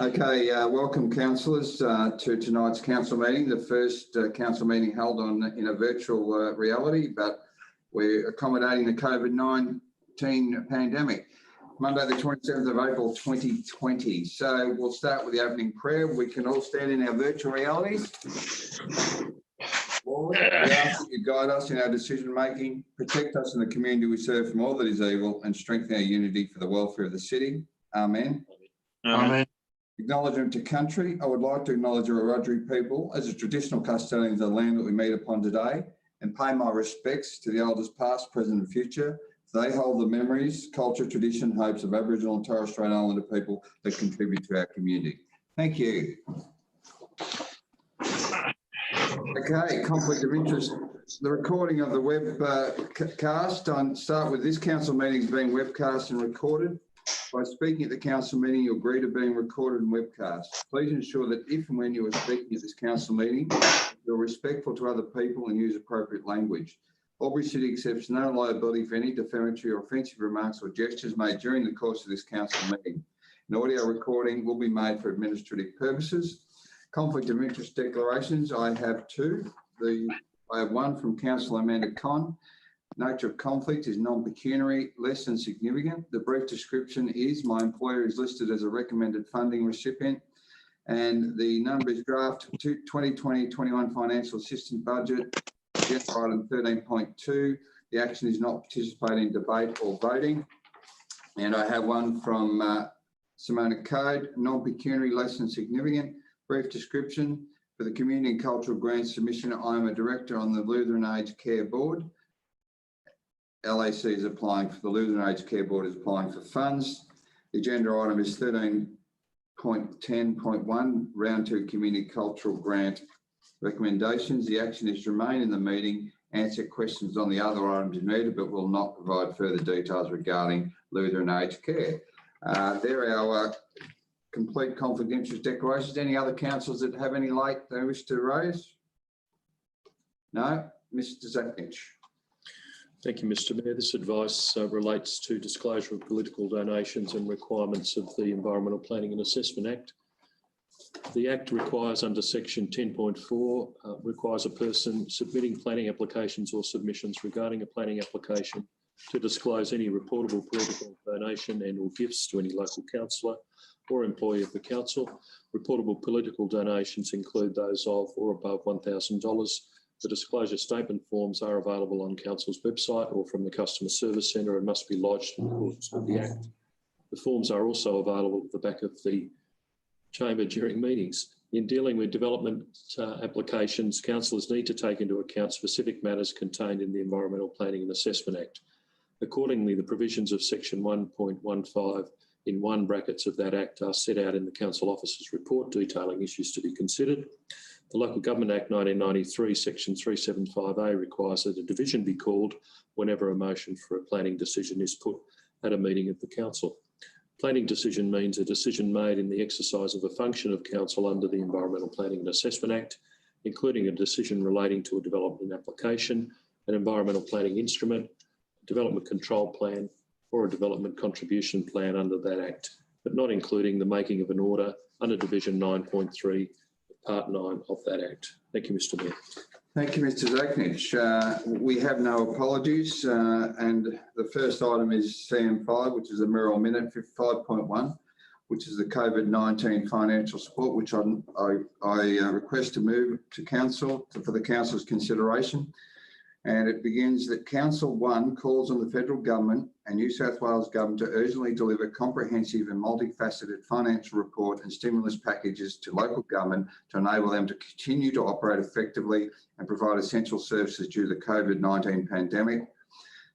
Okay, welcome councillors to tonight's council meeting, the first council meeting held in a virtual reality, but we're accommodating the COVID-19 pandemic. Monday the 27th of April 2020. So we'll start with the opening prayer. We can all stand in our virtual realities. Lord, we ask that you guide us in our decision making, protect us in the community we serve from all that is evil, and strengthen our unity for the welfare of the city. Amen. Amen. Acknowledgement to country. I would like to acknowledge the Wiradjuri people as the traditional custodians of the land that we meet upon today, and pay my respects to the elders past, present and future. They hold the memories, culture, tradition, hopes of Aboriginal and Torres Strait Islander people that contribute to our community. Thank you. Okay, conflict of interest. The recording of the webcast. Start with this council meeting is being webcast and recorded. By speaking at the council meeting, you agree to being recorded and webcast. Please ensure that if and when you are speaking at this council meeting, you're respectful to other people and use appropriate language. Albury City accepts no liability for any defamatory or offensive remarks or gestures made during the course of this council meeting. An audio recording will be made for administrative purposes. Conflict of interest declarations, I have two. I have one from Councillor Amanda Conn. Nature of conflict is non-pecuniary, less than significant. The brief description is my employer is listed as a recommended funding recipient, and the numbers draft 2020-21 financial assistance budget, agenda item 13.2. The action is not participating in debate or voting. And I have one from Simona Code, non-pecuniary, less than significant. Brief description for the Community and Cultural Grants Submission. I am a director on the Lutheran Aged Care Board. LAC is applying for the Lutheran Aged Care Board is applying for funds. The agenda item is 13.10.1, round 2 community cultural grant recommendations. The action is to remain in the meeting, answer questions on the other items if needed, but will not provide further details regarding Lutheran Aged Care. There are our complete conflict of interest declarations. Any other councillors that have any late they wish to raise? No? Mr. Zaknich. Thank you, Mr. Mayor. This advice relates to disclosure of political donations and requirements of the Environmental Planning and Assessment Act. The Act requires under section 10.4, requires a person submitting planning applications or submissions regarding a planning application to disclose any reportable political donation and or gifts to any local councillor or employee of the council. Reportable political donations include those of or above $1,000. The disclosure statement forms are available on Council's website or from the Customer Service Centre and must be lodged in accordance with the Act. The forms are also available at the back of the chamber during meetings. In dealing with development applications, councillors need to take into account specific matters contained in the Environmental Planning and Assessment Act. Accordingly, the provisions of section 1.15 in 1 brackets of that Act are set out in the Council Officer's report detailing issues to be considered. The Local Government Act 1993, section 375A requires that a division be called whenever a motion for a planning decision is put at a meeting of the council. Planning decision means a decision made in the exercise of a function of council under the Environmental Planning and Assessment Act, including a decision relating to a development application, an environmental planning instrument, a development control plan, or a development contribution plan under that Act, but not including the making of an order under Division 9.3, Part 9 of that Act. Thank you, Mr. Mayor. Thank you, Mr. Zaknich. We have no apologies, and the first item is CM5, which is a Mirror Minute 5.1, which is the COVID-19 financial support, which I request to move to Council for the Council's consideration. And it begins that Council 1 calls on the Federal Government and New South Wales Government to urgently deliver comprehensive and multifaceted financial report and stimulus packages to local government to enable them to continue to operate effectively and provide essential services due to the COVID-19 pandemic.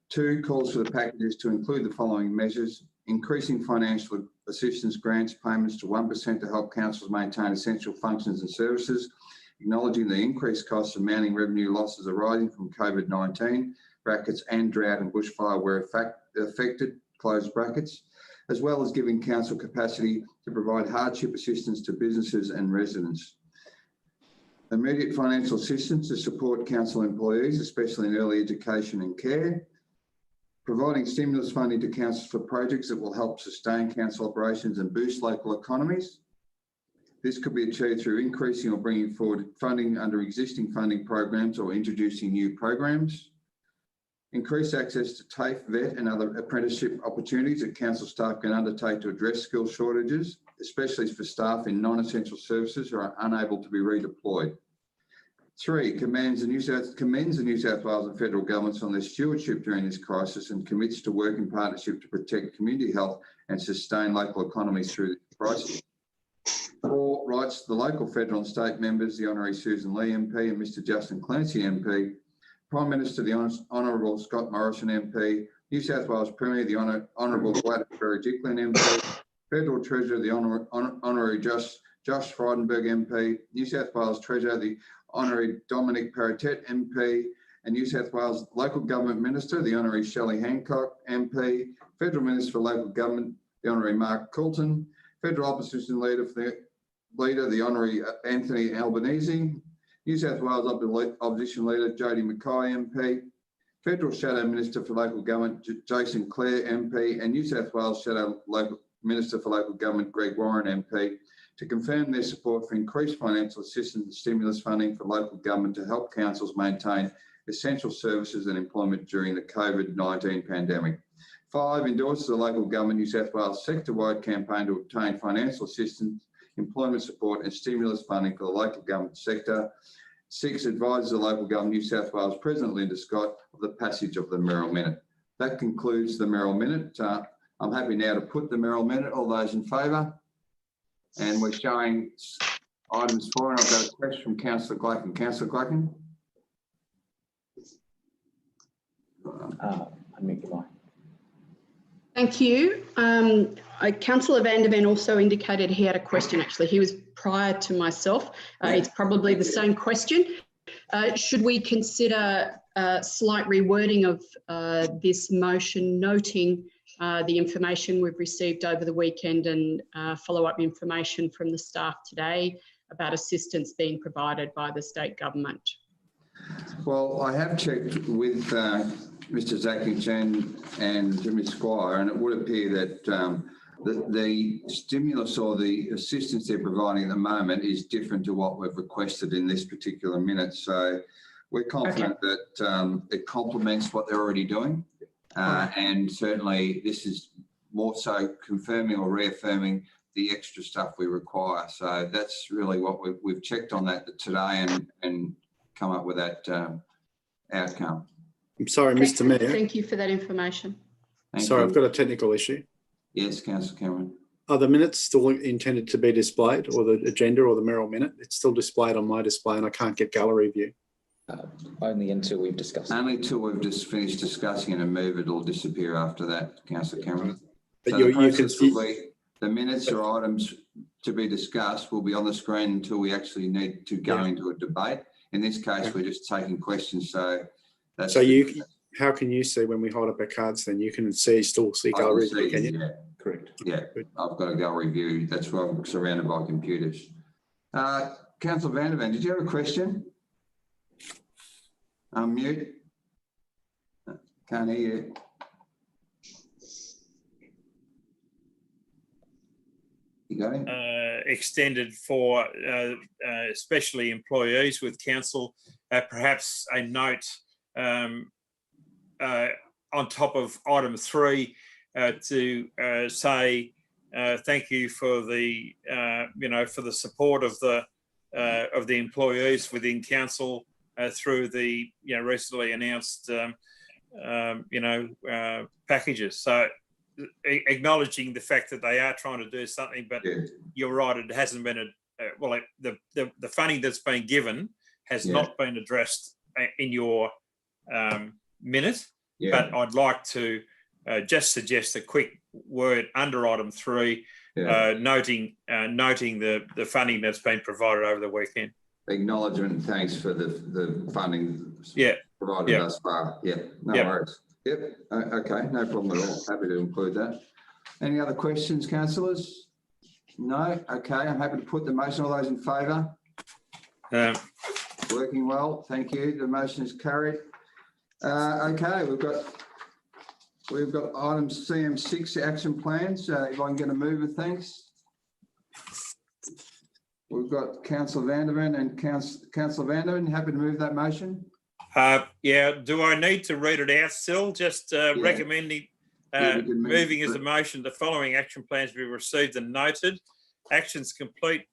2 calls for the packages to include the following measures: increasing financial assistance grants payments to 1% to help councils maintain essential functions and services, acknowledging the increased costs of mounting revenue losses arising from COVID-19 brackets and drought and bushfire where affected close brackets, as well as giving council capacity to provide hardship assistance to businesses and residents. Immediate financial assistance to support council employees, especially in early education and care. Providing stimulus funding to councils for projects that will help sustain council operations and boost local economies. This could be achieved through increasing or bringing forward funding under existing funding programs or introducing new programs. Increase access to TAFE, VET and other apprenticeship opportunities that council staff can undertake to address skill shortages, especially for staff in non-essential services who are unable to be redeployed. 3, commends the New South Wales and federal governments on their stewardship during this crisis and commits to work in partnership to protect community health and sustain local economies through this crisis. 4, writes to the local, federal and state members, the Honorary Susan Lee MP and Mr Justin Clancy MP, Prime Minister the Honourable Scott Morrison MP, New South Wales Premier the Honourable Gladys Berejiklian MP, Federal Treasurer the Honorary Josh Frydenberg MP, New South Wales Treasurer the Honorary Dominic Paratet MP, and New South Wales Local Government Minister the Honorary Shelley Hancock MP, Federal Minister for Local Government the Honorary Mark Coulton, Federal Opposition Leader the Honorary Anthony Albanese, New South Wales Opposition Leader Jodie Mackay MP, Federal Shadow Minister for Local Government Jason Clare MP, and New South Wales Shadow Minister for Local Government Greg Warren MP to confirm their support for increased financial assistance and stimulus funding for local government to help councils maintain essential services and employment during the COVID-19 pandemic. 5, endorses the local government New South Wales sector-wide campaign to obtain financial assistance, employment support and stimulus funding for the local government sector. 6, advises the local government New South Wales President Linda Scott of the passage of the Merrill Minute. That concludes the Merrill Minute. I'm happy now to put the Merrill Minute. All those in favour? And we're showing items 4, and I've got a question from Councillor Glacken. Councillor Glacken? Unmute your mic. Thank you. Councillor van der Ven also indicated he had a question, actually. He was prior to myself. It's probably the same question. Should we consider slight rewording of this motion, noting the information we've received over the weekend and follow-up information from the staff today about assistance being provided by the state government? Well, I have checked with Mr Zackington and Ms Squire, and it would appear that the stimulus or the assistance they're providing at the moment is different to what we've requested in this particular minute. So we're confident that it complements what they're already doing. And certainly this is more so confirming or reaffirming the extra stuff we require. So that's really what we've checked on that today and come up with that outcome. I'm sorry, Mr Mayor. Thank you for that information. Sorry, I've got a technical issue. Yes, Councillor Cameron. Are the minutes still intended to be displayed, or the agenda or the Merrill Minute? It's still displayed on my display and I can't get gallery view. Only until we've discussed. Only until we've just finished discussing it and move it, will disappear after that, Councillor Cameron. But So you can the minutes or items to be discussed will be on the screen until we actually need to go into a debate. In this case, we're just taking questions. So that's how can you see when we hold up our cards? Then you can still see gallery view, can you? Yeah, Correct. Yeah, I've got a gallery view. That's why I'm surrounded by computers. Councillor van der Ven, did you have a question? Unmute. Can't hear you. You got it? Extended for especially employees with council, perhaps a note on top of item 3 to say thank you for the for the support of the employees within council through the recently announced packages. So acknowledging the fact that they are trying to do something, but you're right, it hasn't been the funding that's been given has not been addressed in your minute. But I'd like to just suggest a quick word under item 3, noting the funding that's been provided over the weekend. Acknowledgement and thanks for the funding provided thus far. No worries. Okay, no problem at all. Happy to include that. Any other questions, councillors? No? Okay, I'm happy to put the motion. All those in favour? Working well, thank you. The motion is carried. Okay, we've got item CM6 action plans. If I can get a mover, thanks. We've got Councillor Vanderman and Councillor Vanderman. Happy to move that motion? Yeah, do I need to read it out still? Just recommending, we can moving as a motion, the following action plans be received and noted. Actions complete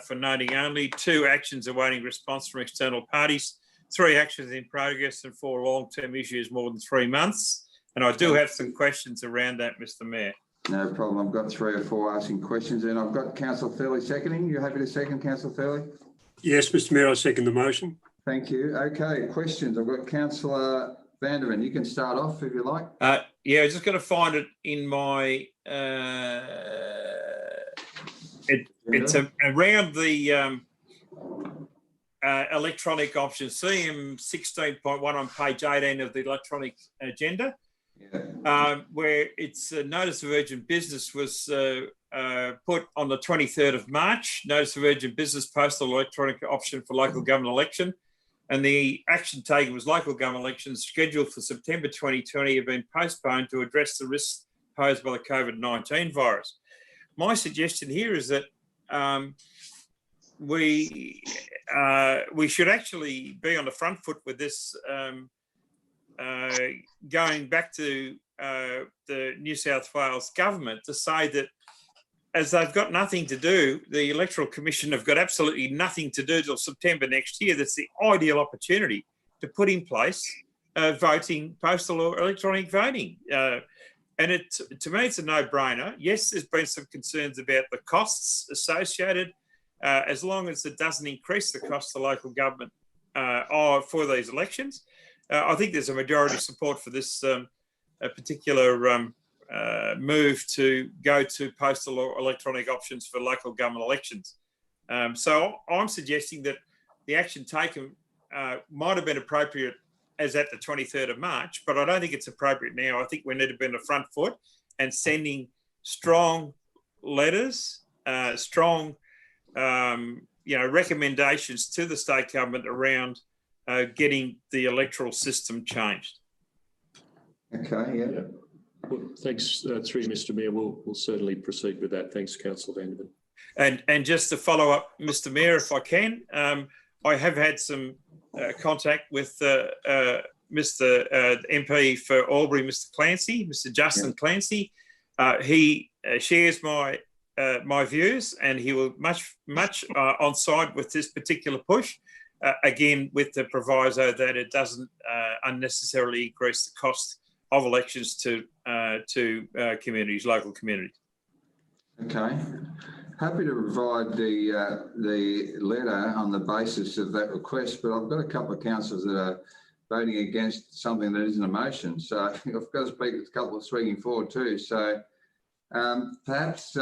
for noting only. 2 actions awaiting response from external parties. 3 actions in progress, and 4 long-term issues more than 3 months. And I do have some questions around that, Mr. Mayor. No problem. I've got 3 or 4 asking questions, and I've got Councillor Fairley seconding. You happy to second, Councillor Fairley? Yes, Mr. Mayor, I second the motion. Thank you. Okay, questions. I've got Councillor Vanderman. You can start off if you like. Yeah, I'm just going to find it in my. It's around the electronic options. CM 16.1 on page 18 of the electronic agenda. Yeah. Where it's a notice of urgent business was put on the 23rd of March, notice of urgent business postal electronic option for local government election. And the action taken was local government elections scheduled for September 2020 have been postponed to address the risks posed by the COVID-19 virus. My suggestion here is that we should actually be on the front foot with this, going back to the New South Wales government to say that as they've got nothing to do, the Electoral Commission have got absolutely nothing to do till September next year. That's the ideal opportunity to put in place voting, postal or electronic voting. And to me, it's a no-brainer. Yes, there's been some concerns about the costs associated, as long as it doesn't increase the cost to local government for these elections. I think there's a majority support for this particular move to go to postal or electronic options for local government elections. So I'm suggesting that the action taken might have been appropriate as at the 23rd of March, but I don't think it's appropriate now. I think we need to be on the front foot and sending strong letters, strong recommendations to the state government around getting the electoral system changed. Okay, yeah. Well, thanks, through Mr. Mayor. We'll certainly proceed with that. Thanks, Councillor Vanderman. And just to follow up, Mr. Mayor, if I can, I have had some contact with Mr. MP for Albury, Mr. Clancy, Mr. Justin Clancy. He shares my views, and he will much on side with this particular push. Again, with the proviso that it doesn't unnecessarily increase the cost of elections to communities, local communities. Okay. Happy to provide the letter on the basis of that request, but I've got a couple of councillors that are voting against something that isn't a motion. So I've got to speak with a couple of speaking forward too. So perhaps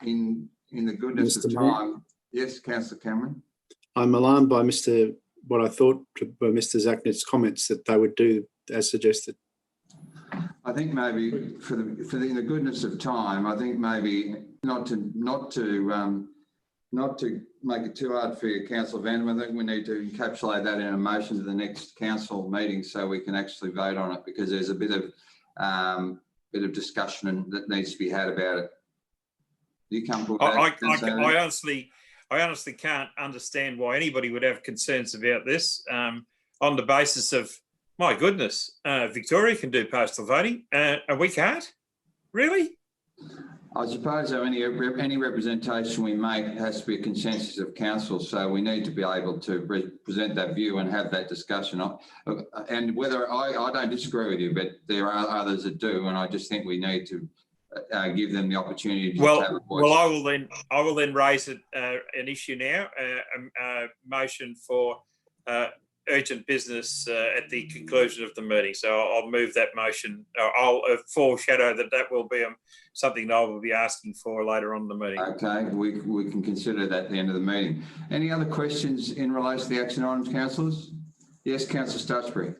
in the goodness of time, yes, Councillor Cameron. I'm alarmed by what I thought by Mr. Zachnet's comments that they would do as suggested. I think maybe in the goodness of time, I think maybe not to make it too hard for you, Councillor Vanderman. I think we need to encapsulate that in a motion to the next council meeting so we can actually vote on it, because there's a bit of discussion that needs to be had about it. Do you come with that? I honestly can't understand why anybody would have concerns about this on the basis of, my goodness, Victoria can do postal voting and we can't? Really? I suppose any representation we make has to be a consensus of council, so we need to be able to present that view and have that discussion. And whether I don't disagree with you, but there are others that do, and I just think we need to give them the opportunity to have a voice. Well, I will then raise an issue now, a motion for urgent business at the conclusion of the meeting. So I'll move that motion. I'll foreshadow that will be something that I will be asking for later on in the meeting. Okay, we can consider that at the end of the meeting. Any other questions in relation to the action items, councillors? Yes, Councillor Stutchbury.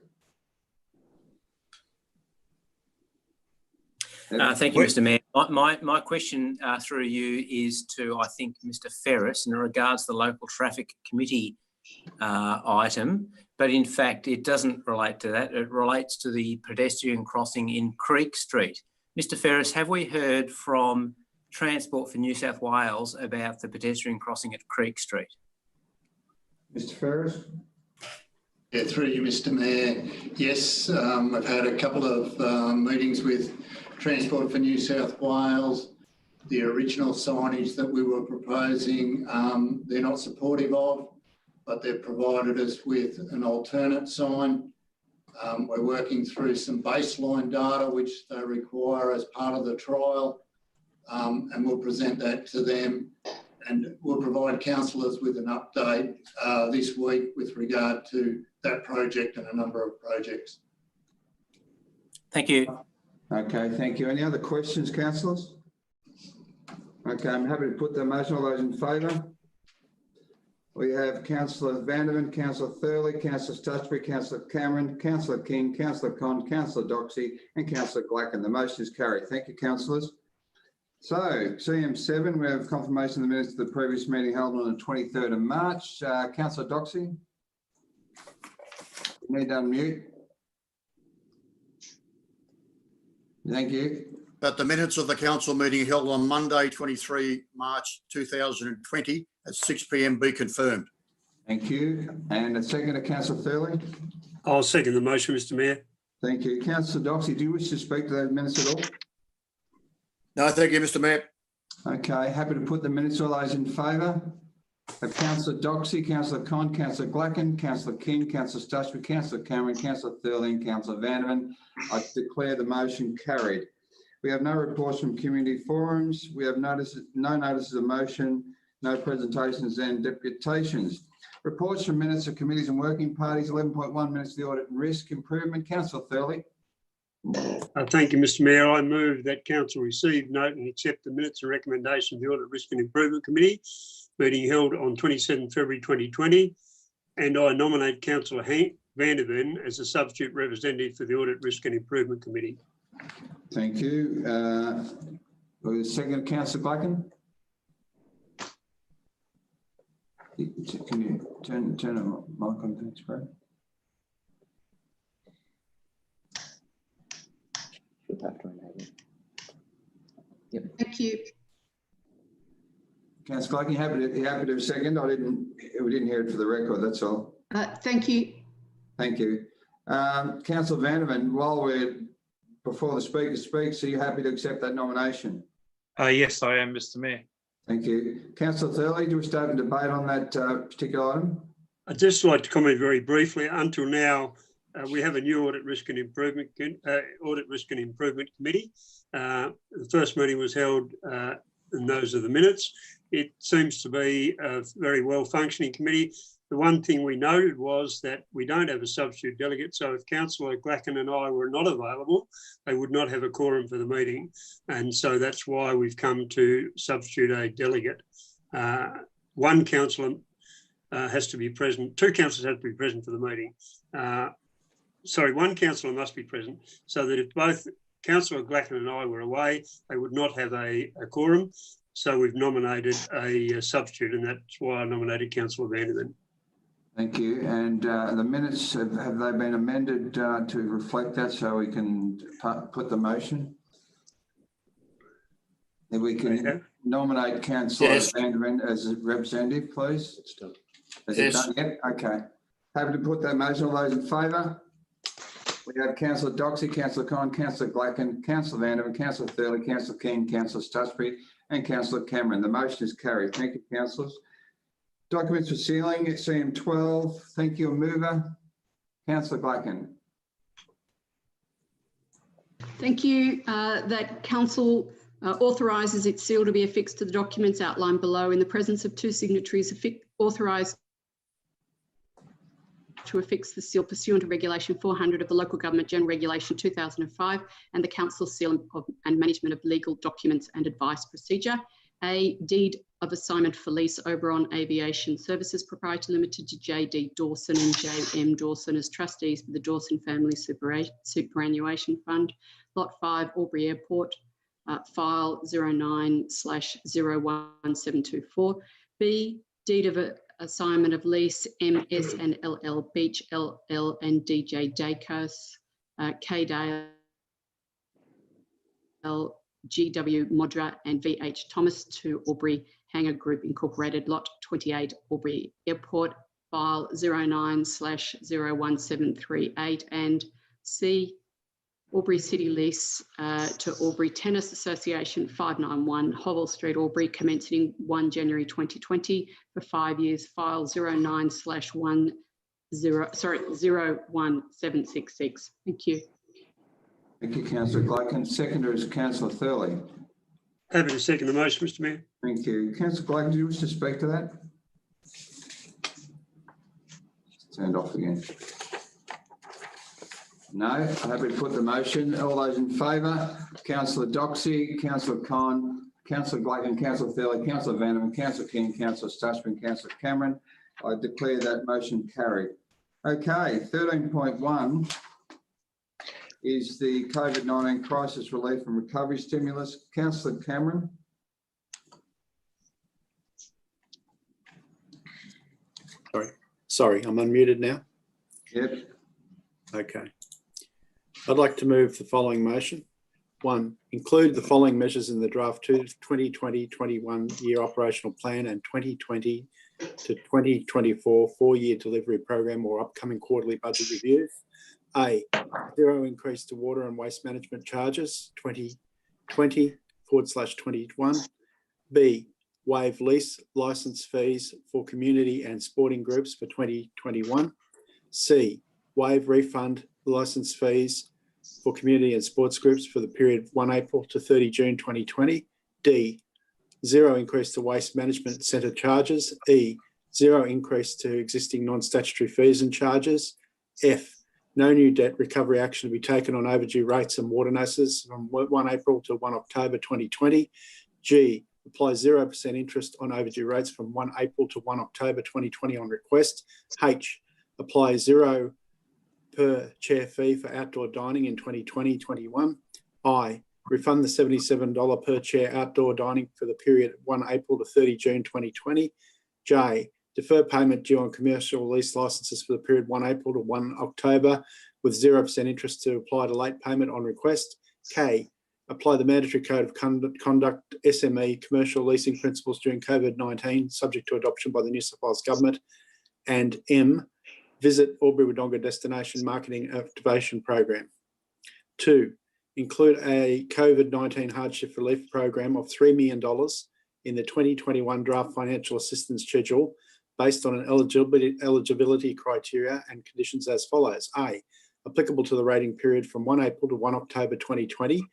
Thank you, Mr. Mayor. My question through you is to, I think, Mr. Ferris in regards to the local traffic committee item, but in fact it doesn't relate to that. It relates to the pedestrian crossing in Creek Street. Mr. Ferris, have we heard from Transport for New South Wales about the pedestrian crossing at Creek Street. Mr. Ferris? Yeah, through you, Mr. Mayor. Yes, I've had a couple of meetings with Transport for New South Wales. The original signage that we were proposing, they're not supportive of, but they've provided us with an alternate sign. We're working through some baseline data which they require as part of the trial, and we'll present that to them, and we'll provide councillors with an update this week with regard to that project and a number of projects. Thank you. Okay, thank you. Any other questions, councillors? Okay, I'm happy to put the motion. All those in favour? We have Councillor Vanderman, Councillor Thurley, Councillor Stutchbury, Councillor Cameron, Councillor King, Councillor Con, Councillor Doxey and Councillor Glacken. The motion is carried. Thank you, councillors. So, CM7, we have confirmation of the minutes of the previous meeting held on the 23rd of March. Councillor Doxey, you need to unmute. Thank you. That the minutes of the council meeting held on Monday, 23 March 2020 at 6 p.m. be confirmed. Thank you. And a second to Councillor Thurley. I'll second the motion, Mr. Mayor. Thank you. Councillor Doxey, do you wish to speak to those minutes at all? No, thank you, Mr. Mayor. Okay, happy to put the minutes. All those in favour? Of Councillor Doxey, Councillor Con, Councillor Glacken, Councillor King, Councillor Stutchbury, Councillor Cameron, Councillor Thurley and Councillor Vanderman. I declare the motion carried. We have no reports from community forums. We have no notices of motion, no presentations and deputations. Reports from minutes of committees and working parties. 11.1 minutes of the audit and risk improvement. Councillor Thurley. Thank you, Mr. Mayor. I move that council receive, note and accept the minutes and recommendation of the Audit Risk and Improvement Committee meeting held on 27 February 2020, and I nominate Councillor Hank Vanderven as a substitute representative for the Audit Risk and Improvement Committee. Thank you. Second, Councillor Glacken. Can you turn the mic on, thanks, Brad? Yep. Thank you. Councillor Glacken, happy to second. We didn't hear it for the record, that's all. Thank you. Thank you. Councillor Vanderman, while we're before the speaker speaks, are you happy to accept that nomination? Yes, I am, Mr. Mayor. Thank you. Councillor Thurley, do we start a debate on that particular item? I'd just like to comment very briefly. Until now, we have a new Audit Risk and Improvement Committee. The first meeting was held, and those are the minutes. It seems to be a very well-functioning committee. The one thing we noted was that we don't have a substitute delegate, so if Councillor Glacken and I were not available, they would not have a quorum for the meeting. And so that's why we've come to substitute a delegate. One councillor has to be present, two councillors have to be present for the meeting. One councillor must be present, so that if both Councillor Glacken and I were away, they would not have a quorum. So we've nominated a substitute, and that's why I nominated Councillor Vanderman. Thank you. And the minutes, have they been amended to reflect that so we can put the motion? If we can nominate Councillor Vanderman as a representative, please. It's done. Is it done yet? Okay. Happy to put that motion. All those in favour? We have Councillor Doxey, Councillor Con, Councillor Glacken, Councillor Vanderman, Councillor Thurley, Councillor King, Councillor Stutchbury and Councillor Cameron. The motion is carried. Thank you, councillors. Documents for sealing, CM12. Thank you, mover. Councillor Glacken. Thank you. That council authorises its seal to be affixed to the documents outlined below in the presence of two signatories authorised to affix the seal pursuant to Regulation 400 of the Local Government General Regulation 2005 and the Council seal and management of legal documents and advice procedure. A deed of assignment for lease Oberon Aviation Services Proprietary Limited to J.D. Dawson and J.M. Dawson as trustees for the Dawson Family Superannuation Fund, Lot 5, Albury Airport, file 09/01724. B, deed of assignment of lease MS and LL Beach LL and DJ Dacos, K Dale GW Modra and VH Thomas to Albury Hangar Group Incorporated, Lot 28, Albury Airport, file 09/01738, and C, Albury City Lease to Albury Tennis Association, 591 Hovell Street, Albury, commencing 1 January 2020 for 5 years, file 09/01766. Thank you. Thank you, Councillor Glayton. Seconder is Councillor Thurley. Happy to second the motion, Mr Mayor. Thank you. Councillor Glayton, do you wish to speak to that? Turned off again. No, happy to put the motion. All those in favour, Councillor Doxey, Councillor Con, Councillor Glayton, Councillor Thurley, Councillor Vanderman, Councillor King, Councillor Stuchman, Councillor Cameron. I declare that motion carried. Okay, 13.1 is the COVID-19 Crisis Relief and Recovery Stimulus. Councillor Cameron. Sorry, I'm unmuted now. Yep. Okay. I'd like to move the following motion. 1, include the following measures in the draft 2020-21 year operational plan and 2020 to 2024 4-year delivery program or upcoming quarterly budget reviews. A, 0 increase to water and waste management charges 2020/21. B, waive lease licence fees for community and sporting groups for 2021. C, waive refund licence fees for community and sports groups for the period 1 April to 30 June 2020. D, 0 increase to waste management centre charges. E, 0 increase to existing non-statutory fees and charges. F, no new debt recovery action to be taken on overdue rates and water notices from 1 April to 1 October 2020. G, apply 0% interest on overdue rates from 1 April to 1 October 2020 on request. H, apply 0 per chair fee for outdoor dining in 2020-21. I, refund the $77 per chair outdoor dining for the period 1 April to 30 June 2020. J, defer payment due on commercial lease licences for the period 1 April to 1 October with 0% interest to apply to late payment on request. K, apply the mandatory code of conduct SME commercial leasing principles during COVID-19, subject to adoption by the New South Wales Government. And M, visit Albury-Wodonga Destination Marketing Activation Program. 2, include a COVID-19 hardship relief program of $3 million in the 2021 draft financial assistance schedule based on an eligibility criteria and conditions as follows. A, applicable to the rating period from 1 April to 1 October 2020.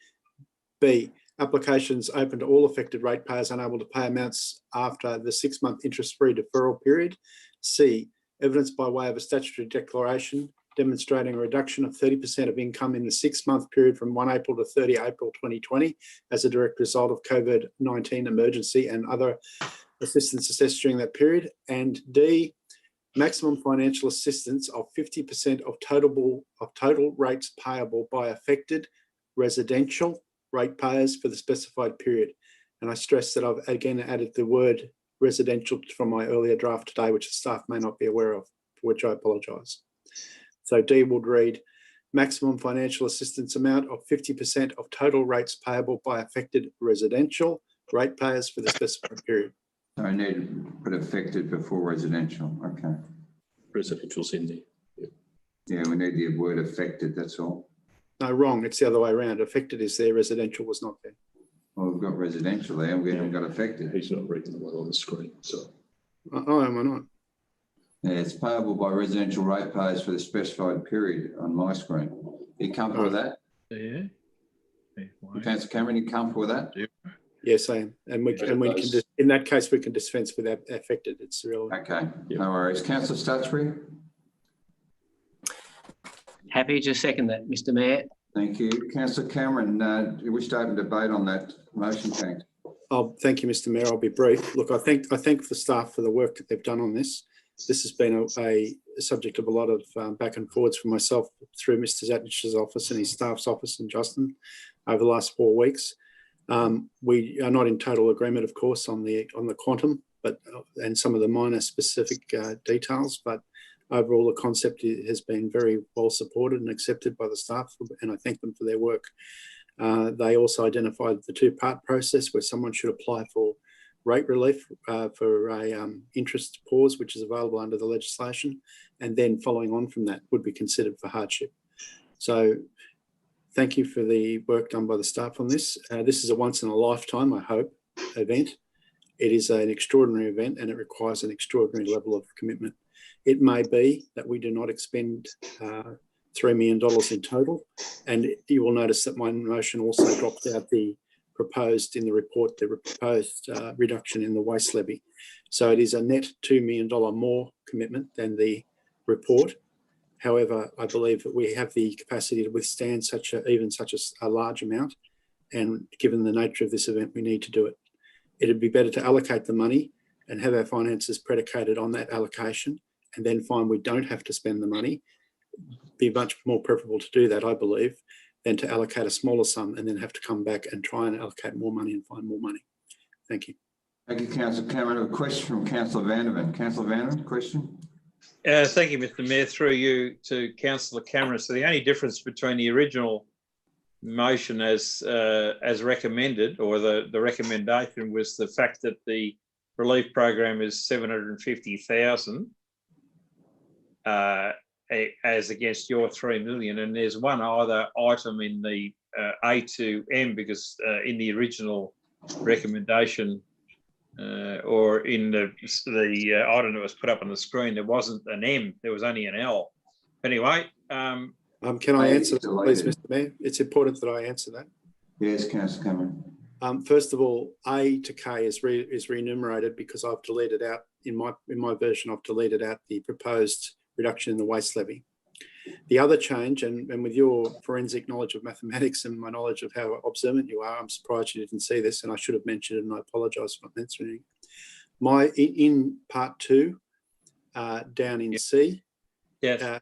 B, applications open to all affected ratepayers unable to pay amounts after the 6-month interest-free deferral period. C, evidence by way of a statutory declaration demonstrating a reduction of 30% of income in the 6-month period from 1 April to 30 April 2020 as a direct result of COVID-19 emergency and other assistance assessed during that period. And D, maximum financial assistance of 50% of total rates payable by affected residential ratepayers for the specified period. And I stress that I've again added the word residential from my earlier draft today, which the staff may not be aware of, for which I apologise. So D would read, maximum financial assistance amount of 50% of total rates payable by affected residential ratepayers for the specified period. So I need to put affected before residential. Okay. Residential's in there. Yeah, we need the word affected, that's all. No, wrong. It's the other way around. Affected is there, residential was not there. Well, we've got residential there, we haven't got affected. He's not reading the one on the screen, so. Oh, am I not? Yeah, it's payable by residential ratepayers for the specified period on my screen. Are you comfortable with that? Yeah. Councillor Cameron, you comfortable with that? Yes, I am. And we can just, in that case, we can dispense with that affected. It's real. Okay, no worries. Councillor Stuchbury? Happy to second that, Mr Mayor. Thank you. Councillor Cameron, do you wish to open debate on that motion? Thanks. Oh, thank you, Mr Mayor. I'll be brief. Look, I thank the staff for the work that they've done on this. This has been a subject of a lot of back and forwards for myself through Mr Zatnich's office and his staff's office and Justin over the last 4 weeks. We are not in total agreement, of course, on the quantum, but and some of the minor specific details, but overall the concept has been very well supported and accepted by the staff, and I thank them for their work. They also identified the two-part process where someone should apply for rate relief for a interest pause, which is available under the legislation, and then following on from that would be considered for hardship. So thank you for the work done by the staff on this. This is a once in a lifetime, I hope, event. It is an extraordinary event and it requires an extraordinary level of commitment. It may be that we do not expend $3 million in total. And you will notice that my motion also dropped out the proposed in the report, the proposed reduction in the waste levy. So it is a net $2 million more commitment than the report. However, I believe that we have the capacity to withstand such a large amount. And given the nature of this event, we need to do it. It'd be better to allocate the money and have our finances predicated on that allocation and then find we don't have to spend the money. Be much more preferable to do that, I believe, than to allocate a smaller sum and then have to come back and try and allocate more money and find more money. Thank you. Thank you, Councillor Cameron. A question from Councillor Vandervan. Councillor Vandervan, question? Thank you, Mr. Mayor. Through you to Councillor Cameron. So the only difference between the original motion as recommended, or the recommendation, was the fact that the relief program is 750,000 as against your 3 million, and there's one other item in the A to M, because in the original recommendation or in the item that was put up on the screen, there wasn't an M, there was only an L. Anyway, can I answer that, please, Mr. Mayor? It's important that I answer that. Yes, Councillor Cameron. First of all, A to K is re-enumerated because I've deleted out in my version. I've deleted out the proposed reduction in the waste levy. The other change, and with your forensic knowledge of mathematics and my knowledge of how observant you are, I'm surprised you didn't see this, and I should have mentioned it, and I apologise for not mentioning it. In part 2, down in C, yes.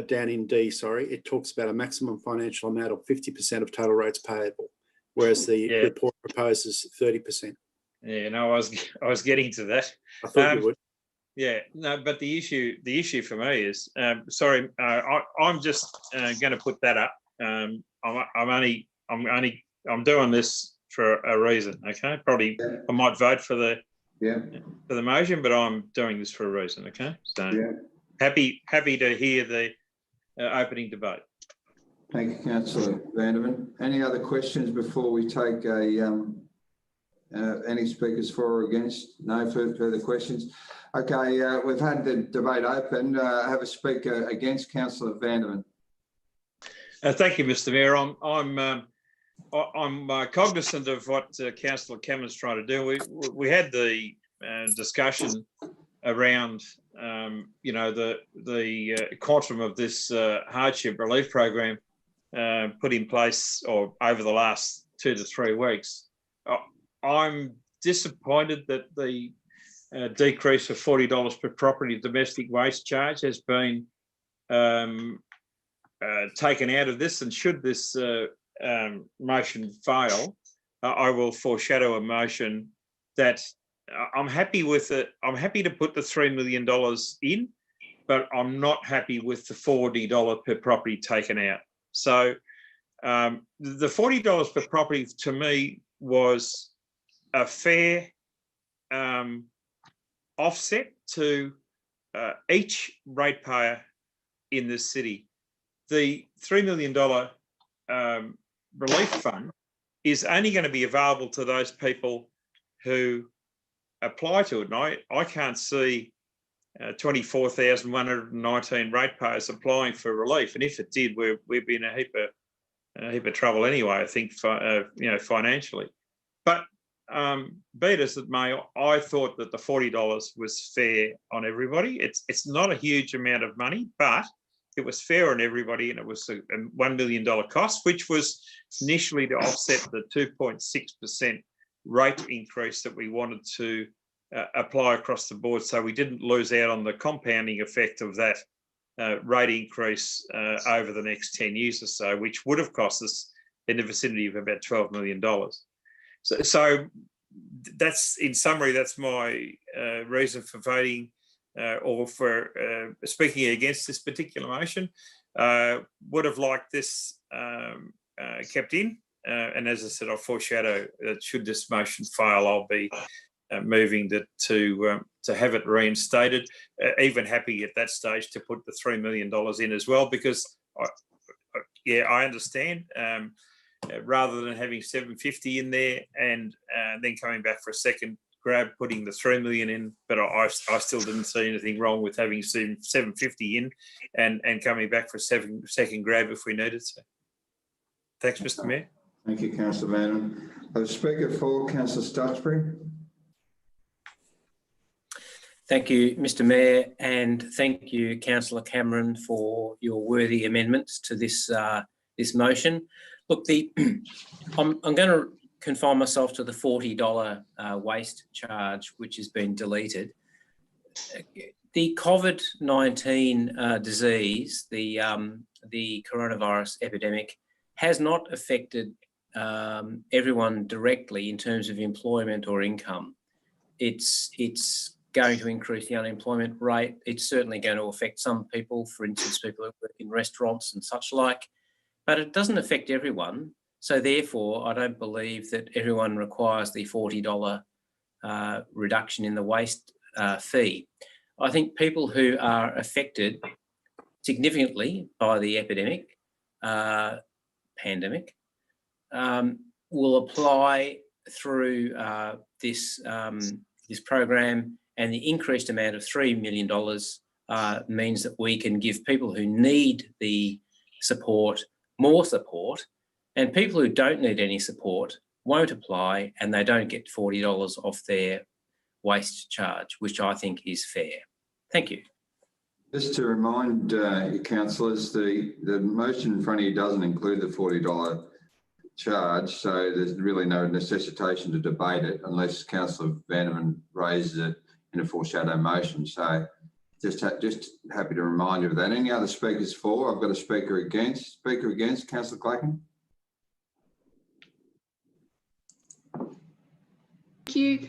Down in D, sorry, it talks about a maximum financial amount of 50% of total rates payable, whereas the report proposes 30%. Yeah, no, I was getting to that. I thought you would. Yeah, no, but the issue for me is, sorry, I'm just going to put that up. I'm doing this for a reason. Okay, probably I might vote for the motion, but I'm doing this for a reason. Okay, so happy to hear the opening debate. Thank you, Councillor Vandervan. Any other questions before we take any speakers for or against? No further questions. Okay, we've had the debate open. Have a speaker against. Councillor Vandervan. Thank you, Mr. Mayor. I'm cognizant of what Councillor Cameron's trying to do. We had the discussion around the quantum of this hardship relief program put in place or over the last 2 to 3 weeks. I'm disappointed that the decrease of $40 per property domestic waste charge has been taken out of this, and should this motion fail, I will foreshadow a motion that I'm happy with it. I'm happy to put the $3 million in, but I'm not happy with the $40 per property taken out. So the $40 per property to me was a fair offset to each ratepayer in this city. The $3 million relief fund is only going to be available to those people who apply to it. And I can't see 24,119 ratepayers applying for relief. And if it did, we'd be in a heap of trouble anyway, I think, financially. But be it as it may, I thought that the $40 was fair on everybody. It's not a huge amount of money, but it was fair on everybody, and it was a $1 million cost, which was initially to offset the 2.6% rate increase that we wanted to apply across the board, so we didn't lose out on the compounding effect of that rate increase over the next 10 years or so, which would have cost us in the vicinity of about $12 million. So that's, in summary, that's my reason for voting or for speaking against this particular motion. Would have liked this kept in, and as I said, I'll foreshadow that should this motion fail, I'll be moving to have it reinstated. Even happy at that stage to put the $3 million in as well, because I understand. Rather than having 750 in there and then coming back for a second grab, putting the 3 million in, but I still didn't see anything wrong with having 750 in and coming back for a second grab if we needed to. Thanks, Mr. Mayor. Thank you, Councillor Vanderman. The Speaker for Councillor Stutchbury. Thank you, Mr. Mayor, and thank you, Councillor Cameron, for your worthy amendments to this this motion. Look, I'm going to confine myself to the $40 waste charge, which has been deleted. The COVID-19 disease, the coronavirus epidemic, has not affected everyone directly in terms of employment or income. It's going to increase the unemployment rate. It's certainly going to affect some people, for instance, people who work in restaurants and such like, but it doesn't affect everyone. So therefore, I don't believe that everyone requires the $40 reduction in the waste fee. I think people who are affected significantly by the pandemic, will apply through this program, and the increased amount of $3 million means that we can give people who need the support more support, and people who don't need any support won't apply and they don't get $40 off their waste charge, which I think is fair. Thank you. Just to remind you, councillors, the motion in front of you doesn't include the $40 charge, so there's really no necessitation to debate it unless Councillor Vanderman raises it in a foreshadow motion. So just happy to remind you of that. Any other speakers for? I've got a speaker against. Speaker against, Councillor Clacken. Thank you.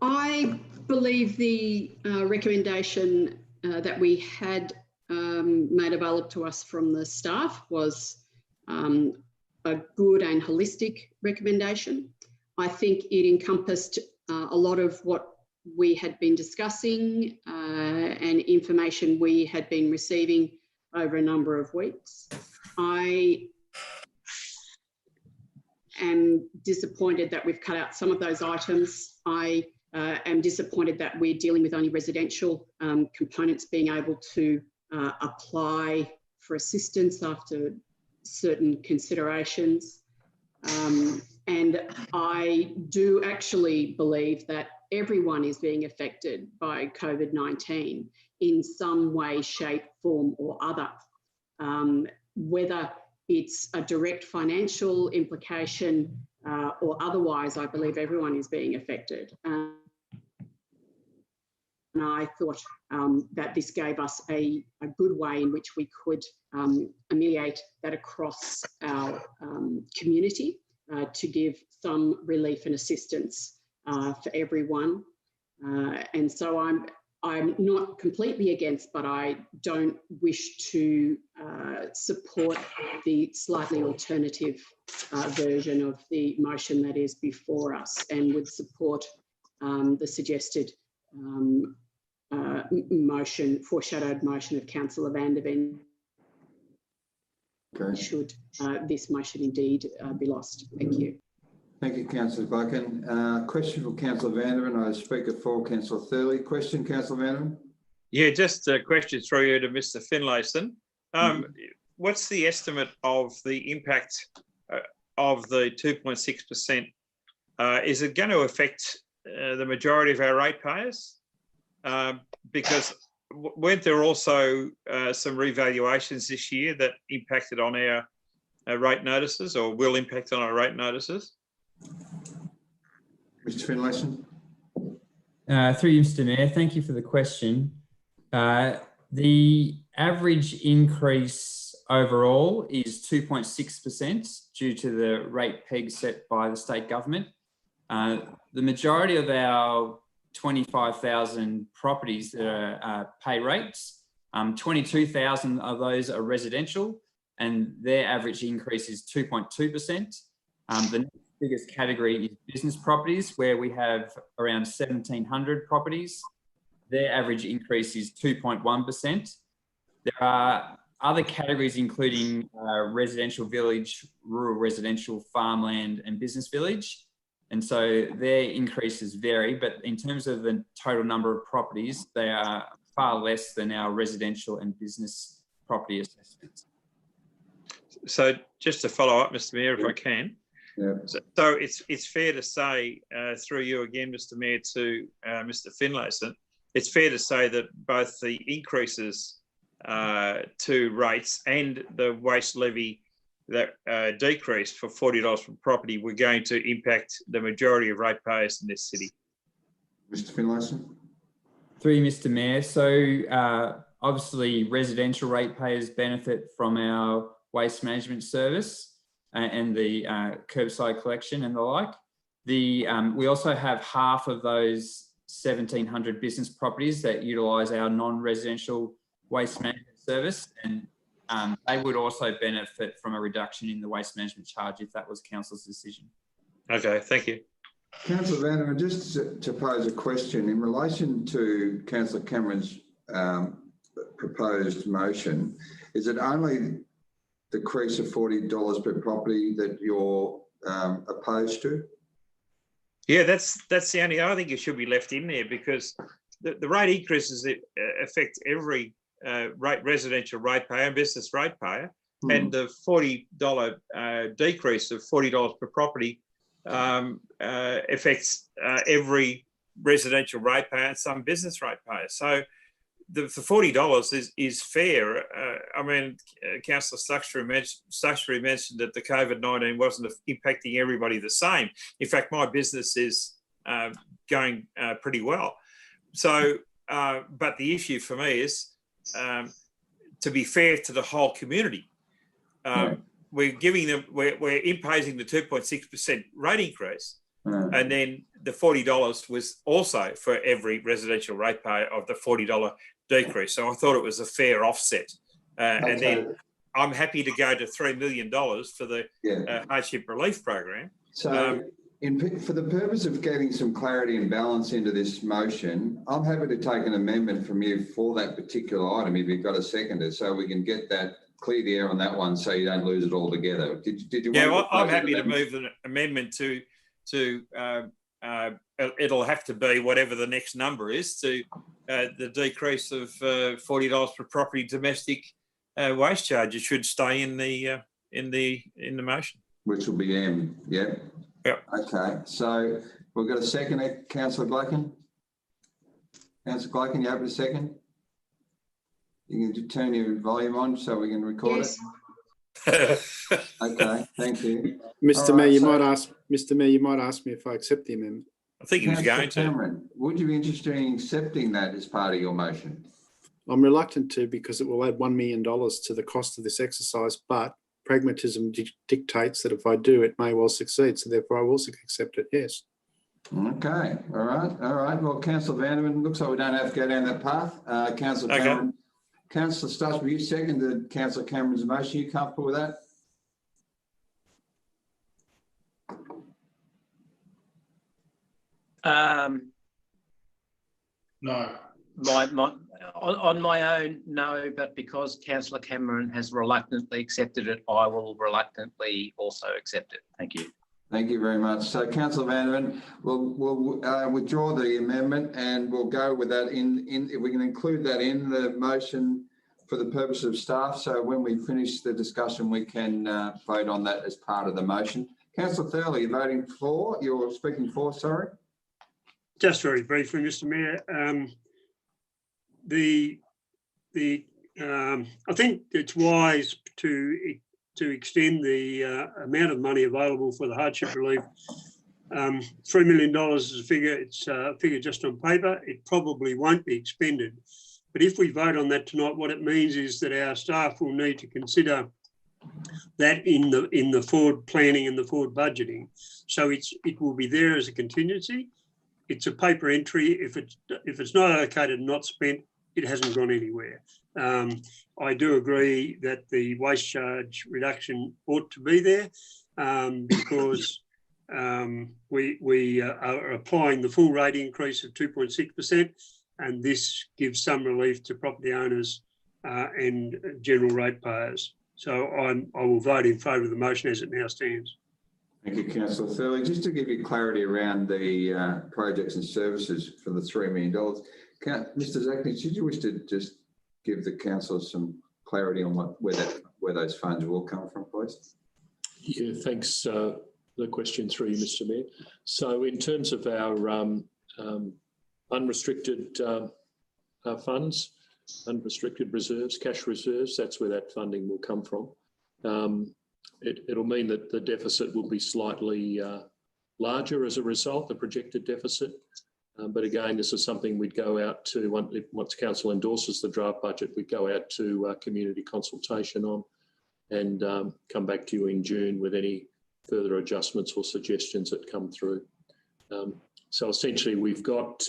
I believe the recommendation that we had made available to us from the staff was a good and holistic recommendation. I think it encompassed a lot of what we had been discussing and information we had been receiving over a number of weeks. I am disappointed that we've cut out some of those items. I am disappointed that we're dealing with only residential components being able to apply for assistance after certain considerations. And I do actually believe that everyone is being affected by COVID-19 in some way, shape, form or other. Whether it's a direct financial implication or otherwise, I believe everyone is being affected. And I thought that this gave us a good way in which we could ameliorate that across our community to give some relief and assistance for everyone. And so I'm not completely against, but I don't wish to support the slightly alternative version of the motion that is before us, and would support the suggested foreshadowed motion of Councillor Vanderman. Okay. Should this motion indeed be lost. Thank you. Thank you, Councillor Clacken. Question for Councillor Vanderman. I speaker for Councillor Thurley. Question, Councillor Vanderman? Yeah, just a question through you to Mr. Finlayson. What's the estimate of the impact of the 2.6%? Is it going to affect the majority of our ratepayers? Because weren't there also some revaluations this year that impacted on our rate notices, or will impact on our rate notices? Mr. Finlayson. Through you, Mr. Mayor, thank you for the question. The average increase overall is 2.6% due to the rate peg set by the state government. The majority of our 25,000 properties that are pay rates, 22,000 of those are residential, and their average increase is 2.2%. The next biggest category is business properties, where we have around 1,700 properties. Their average increase is 2.1%. There are other categories including residential village, rural residential, farmland and business village. And so their increases vary, but in terms of the total number of properties, they are far less than our residential and business property assessments. So just to follow up, Mr. Mayor, if I can. Yeah. So it's fair to say, through you again, Mr. Mayor, to Mr. Finlayson, it's fair to say that both the increases to rates and the waste levy that decreased for $40 per property were going to impact the majority of ratepayers in this city. Mr. Finlayson. Through you, Mr. Mayor. So obviously residential ratepayers benefit from our waste management service and the curbside collection and the like. We also have half of those 1,700 business properties that utilise our non-residential waste management service, and they would also benefit from a reduction in the waste management charge if that was council's decision. Okay, thank you. Councillor Vanderman, just to pose a question in relation to Councillor Cameron's proposed motion, is it only the decrease of $40 per property that you're opposed to? Yeah, that's the only, I think it should be left in there, because the rate increases affect every residential ratepayer and business ratepayer, and the $40 decrease of $40 per property affects every residential ratepayer and some business ratepayer. So the $40 is fair. I mean, Councillor Stutchery mentioned that the COVID-19 wasn't impacting everybody the same. In fact, my business is going pretty well. So, but the issue for me is to be fair to the whole community. We're giving them, we're imposing the 2.6% rate increase, and then the $40 was also for every residential ratepayer of the $40 decrease. So I thought it was a fair offset. And then I'm happy to go to $3 million for the hardship relief program. So for the purpose of getting some clarity and balance into this motion, I'm happy to take an amendment from you for that particular item if you've got a seconder, so we can get that, clear the air on that one so you don't lose it all together. Did you well, I'm happy to move the amendment to it'll have to be whatever the next number is, to the decrease of $40 per property domestic waste charge. It should stay in the motion. Which will be M, yeah? Yep. Okay, so we've got a second, Councillor Glacken. Councillor Glacken, you have a second? You can turn your volume on so we can record it. Okay, thank you. Mr. Mayor, Mr. Mayor, you might ask me if I accept the amendment. I think he was going to. Cameron, would you be interested in accepting that as part of your motion? I'm reluctant to, because it will add $1 million to the cost of this exercise, but pragmatism dictates that if I do, it may well succeed. So therefore I will accept it, yes. Okay, all right. Well, Councillor Vanderman, looks like we don't have to go down that path. Councillor Cameron. Councillor Stutchery, you seconded Councillor Cameron's motion. Are you comfortable with that? No. On my own, no, but because Councillor Cameron has reluctantly accepted it, I will reluctantly also accept it. Thank you. Thank you very much. So, Councillor Vanderman, we'll withdraw the amendment and we'll go with that if we can include that in the motion for the purpose of staff. So when we finish the discussion, we can vote on that as part of the motion. Councillor Thurley, you're voting for, you're speaking for, sorry? Just very briefly, Mr. Mayor. I think it's wise to extend the amount of money available for the hardship relief. $3 million is a figure, it's a figure just on paper. It probably won't be expended. But if we vote on that tonight, what it means is that our staff will need to consider that in the forward planning and the forward budgeting. So it will be there as a contingency. It's a paper entry. If it's not allocated and not spent, it hasn't gone anywhere. I do agree that the waste charge reduction ought to be there because we are applying the full rate increase of 2.6%, and this gives some relief to property owners and general ratepayers. So I will vote in favour of the motion as it now stands. Thank you, Councillor Thurley. Just to give you clarity around the projects and services for the $3 million, Mr. Zackney, did you wish to just give the council some clarity on where those funds will come from, please? Yeah, thanks. The question through you, Mr. Mayor. So in terms of our unrestricted funds, unrestricted reserves, cash reserves, that's where that funding will come from. It'll mean that the deficit will be slightly larger as a result, the projected deficit. But again, this is something we'd go out to, once council endorses the draft budget, we'd go out to community consultation on and come back to you in June with any further adjustments or suggestions that come through. So essentially we've got,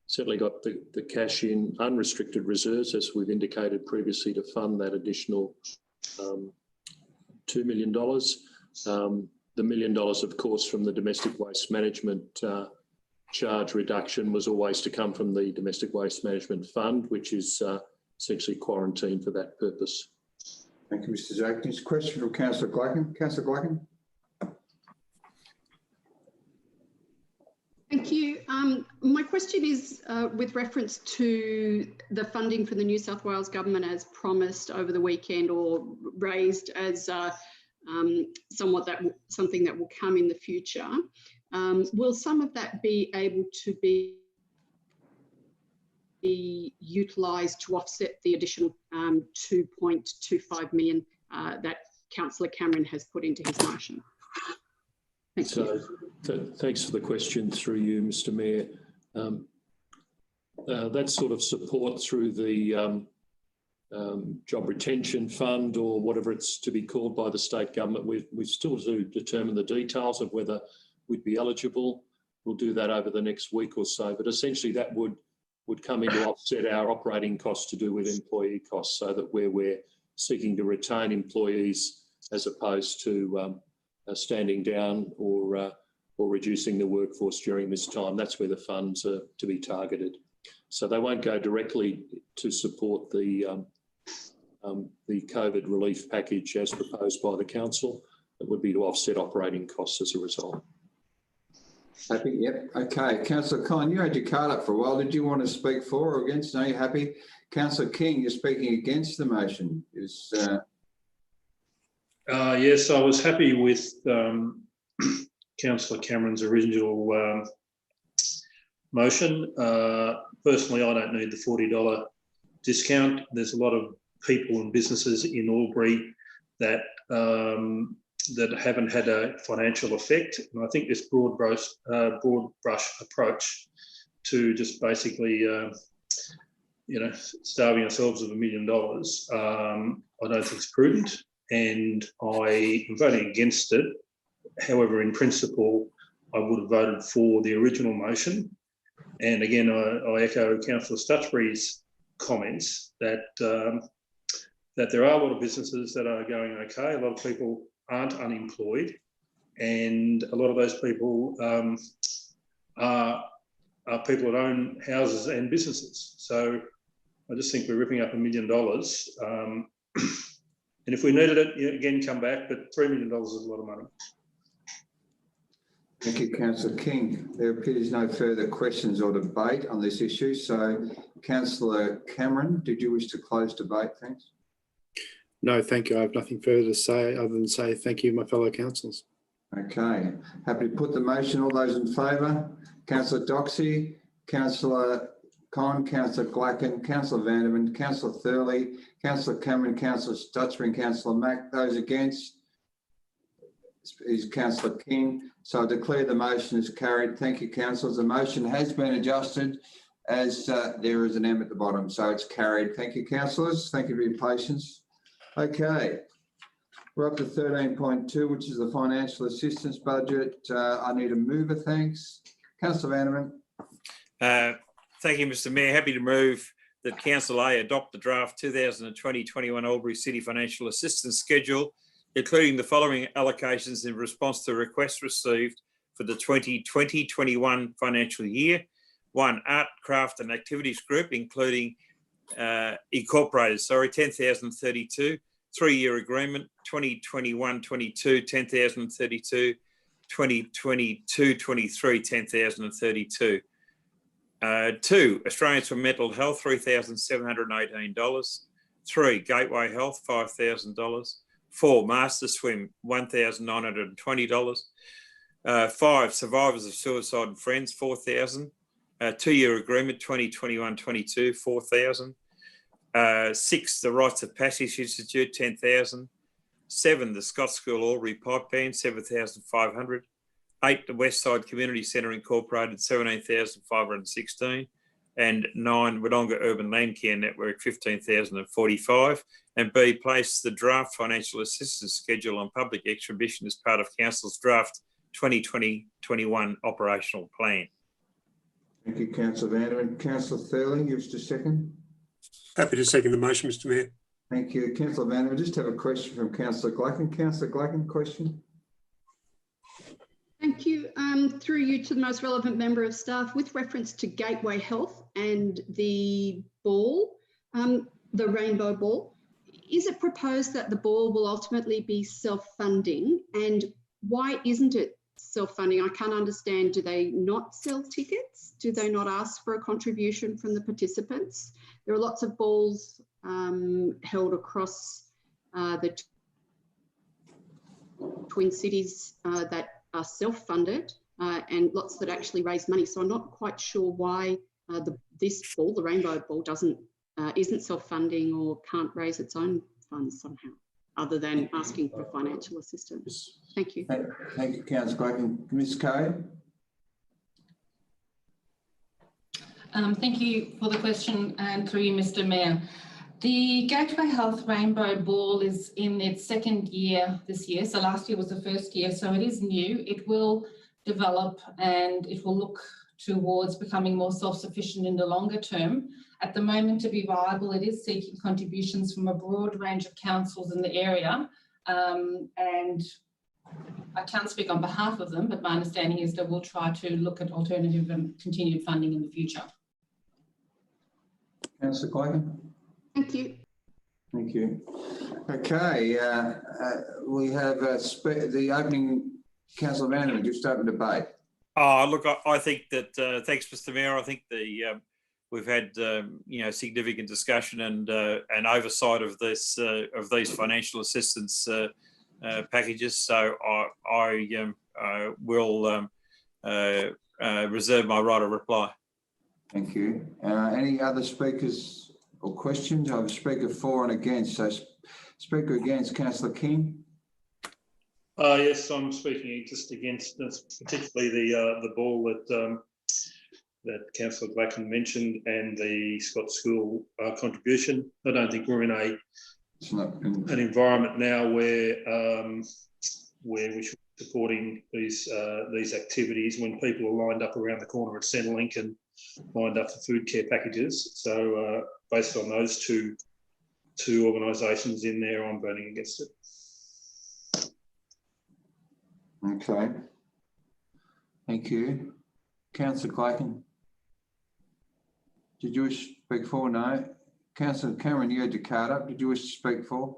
certainly got the cash in unrestricted reserves, as we've indicated previously, to fund that additional $2 million. The $1 million, of course, from the domestic waste management charge reduction was always to come from the Domestic Waste Management Fund, which is essentially quarantined for that purpose. Thank you, Mr. Zackney. Question from Councillor Glacken. Councillor Glacken. Thank you. My question is with reference to the funding for the New South Wales Government as promised over the weekend, or raised as something that will come in the future. Will some of that be able to be utilised to offset the additional 2.25 million that Councillor Cameron has put into his motion? Thank you. Thanks for the question through you, Mr. Mayor. That sort of support through the Job Retention Fund, or whatever it's to be called by the state government, we still to determine the details of whether we'd be eligible. We'll do that over the next week or so, but essentially that would come in to offset our operating costs to do with employee costs, so that where we're seeking to retain employees as opposed to standing down or reducing the workforce during this time, that's where the funds are to be targeted. So they won't go directly to support the COVID relief package as proposed by the council. It would be to offset operating costs as a result. Happy? Yep. Okay. Councillor Conn, you had your card up for a while. Did you want to speak for or against? No, you're happy. Councillor King, you're speaking against the motion. Yes, I was happy with Councillor Cameron's original motion. Personally, I don't need the $40 discount. There's a lot of people and businesses in Albury that that haven't had a financial effect, and I think this broad brush approach to just basically, starving ourselves of $1 million, I don't think it's prudent, and I am voting against it. However, in principle, I would have voted for the original motion. And again, I echo Councillor Stutchbury's comments that that there are a lot of businesses that are going okay. A lot of people aren't unemployed, and a lot of those people are people that own houses and businesses. So I just think we're ripping up $1 million. And if we needed it, again, come back, but $3 million is a lot of money. Thank you, Councillor King. There appears no further questions or debate on this issue. So, Councillor Cameron, did you wish to close debate? Thanks. No, thank you. I have nothing further to say other than say thank you, my fellow councillors. Okay. Happy to put the motion. All those in favour? Councillor Doxey, Councillor Conn, Councillor Glacken, Councillor Vanderman, Councillor Thurley, Councillor Cameron, Councillor Stutchbury and Councillor Mack. Those against is Councillor King. So I declare the motion is carried. Thank you, councillors. The motion has been adjusted as there is an M at the bottom, so it's carried. Thank you, councillors. Thank you for your patience. Okay, we're up to 13.2, which is the financial assistance budget. I need a mover, thanks. Councillor Vanderman. Thank you, Mr. Mayor. Happy to move that Council A adopt the draft 2020-21 Albury City Financial Assistance Schedule, including the following allocations in response to requests received for the 2020-21 financial year. 1, Art, Craft and Activities Group, including incorporated, 10,032, 3-year agreement, 2021-22, 10,032, 2022-23, 10,032. 2, Australians for Mental Health, $3,718. 3, Gateway Health, $5,000. 4, Master Swim, $1,920. 5, Survivors of Suicide and Friends, $4,000. 2-year agreement, 2021-22, $4,000. 6, the Rites of Passage Institute, $10,000. 7, the Scott School Albury Pipe Band, $7,500. 8, the Westside Community Centre Incorporated, $17,516. And 9, Wodonga Urban Land Care Network, $15,045. And B, place the draft financial assistance schedule on public exhibition as part of Council's draft 2020-21 operational plan. Thank you, Councillor Vanderman. Councillor Thurling, you wish to second? Happy to second the motion, Mr Mayor. Thank you. Councillor Vanderman, just have a question from Councillor Glacken. Councillor Glacken, question? Thank you. Through you to the most relevant member of staff, with reference to Gateway Health and the ball, the rainbow ball, is it proposed that the ball will ultimately be self-funding? And why isn't it self-funding? I can't understand. Do they not sell tickets? Do they not ask for a contribution from the participants? There are lots of balls held across the Twin Cities that are self-funded and lots that actually raise money. So I'm not quite sure why this ball, the rainbow ball, isn't self-funding or can't raise its own funds somehow, other than asking for financial assistance. Thank you. Thank you, Councillor Glacken. Ms. Kay? Thank you for the question, and through you, Mr Mayor. The Gateway Health Rainbow Ball is in its 2nd year this year. So last year was the 1st year, so it is new. It will develop and it will look towards becoming more self-sufficient in the longer term. At the moment, to be viable, it is seeking contributions from a broad range of councils in the area. And I can't speak on behalf of them, but my understanding is that we'll try to look at alternative and continued funding in the future. Councillor Glacken? Thank you. Thank you. Okay, we have the opening. Councillor Vanderman, just open debate. Look, I think that, thanks, Mr Mayor, I think we've had significant discussion and oversight of this of these financial assistance packages. So I will reserve my right of reply. Thank you. Any other speakers or questions? I have a speaker for and against. So speaker against, Councillor King. Yes, I'm speaking just against this, particularly the ball that Councillor Glacken mentioned and the Scott School contribution. I don't think we're in an environment now where we should be supporting these activities when people are lined up around the corner at Centrelink and lined up for food care packages. So based on those two organisations in there, I'm voting against it. Okay. Thank you. Councillor Glacken. Did you wish to speak for? No. Councillor Cameron, you had your card up. Did you wish to speak for?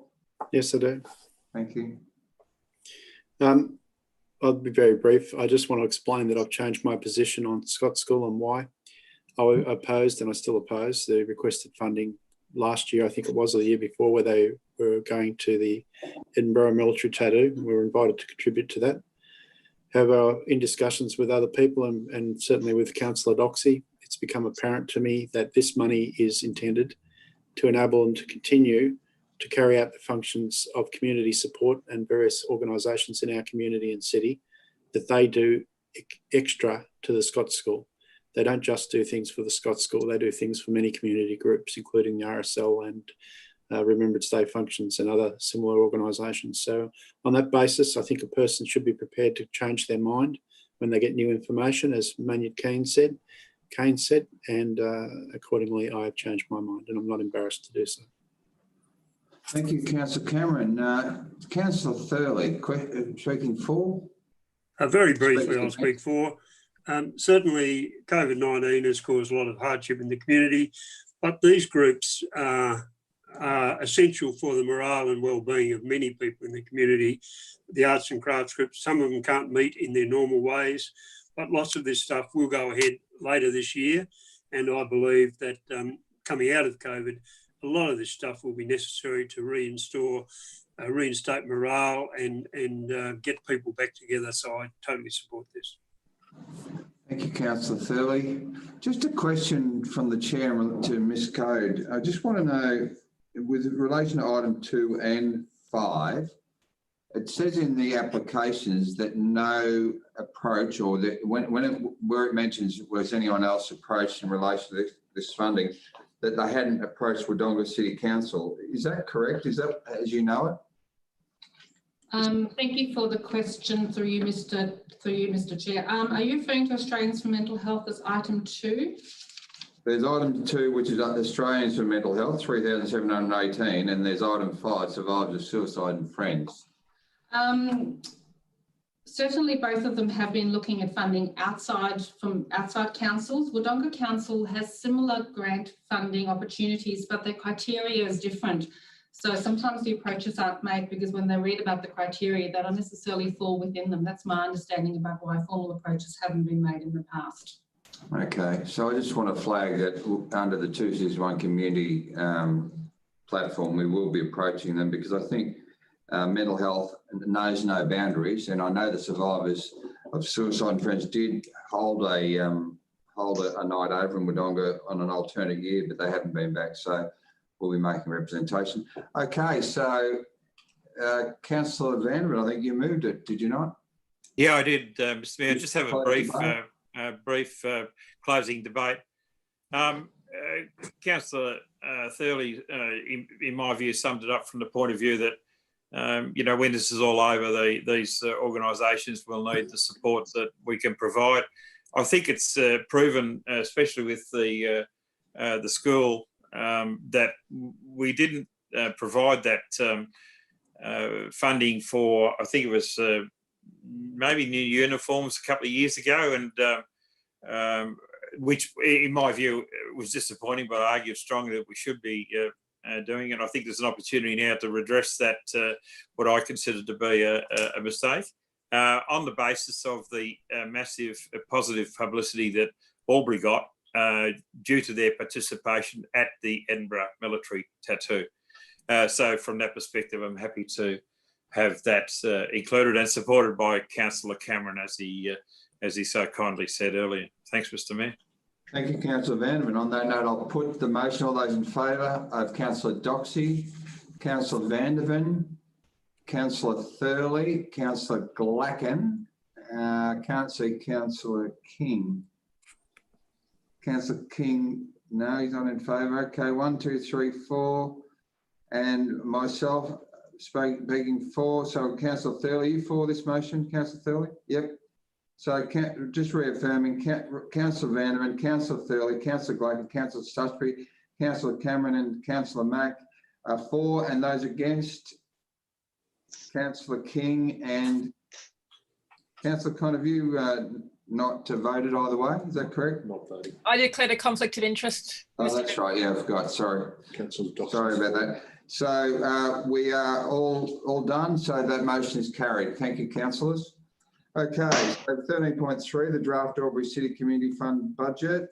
Yes, I do. Thank you. I'll be very brief. I just want to explain that I've changed my position on Scott School and why. I opposed, and I still oppose, the requested funding last year, I think it was, or the year before, where they were going to the Edinburgh Military Tattoo. We were invited to contribute to that. However, in discussions with other people and certainly with Councillor Doxey, it's become apparent to me that this money is intended to enable them to continue to carry out the functions of community support and various organisations in our community and city that they do extra to the Scott School. They don't just do things for the Scott School, they do things for many community groups, including the RSL and Remembrance Day functions and other similar organisations. So on that basis, I think a person should be prepared to change their mind when they get new information, as Maynard Keane said. Kane said, and accordingly I have changed my mind, and I'm not embarrassed to do so. Thank you, Councillor Cameron. Councillor Thurley, speaking for? Very briefly, I'll speak for. Certainly, COVID-19 has caused a lot of hardship in the community, but these groups are essential for the morale and well-being of many people in the community. The arts and crafts groups, some of them can't meet in their normal ways, but lots of this stuff will go ahead later this year. And I believe that coming out of COVID, a lot of this stuff will be necessary to reinstate morale and get people back together. So I totally support this. Thank you, Councillor Thurley. Just a question from the Chair to Ms Code. I just want to know, with relation to item 2 and 5, it says in the applications that no approach, or that where it mentions was anyone else approached in relation to this funding, that they hadn't approached Wodonga City Council. Is that correct? Is that as you know it? Thank you for the question through you, Mr. Chair. Are you referring to Australians for Mental Health as item 2? There's item 2, which is Australians for Mental Health, 3,718, and there's item 5, survivors of suicide and friends. Certainly both of them have been looking at funding from outside councils. Wodonga Council has similar grant funding opportunities, but their criteria is different. So sometimes the approaches aren't made because when they read about the criteria, they don't necessarily fall within them. That's my understanding about why formal approaches haven't been made in the past. Okay, so I just want to flag that under the 261 community platform, we will be approaching them, because I think mental health knows no boundaries, and I know the survivors of suicide and friends did hold a night over in Wodonga on an alternate year, but they haven't been back, so we'll be making representation. Okay, so Councillor Vanderbilt, I think you moved it, did you not? Yeah, I did, Mr. Mayor. Just have a brief closing debate. Councillor Thurley, in my view, summed it up from the point of view that you know, when this is all over, these organisations will need the support that we can provide. I think it's proven, especially with the school, that we didn't provide that funding for, I think it was maybe new uniforms a couple of years ago, and which in my view was disappointing, but I argue strongly that we should be doing it. I think there's an opportunity now to redress that, what I consider to be a mistake, on the basis of the massive positive publicity that Albury got due to their participation at the Edinburgh military tattoo. So from that perspective, I'm happy to have that included and supported by Councillor Cameron, as he so kindly said earlier. Thanks, Mr. Mayor. Thank you, Councillor Vanderbilt. On that note, I'll put the motion. All those in favour of Councillor Doxey, Councillor Vanderbilt, Councillor Thurley, Councillor Glacken, can't see Councillor King. Councillor King, no, he's not in favour. Okay, 1, 2, 3, 4. And myself speaking for. So Councillor Thurley, you for this motion, Councillor Thurley? Yep. So just reaffirming, Councillor Vanderbilt, Councillor Thurley, Councillor Glacken, Councillor Stusbury, Councillor Cameron and Councillor Mack are for, and those against, Councillor King and Councillor Conaview not voted either way. Is that correct? Not voting. I declared a conflict of interest. Oh, that's right. Yeah, I forgot. Sorry. Sorry about that. So we are all done. So that motion is carried. Thank you, councillors. Okay, so 13.3, the draft Albury City Community Fund budget.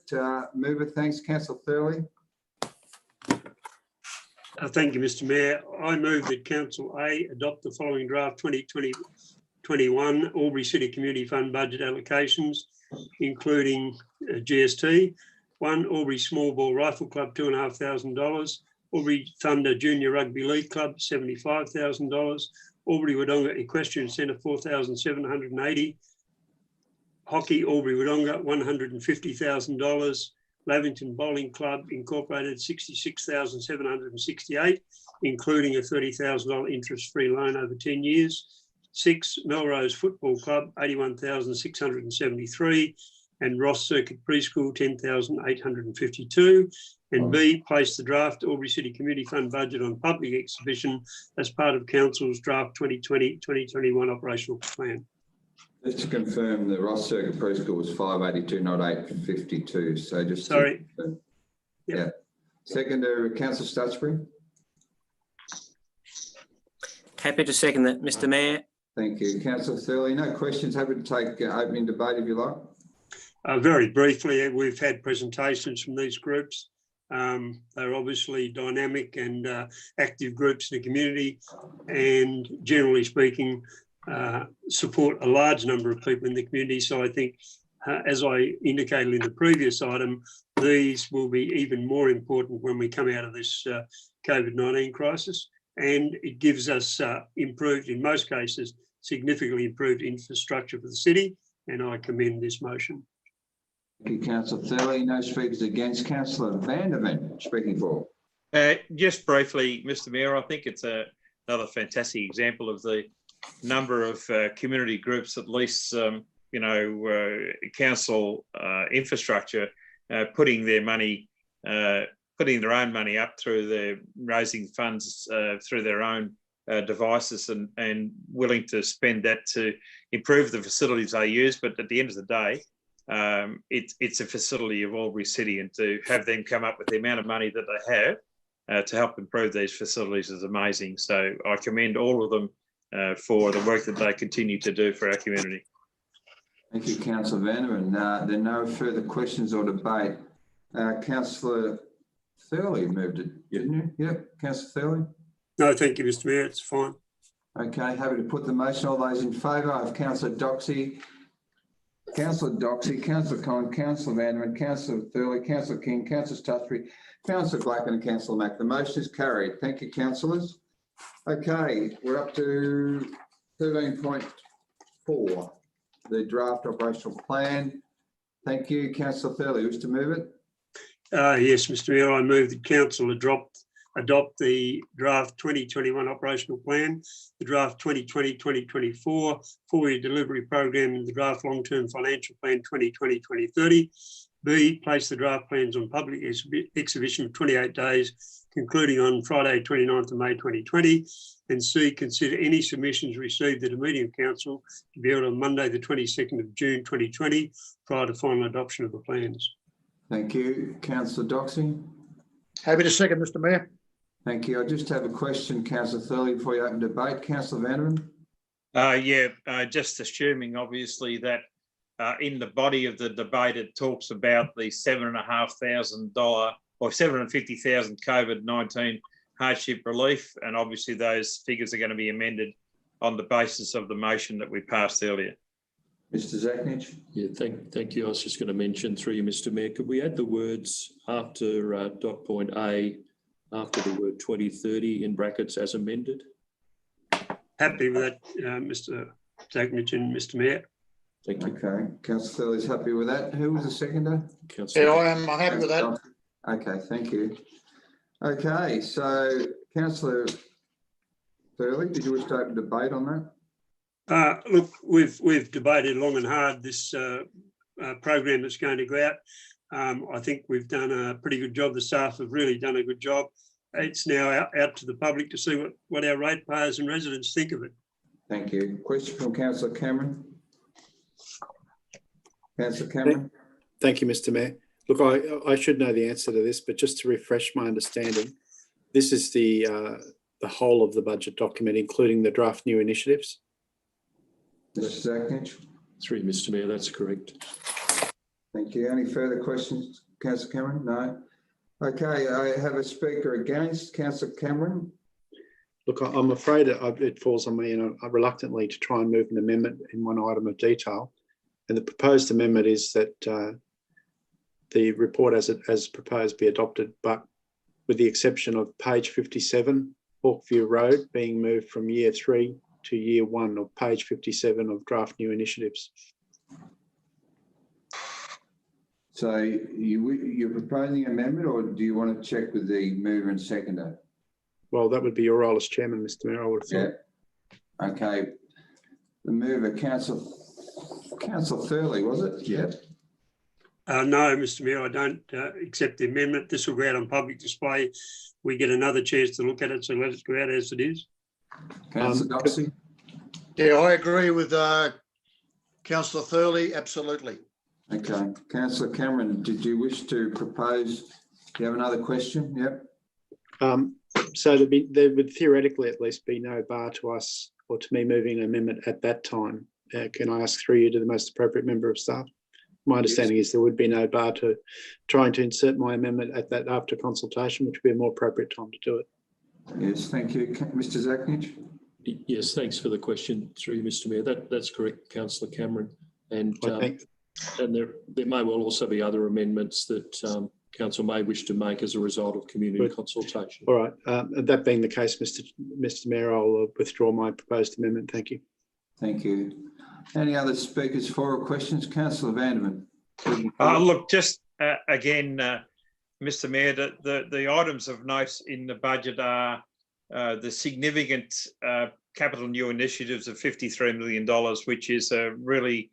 Mover, thanks. Councillor Thurley. Thank you, Mr. Mayor. I move that Council A adopt the following draft 2020-21 Albury City Community Fund budget allocations, including GST. 1, Albury Small Ball Rifle Club, $2,500. Albury Thunder Junior Rugby League Club, $75,000. Albury Wodonga Equestrian Centre, $4,780. Hockey Albury Wodonga, $150,000. Lavington Bowling Club Incorporated, $66,768, including a $30,000 interest-free loan over 10 years. 6, Melrose Football Club, $81,673. and Ross Circuit Preschool, 10,852. And B, place the draft Albury City Community Fund budget on public exhibition as part of Council's draft 2020-2021 operational plan. Just to confirm, the Ross Circuit Preschool was 582, not 852. So just sorry. Yeah. Seconder, Councillor Stutchbury. Happy to second that, Mr. Mayor. Thank you. Councillor Thurley, no questions. Happy to take opening debate if you like. Very briefly, we've had presentations from these groups. They're obviously dynamic and active groups in the community, and generally speaking, support a large number of people in the community. So I think, as I indicated in the previous item, these will be even more important when we come out of this COVID-19 crisis. And it gives us improved, in most cases, significantly improved infrastructure for the city. And I commend this motion. Thank you, Councillor Thurley. No speakers against. Councillor Vanderman speaking for. Just briefly, Mr. Mayor, I think it's another fantastic example of the number of community groups, at least, council infrastructure, putting their money, putting their own money up through the raising funds through their own devices and willing to spend that to improve the facilities they use. But at the end of the day, it's a facility of Albury City, and to have them come up with the amount of money that they have to help improve these facilities is amazing. So I commend all of them for the work that they continue to do for our community. Thank you, Councillor Vanderman. There are no further questions or debate. Councillor Thurley moved it, didn't you? Yep, Councillor Thurley. No, thank you, Mr. Mayor. It's fine. Okay, happy to put the motion. All those in favour? I have Councillor Doxey, Councillor Conn, Councillor Vanderman, Councillor Thurley, Councillor King, Councillor Stutchbury, Councillor Black and Councillor Mack. The motion is carried. Thank you, councillors. Okay, we're up to 13.4, the draft operational plan. Thank you, Councillor Thurley. Wish to move it? Yes, Mr. Mayor, I move that Council adopt the draft 2021 operational plan, the draft 2020-2024 four-year delivery program, and the draft long-term financial plan 2020-2030. B, place the draft plans on public exhibition for 28 days, concluding on Friday, 29th of May 2020. And C, consider any submissions received at a meeting of council to be held on Monday, the 22nd of June 2020, prior to final adoption of the plans. Thank you. Councillor Doxey. Happy to second, Mr. Mayor. Thank you. I just have a question, Councillor Thurley, before you open debate. Councillor Vanderman. Just assuming, obviously, that in the body of the debate, it talks about the $7,500 or $750,000 COVID-19 hardship relief, and obviously those figures are going to be amended on the basis of the motion that we passed earlier. Mr. Zachnich. Yeah, thank you. I was just going to mention through you, Mr. Mayor, could we add the words after dot point A, after the word 2030 in brackets as amended? Happy with that, Mr. Zachnich and Mr. Mayor. Thank you. Okay, Councillor Thurley is happy with that. Who was the seconder? Yeah, I am. I'm happy with that. Okay, thank you. Okay, so Councillor Thurley, did you wish to open debate on that? Look, we've debated long and hard this program that's going to go out. I think we've done a pretty good job. The staff have really done a good job. It's now out to the public to see what our ratepayers and residents think of it. Thank you. Question from Councillor Cameron. Councillor Cameron. Thank you, Mr. Mayor. Look, I should know the answer to this, but just to refresh my understanding, this is the whole of the budget document, including the draft new initiatives. Mr. Zachnich. Through you, Mr. Mayor, that's correct. Thank you. Any further questions, Councillor Cameron? No. Okay, I have a speaker against. Councillor Cameron. Look, I'm afraid it falls on me, and I reluctantly to try and move an amendment in one item of detail. And the proposed amendment is that the report as proposed be adopted, but with the exception of page 57, Hawkview Road, being moved from year 3 to year 1 of page 57 of draft new initiatives. So you're proposing amendment, or do you want to check with the mover and seconder? Well, that would be your role as chairman, Mr. Mayor, I would have thought. Yeah. Okay. The mover, Councillor Thurley, was it? Yeah. No, Mr Mayor, I don't accept the amendment. This will go out on public display. We get another chance to look at it, so let it go out as it is. Councillor Doxey? Yeah, I agree with Councillor Thurley, absolutely. Okay. Councillor Cameron, did you wish to propose? Do you have another question? Yep. So there would theoretically at least be no bar to us or to me moving an amendment at that time. Can I ask through you to the most appropriate member of staff? My understanding is there would be no bar to trying to insert my amendment at that after consultation, which would be a more appropriate time to do it. Yes, thank you. Mr Zacknich? Yes, thanks for the question through you, Mr Mayor. That's correct, Councillor Cameron. And there may well also be other amendments that Council may wish to make as a result of community consultation. All right. That being the case, Mr Mayor, I'll withdraw my proposed amendment. Thank you. Thank you. Any other speakers for or questions? Councillor Vanderman. Look, just again, Mr Mayor, the items of note in the budget are the significant capital new initiatives of $53 million, which is a really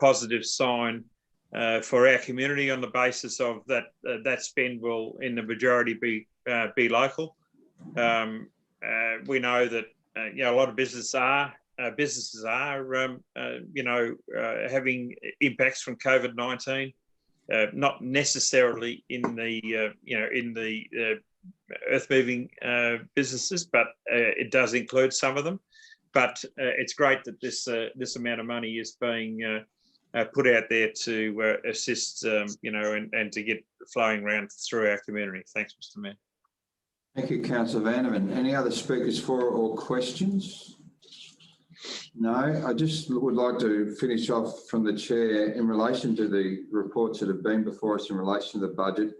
positive sign for our community on the basis of that spend will in the majority be local. We know that a lot of businesses are having impacts from COVID-19, not necessarily in the earth-moving businesses, but it does include some of them. But it's great that this amount of money is being put out there to assist, and to get flowing around through our community. Thanks, Mr Mayor. Thank you, Councillor Vanderman. Any other speakers for or questions? No, I just would like to finish off from the chair in relation to the reports that have been before us in relation to the budget.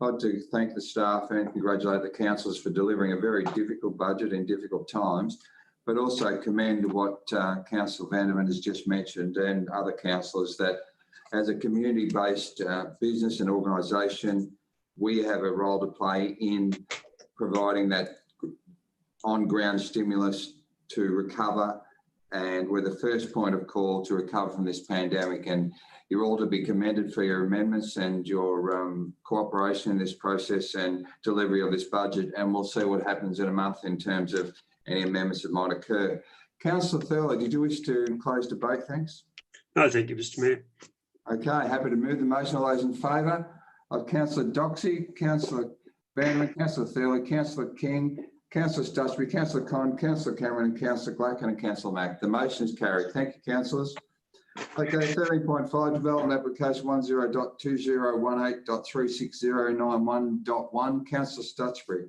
I'd like to thank the staff and congratulate the councillors for delivering a very difficult budget in difficult times, but also commend what Councillor Vanderman has just mentioned and other councillors that as a community-based business and organisation, we have a role to play in providing that on-ground stimulus to recover, and we're the first point of call to recover from this pandemic, and you're all to be commended for your amendments and your cooperation in this process and delivery of this budget, and we'll see what happens in a month in terms of any amendments that might occur. Councillor Thurley, did you wish to close debate? Thanks. No, thank you, Mr Mayor. Okay, happy to move the motion. All those in favour of Councillor Doxey, Councillor Vanderman, Councillor Thurley, Councillor King, Councillor Stutchbury, Councillor Con, Councillor Cameron, and Councillor Glacken and Councillor Mack. The motion is carried. Thank you, councillors. Okay, 13.5, development application 10.2018.36091.1. Councillor Stutchbury.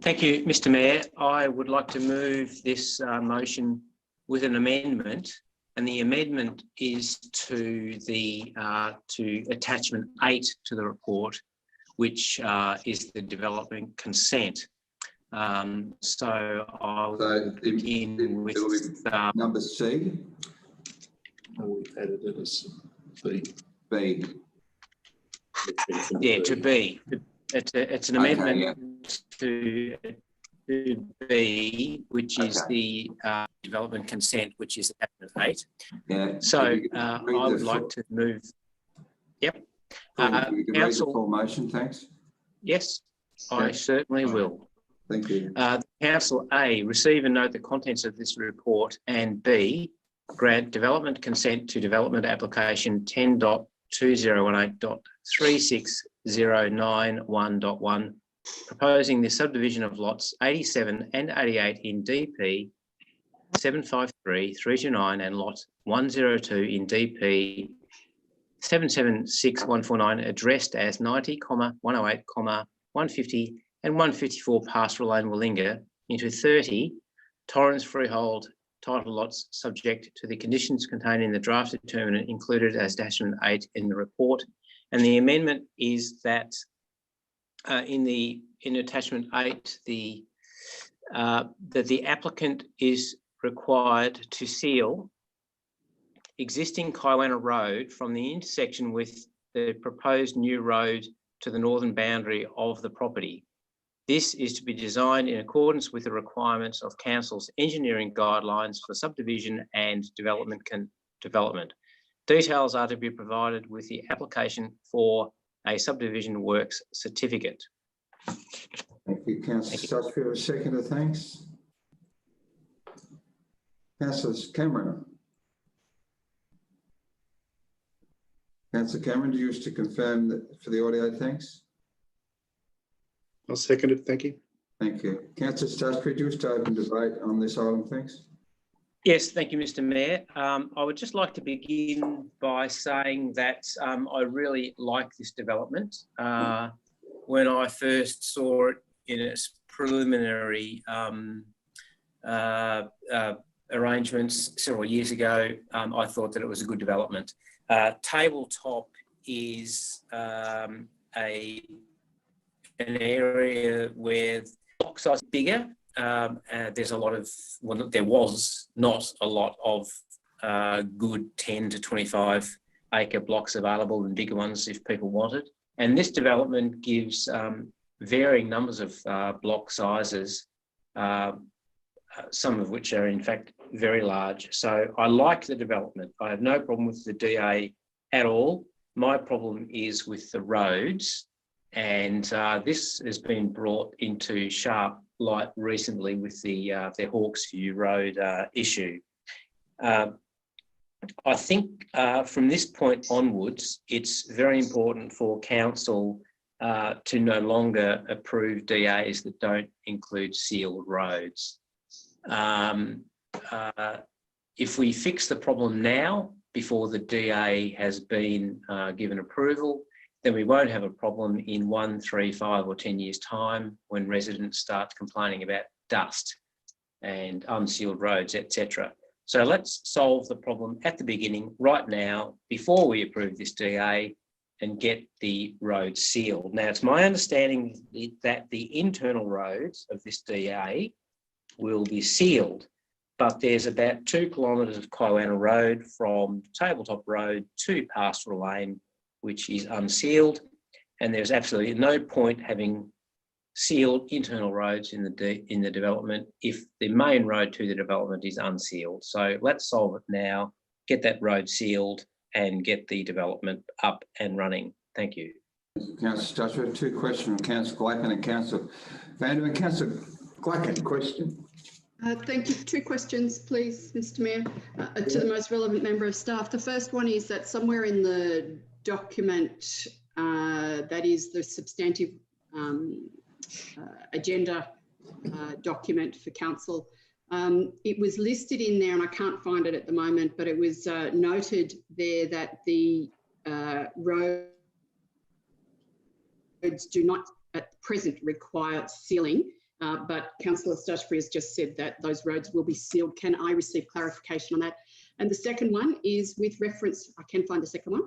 Thank you, Mr Mayor. I would like to move this motion with an amendment, and the amendment is to attachment 8 to the report, which is the development consent. So I'll begin with number C. We've added it as B. B. Yeah, to B. It's an amendment to B, which is the development consent, which is attachment 8. Yeah. So I would like to move. Yep. You can read the full motion, thanks. Yes, I certainly will. Thank you. Council A, receive and note the contents of this report, and B, grant development consent to development application 10.2018.36091.1, proposing the subdivision of lots 87 and 88 in DP 753, 329 and lot 102 in DP 776149, addressed as 90, 108, 150 and 154 Pastoral Lane, Willinga, into 30 Torrens freehold title lots subject to the conditions contained in the draft determinant included as attachment 8 in the report. And the amendment is that in attachment 8, that the applicant is required to seal existing Kaiwana Road from the intersection with the proposed new road to the northern boundary of the property. This is to be designed in accordance with the requirements of Council's engineering guidelines for subdivision and development. Details are to be provided with the application for a subdivision works certificate. Thank you, Councillor Stutchfield. Seconder, thanks. Councillor Cameron. Councillor Cameron, do you wish to confirm that for the audio? Thanks. I'll second it. Thank you. Thank you. Councillor Stutchfield, do you wish to open debate on this item? Thanks. Yes, thank you, Mr. Mayor. I would just like to begin by saying that I really like this development. When I first saw it in its preliminary arrangements several years ago, I thought that it was a good development. Tabletop is an area where block size is bigger. There's a lot of, well, there was not a lot of good 10 to 25 acre blocks available and bigger ones if people wanted. And this development gives varying numbers of block sizes, some of which are in fact very large. So I like the development. I have no problem with the DA at all. My problem is with the roads, and this has been brought into sharp light recently with the Hawkesview Road issue. I think from this point onwards, it's very important for council to no longer approve DAs that don't include sealed roads. If we fix the problem now, before the DA has been given approval, then we won't have a problem in 1, 3, 5 or 10 years' time when residents start complaining about dust and unsealed roads, etc. So let's solve the problem at the beginning, right now, before we approve this DA and get the road sealed. Now, it's my understanding that the internal roads of this DA will be sealed, but there's about 2 kilometres of Kyoana Road from Tabletop Road to Pastoral Lane, which is unsealed, and there's absolutely no point having sealed internal roads in the development if the main road to the development is unsealed. So let's solve it now, get that road sealed and get the development up and running. Thank you. Councillor Stutchfield, 2 questions from Councillor Glacken and Councillor Vanderman. Councillor Glacken, question. Thank you. 2 questions, please, Mr. Mayor, to the most relevant member of staff. The first one is that somewhere in the document that is the substantive agenda document for council, it was listed in there, and I can't find it at the moment, but it was noted there that the roads do not at present require sealing, but Councillor Stutchfield has just said that those roads will be sealed. Can I receive clarification on that? And the second one is with reference, I can find the second one,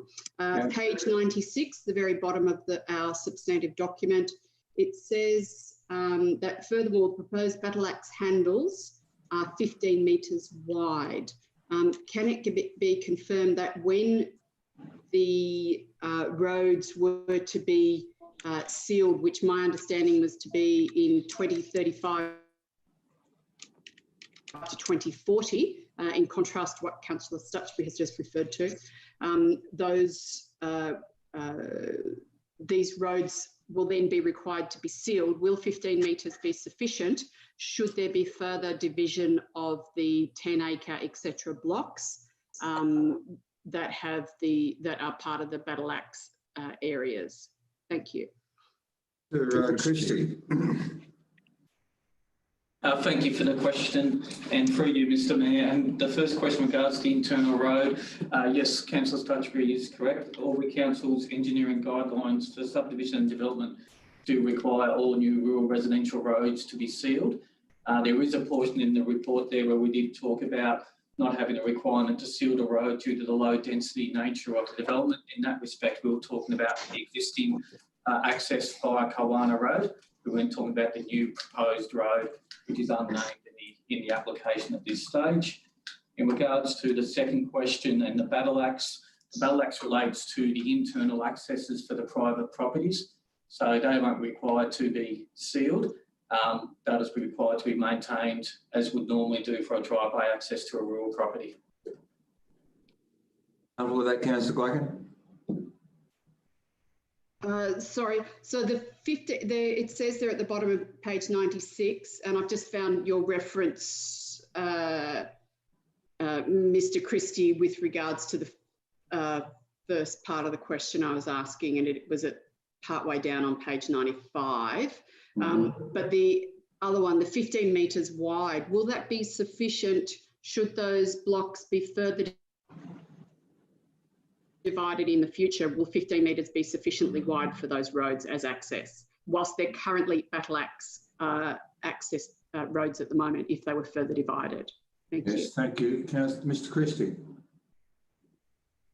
page 96, the very bottom of our substantive document. It says that furthermore, proposed battle axe handles are 15 metres wide. Can it be confirmed that when the roads were to be sealed, which my understanding was to be in 2035 to 2040, in contrast to what Councillor Stutchfield has just referred to, these roads will then be required to be sealed. Will 15 metres be sufficient? Should there be further division of the 10 acre, etc. blocks that are part of the battle axe areas? Thank you. Christie. Thank you for the question, and through you, Mr. Mayor. And the first question regards the internal road. Yes, Councillor Stutchfield is correct. All the council's engineering guidelines for subdivision and development do require all new rural residential roads to be sealed. There is a portion in the report there where we did talk about not having a requirement to seal the road due to the low density nature of the development. In that respect, we were talking about the existing access via Kyoana Road. We weren't talking about the new proposed road, which is unnamed in the application at this stage. In regards to the second question and the battle axe relates to the internal accesses for the private properties. So they won't be required to be sealed. That is required to be maintained as would normally do for a driveway access to a rural property. Comfortable with that, Councillor Glacken? Sorry, so it says there at the bottom of page 96, and I've just found your reference, Mr. Christie, with regards to the first part of the question I was asking, and it was at partway down on page 95. But the other one, the 15 metres wide, will that be sufficient should those blocks be further divided in the future? Will 15 metres be sufficiently wide for those roads as access, whilst they're currently battle axe access roads at the moment, if they were further divided? Thank you. Thank you. Mr. Christie.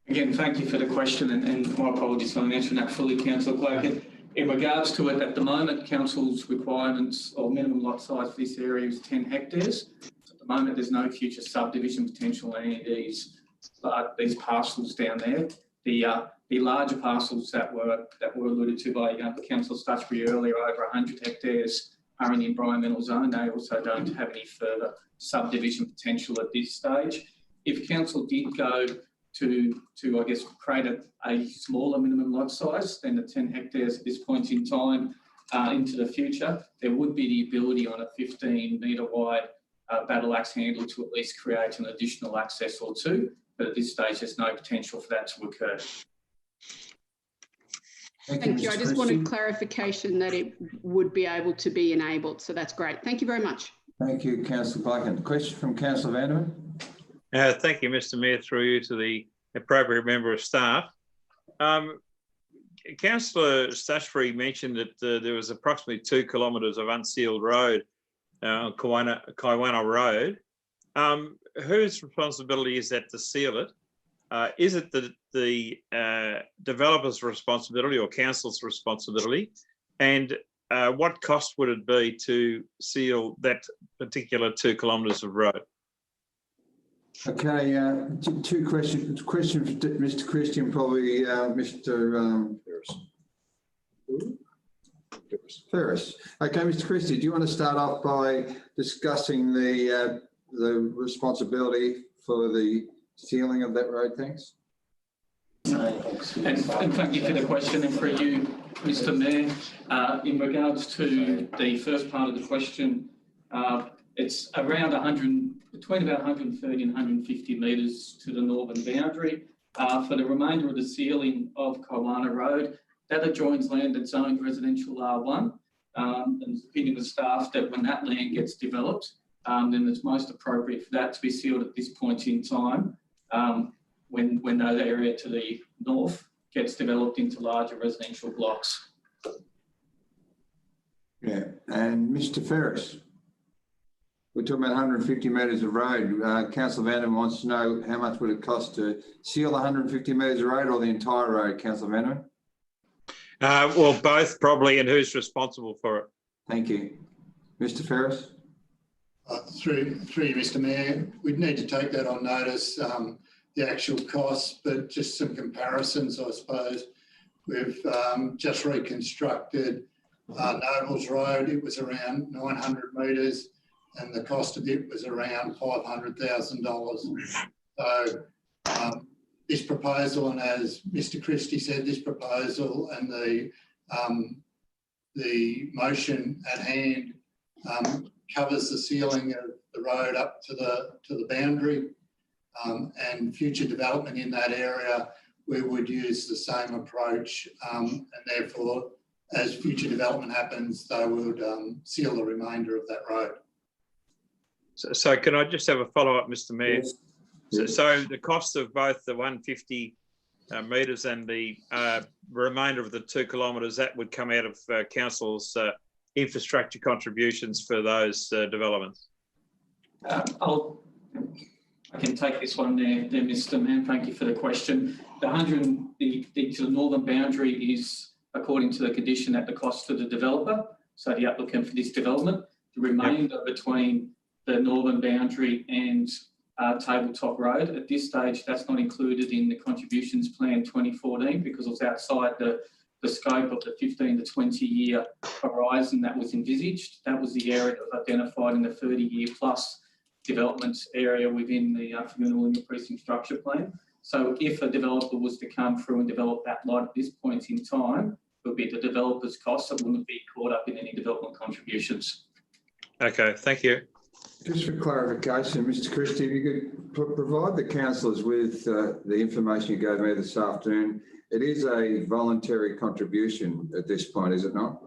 Again, thank you for the question, and my apologies for not answering that fully, Councillor Glacken. In regards to it, at the moment, Council's requirements or minimum lot size for this area is 10 hectares. So at the moment, there's no future subdivision potential in any of these parcels down there. The larger parcels that were alluded to by Councillor Stutchbury earlier, over 100 hectares, are in the environmental zone. They also don't have any further subdivision potential at this stage. If Council did go to I guess, create a smaller minimum lot size than the 10 hectares at this point in time into the future, there would be the ability on a 15-metre wide battle axe handle to at least create an additional access or two. But at this stage, there's no potential for that to occur. Thank you. I just wanted clarification that it would be able to be enabled. So that's great. Thank you very much. Thank you, Councillor Glacken. Question from Councillor Vanderman. Thank you, Mr. Mayor, through you to the appropriate member of staff. Councillor Stutchbury mentioned that there was approximately 2 kilometres of unsealed road on Kaiwana Road. Whose responsibility is that to seal it? Is it the developer's responsibility or council's responsibility? And what cost would it be to seal that particular 2 kilometres of road? Okay, two questions. Question for Mr. Christian, probably Mr. Ferris. Okay, Mr. Christie, do you want to start off by discussing the responsibility for the sealing of that road? Thanks. And thank you for the question, and for you, Mr. Mayor. In regards to the first part of the question, it's around between about 130 and 150 metres to the northern boundary. For the remainder of the sealing of Kaiwana Road, that adjoins land that's zoned residential R1. And it's the opinion of staff that when that land gets developed, then it's most appropriate for that to be sealed at this point in time, when that area to the north gets developed into larger residential blocks. Yeah, and Mr. Ferris, we're talking about 150 metres of road. Councillor Vanderman wants to know how much would it cost to seal 150 metres of road, or the entire road, Councillor Vanderman? Well, both probably, and who's responsible for it? Thank you. Mr. Ferris? Through you, Mr. Mayor, we'd need to take that on notice, the actual costs, but just some comparisons, I suppose. We've just reconstructed Nobles Road. It was around 900 metres, and the cost of it was around $500,000. So this proposal, and as Mr. Christie said, this proposal and the motion at hand covers the sealing of the road up to the boundary, and future development in that area, we would use the same approach, and therefore, as future development happens, they would seal the remainder of that road. So can I just have a follow-up, Mr. Mayor? Yes. So the cost of both the 150 metres and the remainder of the 2 kilometres, that would come out of council's infrastructure contributions for those developments? I can take this one there, Mr. Mayor. Thank you for the question. The northern boundary is according to the condition at the cost to the developer, so the applicant for this development. The remainder between the northern boundary and Tabletop Road, at this stage, that's not included in the contributions plan 2014 because it was outside the scope of the 15 to 20 year horizon that was envisaged. That was the area that was identified in the 30-year plus development area within the Communal Precinct Structure Plan. So if a developer was to come through and develop that lot at this point in time, it would be the developer's cost. It wouldn't be caught up in any development contributions. Okay, thank you. Just for clarification, Mr. Christie, if you could provide the councillors with the information you gave me this afternoon. It is a voluntary contribution at this point, is it not?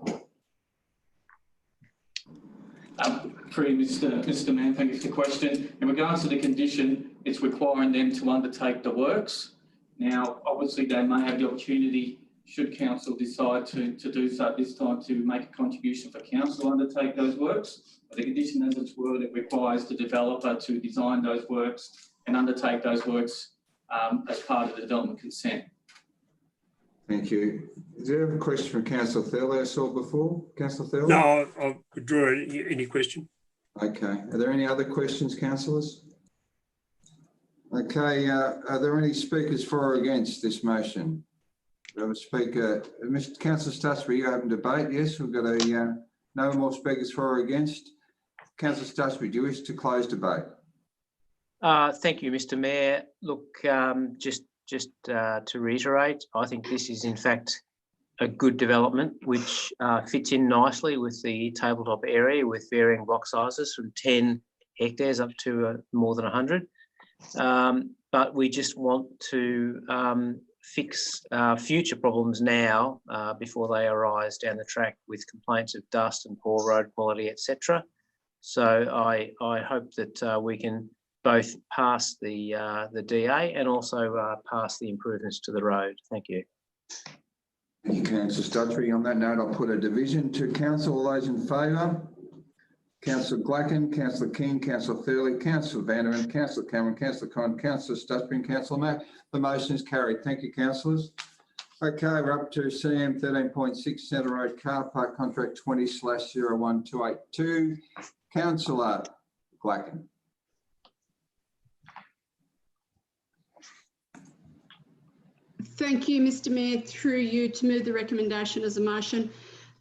Through Mr. Mann, thank you for the question. In regards to the condition, it's requiring them to undertake the works. Now, obviously, they may have the opportunity, should council decide to do so at this time, to make a contribution for council to undertake those works. But the condition as it's worded, it requires the developer to design those works and undertake those works as part of the development consent. Thank you. Is there a question from Councillor Thurley I saw before? Councillor Thurley? No, I'll withdraw any question. Okay. Are there any other questions, councillors? Okay. Are there any speakers for or against this motion? We have a speaker. Mr. Councillor Stutchbury, you having debate? Yes, we've got a no more speakers for or against. Councillor Stutchbury, do you wish to close debate? Thank you, Mr. Mayor. Look, just to reiterate, I think this is in fact a good development which fits in nicely with the tabletop area with varying block sizes from 10 hectares up to more than 100. But we just want to fix future problems now before they arise down the track with complaints of dust and poor road quality, etc. So I hope that we can both pass the DA and also pass the improvements to the road. Thank you. Thank you, Councillor Stutchbury. On that note, I'll put a division to council. All those in favour? Councillor Glacken, Councillor King, Councillor Thurley, Councillor Vanderman, Councillor Cameron, Councillor Con, Councillor Stutchbury and Councillor Mack. The motion is carried. Thank you, councillors. Okay, we're up to CM 13.6 Centre Road Car Park Contract 20/01282. Councillor Glacken. Thank you, Mr. Mayor. Through you to move the recommendation as a motion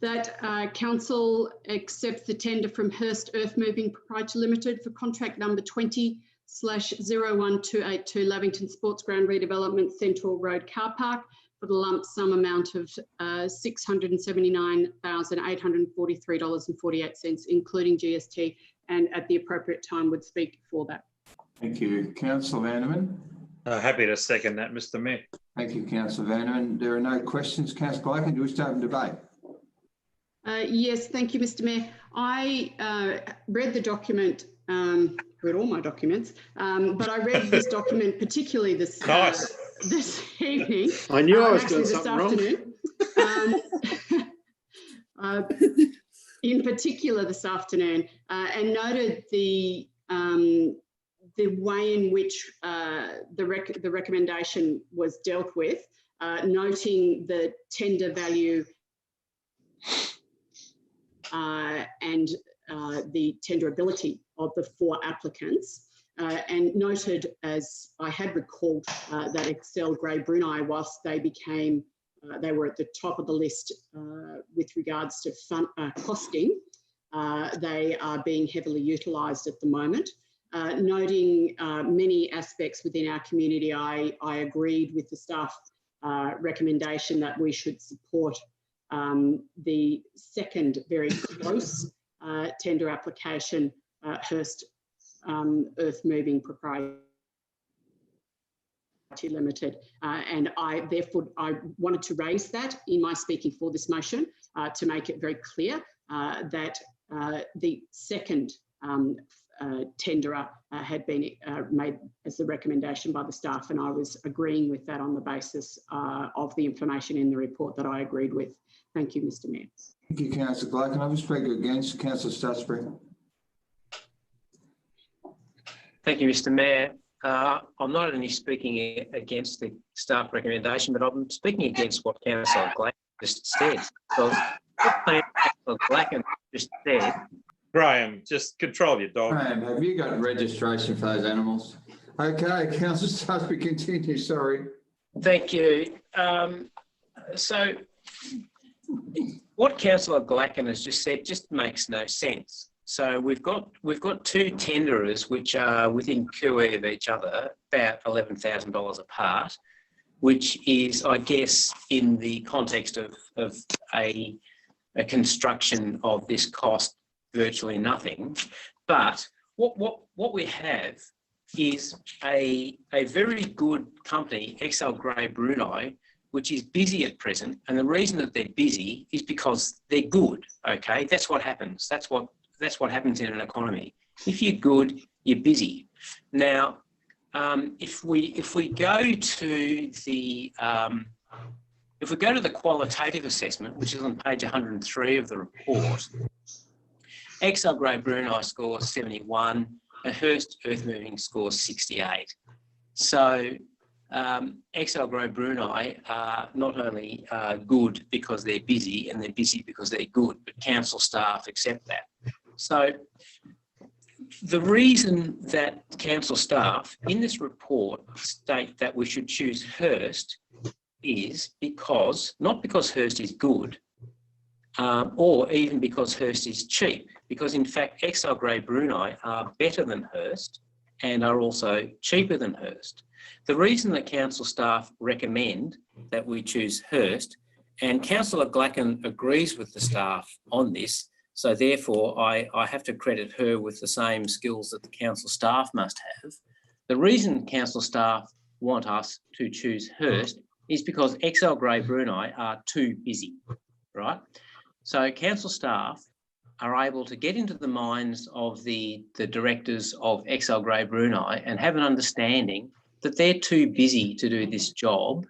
that council accepts the tender from Hurst Earth Moving Proprietary Limited for contract number 20/01282 Lavington Sports Ground Redevelopment Central Road Car Park for the lump sum amount of $679,843.48, including GST, and at the appropriate time would speak for that. Thank you. Councillor Vanderman. Happy to second that, Mr. Mayor. Thank you, Councillor Vanderman. There are no questions. Councillor Glacken, do you wish to open debate? Yes, thank you, Mr. Mayor. I read the document, read all my documents, but I read this document particularly this evening. I knew I was doing something wrong. In particular this afternoon, and noted the way in which the recommendation was dealt with, noting the tender value and the tenderability of the 4 applicants, and noted, as I had recalled, that Excel Grey Brunei, whilst they became, they were at the top of the list with regards to costing, they are being heavily utilised at the moment. Noting many aspects within our community, I agreed with the staff recommendation that we should support the second very close tender application, Hurst Earth Moving Proprietary Limited. And I wanted to raise that in my speaking for this motion to make it very clear that the second tenderer had been made as the recommendation by the staff, and I was agreeing with that on the basis of the information in the report that I agreed with. Thank you, Mr. Mayor. Thank you, Councillor Glacken. I will speak against. Councillor Stutchbury. Thank you, Mr. Mayor. I'm not only speaking against the staff recommendation, but I'm speaking against what Councillor Glacken just said. Because what Councillor Glacken just said. Graham, just control your dog. Graham, have you got registration for those animals? Okay, Councillor Stutchbury, continue. Sorry. Thank you. So what Councillor Glacken has just said just makes no sense. So we've got two tenderers which are within QE of each other, about $11,000 apart, which is, I guess, in the context of a construction of this cost, virtually nothing. But what we have is a very good company, XL Grey Brunei, which is busy at present. And the reason that they're busy is because they're good, okay? That's what happens. That's what happens in an economy. If you're good, you're busy. Now, if we go to the qualitative assessment, which is on page 103 of the report, XL Grey Brunei scores 71, and Hearst Earthmoving scores 68. So XL Grey Brunei are not only good because they're busy, and they're busy because they're good, but council staff accept that. So the reason that council staff in this report state that we should choose Hearst is because, not because Hearst is good, or even because Hearst is cheap, because in fact XL Grey Brunei are better than Hearst and are also cheaper than Hearst. The reason that council staff recommend that we choose Hearst, and Councillor Glacken agrees with the staff on this, so therefore I have to credit her with the same skills that the council staff must have. The reason council staff want us to choose Hearst is because XL Grey Brunei are too busy, right? So council staff are able to get into the minds of the directors of XL Grey Brunei and have an understanding that they're too busy to do this job.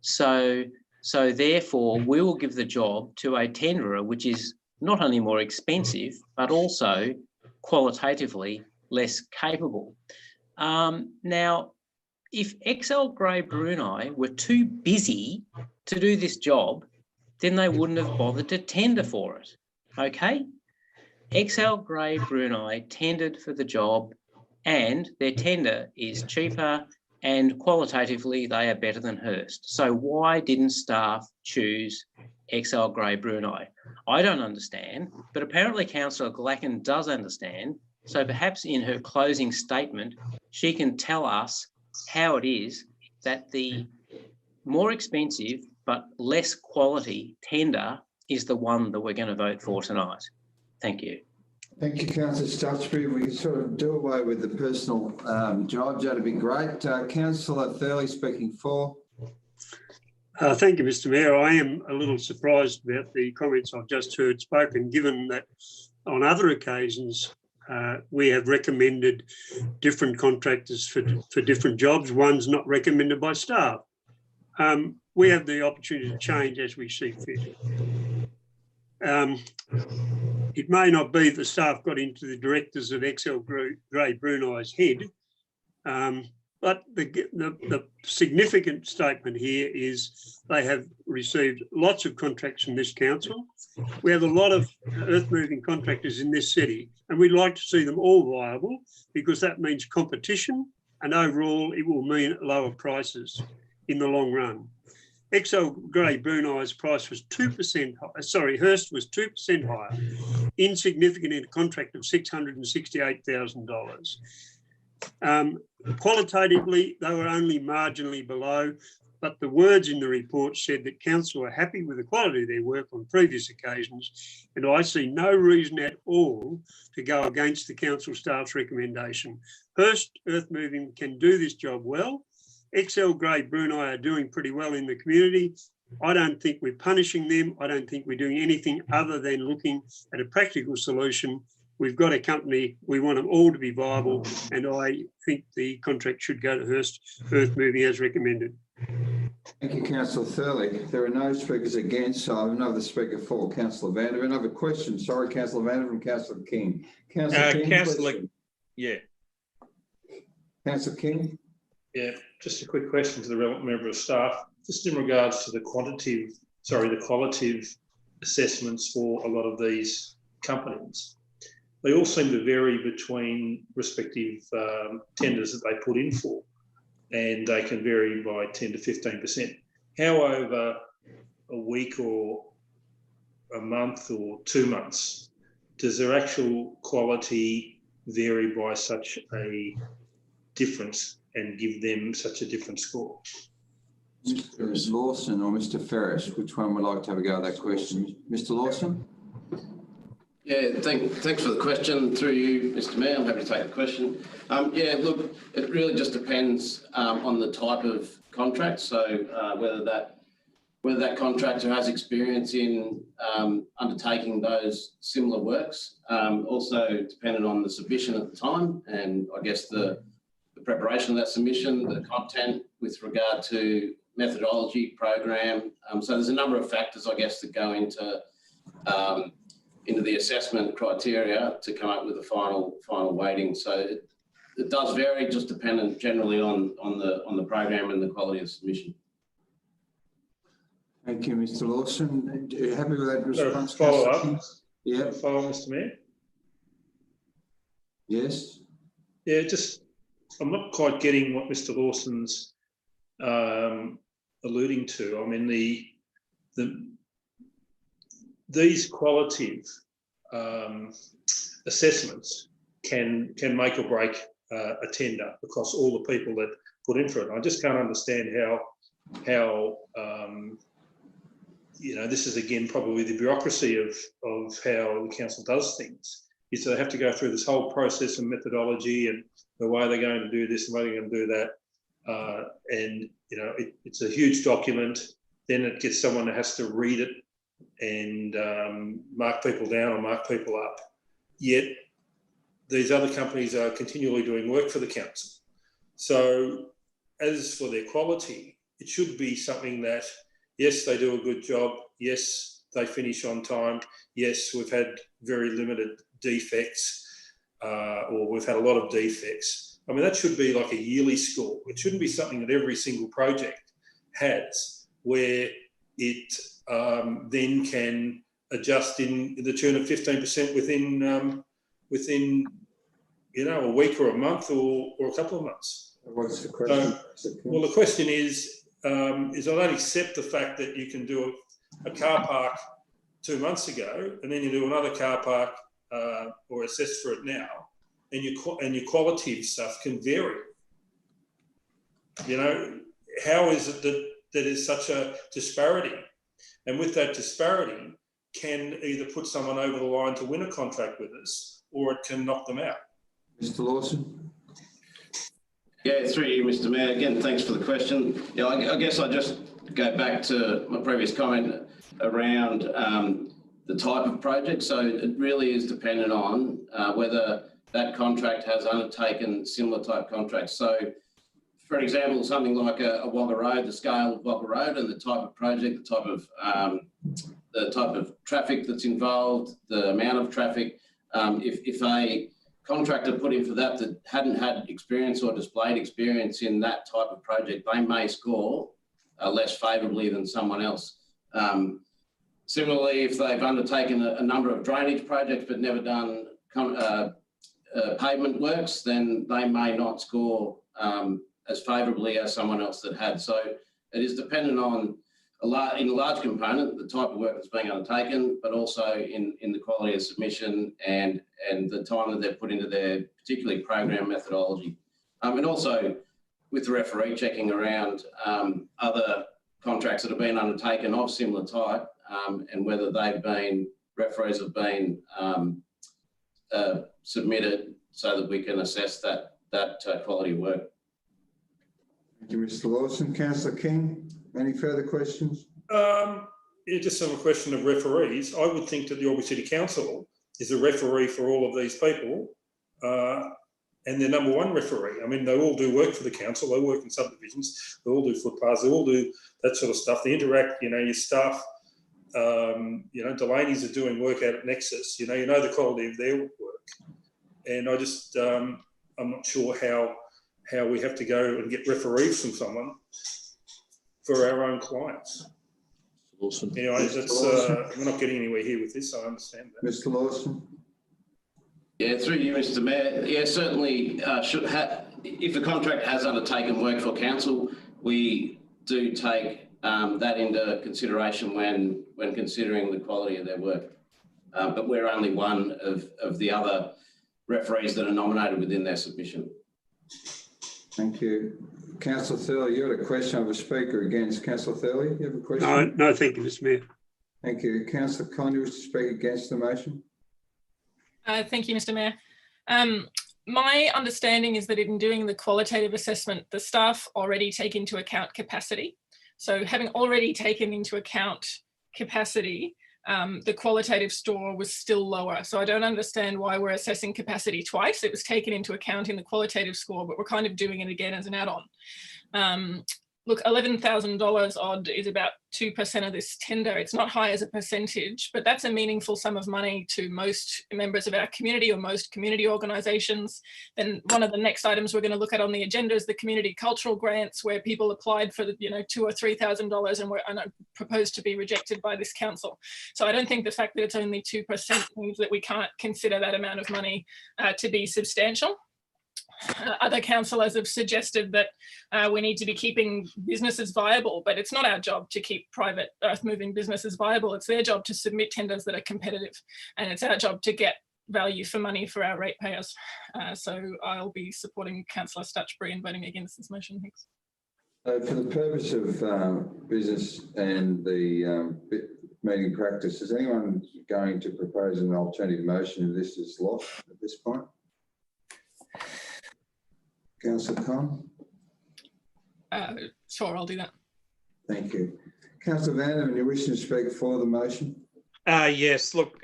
So therefore we will give the job to a tenderer which is not only more expensive, but also qualitatively less capable. Now, if XL Grey Brunei were too busy to do this job, then they wouldn't have bothered to tender for it, okay? XL Grey Brunei tendered for the job, and their tender is cheaper, and qualitatively they are better than Hearst. So why didn't staff choose XL Grey Brunei? I don't understand, but apparently Councillor Glacken does understand. So perhaps in her closing statement, she can tell us how it is that the more expensive but less quality tender is the one that we're going to vote for tonight. Thank you. Thank you, Councillor Stutchbury. We sort of do away with the personal jibes. That'd be great. Councillor Thurley speaking for. Thank you, Mr. Mayor. I am a little surprised about the comments I've just heard spoken, given that on other occasions we have recommended different contractors for different jobs. One's not recommended by staff. We have the opportunity to change as we see fit. It may not be the staff got into the directors of XL Grey Brunei's head, but the significant statement here is they have received lots of contracts from this council. We have a lot of earth-moving contractors in this city, and we'd like to see them all viable because that means competition, and overall it will mean lower prices in the long run. XL Grey Brunei's price was 2% higher, sorry, Hearst was 2% higher, insignificant in a contract of $668,000. Qualitatively, they were only marginally below, but the words in the report said that council are happy with the quality of their work on previous occasions, and I see no reason at all to go against the council staff's recommendation. Hearst Earthmoving can do this job well. XL Grey Brunei are doing pretty well in the community. I don't think we're punishing them. I don't think we're doing anything other than looking at a practical solution. We've got a company, we want them all to be viable, and I think the contract should go to Hearst Earthmoving as recommended. Thank you, Councillor Thurley. There are no speakers against, so I have another speaker for Councillor Vanderven. Another question, sorry, Councillor Vanderven from Councillor King. Councillor King, yeah. Councillor King. Yeah, just a quick question to the relevant member of staff, just in regards to the qualitative assessments for a lot of these companies. They all seem to vary between respective tenders that they put in for, and they can vary by 10 to 15%. How over a week or a month or 2 months does their actual quality vary by such a difference and give them such a different score? Mr. Lawson or Mr. Ferris, which one would like to have a go at that question? Mr. Lawson? Yeah, thanks for the question. Through you, Mr. Mayor, I'm happy to take the question. Yeah, look, it really just depends on the type of contract. So whether that contractor has experience in undertaking those similar works, also dependent on the submission at the time, and I guess the preparation of that submission, the content with regard to methodology, program. So there's a number of factors, I guess, that go into the assessment criteria to come up with the final weighting. So it does vary, just dependent generally on the program and the quality of submission. Thank you, Mr. Lawson. Are you happy with that response? Follow up. Yeah. Follow, Mr. Mayor. Yes. Yeah, I'm not quite getting what Mr. Lawson's alluding to. I mean, these qualitative assessments can make or break a tender across all the people that put in for it. I just can't understand how this is again probably the bureaucracy of how the council does things. Is they have to go through this whole process and methodology and the way they're going to do this and the way they're going to do that. And it's a huge document. Then it gets someone that has to read it and mark people down or mark people up. Yet these other companies are continually doing work for the council. So as for their quality, it should be something that, yes, they do a good job. Yes, they finish on time. Yes, we've had very limited defects or we've had a lot of defects. I mean, that should be like a yearly score. It shouldn't be something that every single project has where it then can adjust in the tune of 15% within a week or a month or a couple of months. What's the question? Well, the question is I don't accept the fact that you can do a car park 2 months ago and then you do another car park or assess for it now, and your quality of stuff can vary. How is it that there's such a disparity? And with that disparity, can either put someone over the line to win a contract with us, or it can knock them out. Mr. Lawson? Yeah, through you, Mr. Mayor. Again, thanks for the question. Yeah, I guess I just go back to my previous comment around the type of project. So it really is dependent on whether that contract has undertaken similar type contracts. So, for example, something like a Wagga Road, the scale of Wagga Road and the type of project, the type of traffic that's involved, the amount of traffic. If a contractor put in for that hadn't had experience or displayed experience in that type of project, they may score less favourably than someone else. Similarly, if they've undertaken a number of drainage projects but never done pavement works, then they may not score as favourably as someone else that had. So it is dependent on, in a large component, the type of work that's being undertaken, but also in the quality of submission and the time that they've put into their particularly program methodology. And also with the referee checking around other contracts that have been undertaken of similar type and whether referees have been submitted so that we can assess that quality of work. Thank you, Mr. Lawson. Councillor King, any further questions? Just on a question of referees, I would think that the Albury City Council is a referee for all of these people and their number one referee. I mean, they all do work for the council. They work in subdivisions. They all do footpaths. They all do that sort of stuff. They interact, your staff, Delaney's are doing work out at Nexus. You know the quality of their work. And I just, I'm not sure how we have to go and get referees from someone for our own clients. Awesome. Anyway, we're not getting anywhere here with this. I understand that. Mr. Lawson? Yeah, through you, Mr. Mayor. Yeah, certainly if a contract has undertaken work for council, we do take that into consideration when considering the quality of their work. but we're only one of the other referees that are nominated within their submission. Thank you. Councillor Thurley, you had a question of a speaker against. Councillor Thurley, you have a question? No, thank you, Mr Mayor. Thank you. Councillor Con, you wish to speak against the motion? Thank you, Mr Mayor. My understanding is that in doing the qualitative assessment, the staff already take into account capacity. So having already taken into account capacity, the qualitative score was still lower. So I don't understand why we're assessing capacity twice. It was taken into account in the qualitative score, but we're kind of doing it again as an add-on. Look, $11,000 odd is about 2% of this tender. It's not high as a percentage, but that's a meaningful sum of money to most members of our community or most community organisations. Then one of the next items we're going to look at on the agenda is the community cultural grants, where people applied for the, $2,000 or $3,000 and were proposed to be rejected by this council. So I don't think the fact that it's only 2% means that we can't consider that amount of money to be substantial. Other councillors have suggested that we need to be keeping businesses viable, but it's not our job to keep private earth-moving businesses viable. It's their job to submit tenders that are competitive, and it's our job to get value for money for our ratepayers. So I'll be supporting Councillor Stutchbury and voting against this motion. Thanks. For the purpose of business and the meeting practice, is anyone going to propose an alternative motion if this is lost at this point? Councillor Con? Sure, I'll do that. Thank you. Councillor Vanderman, you wish to speak for the motion? Yes, look,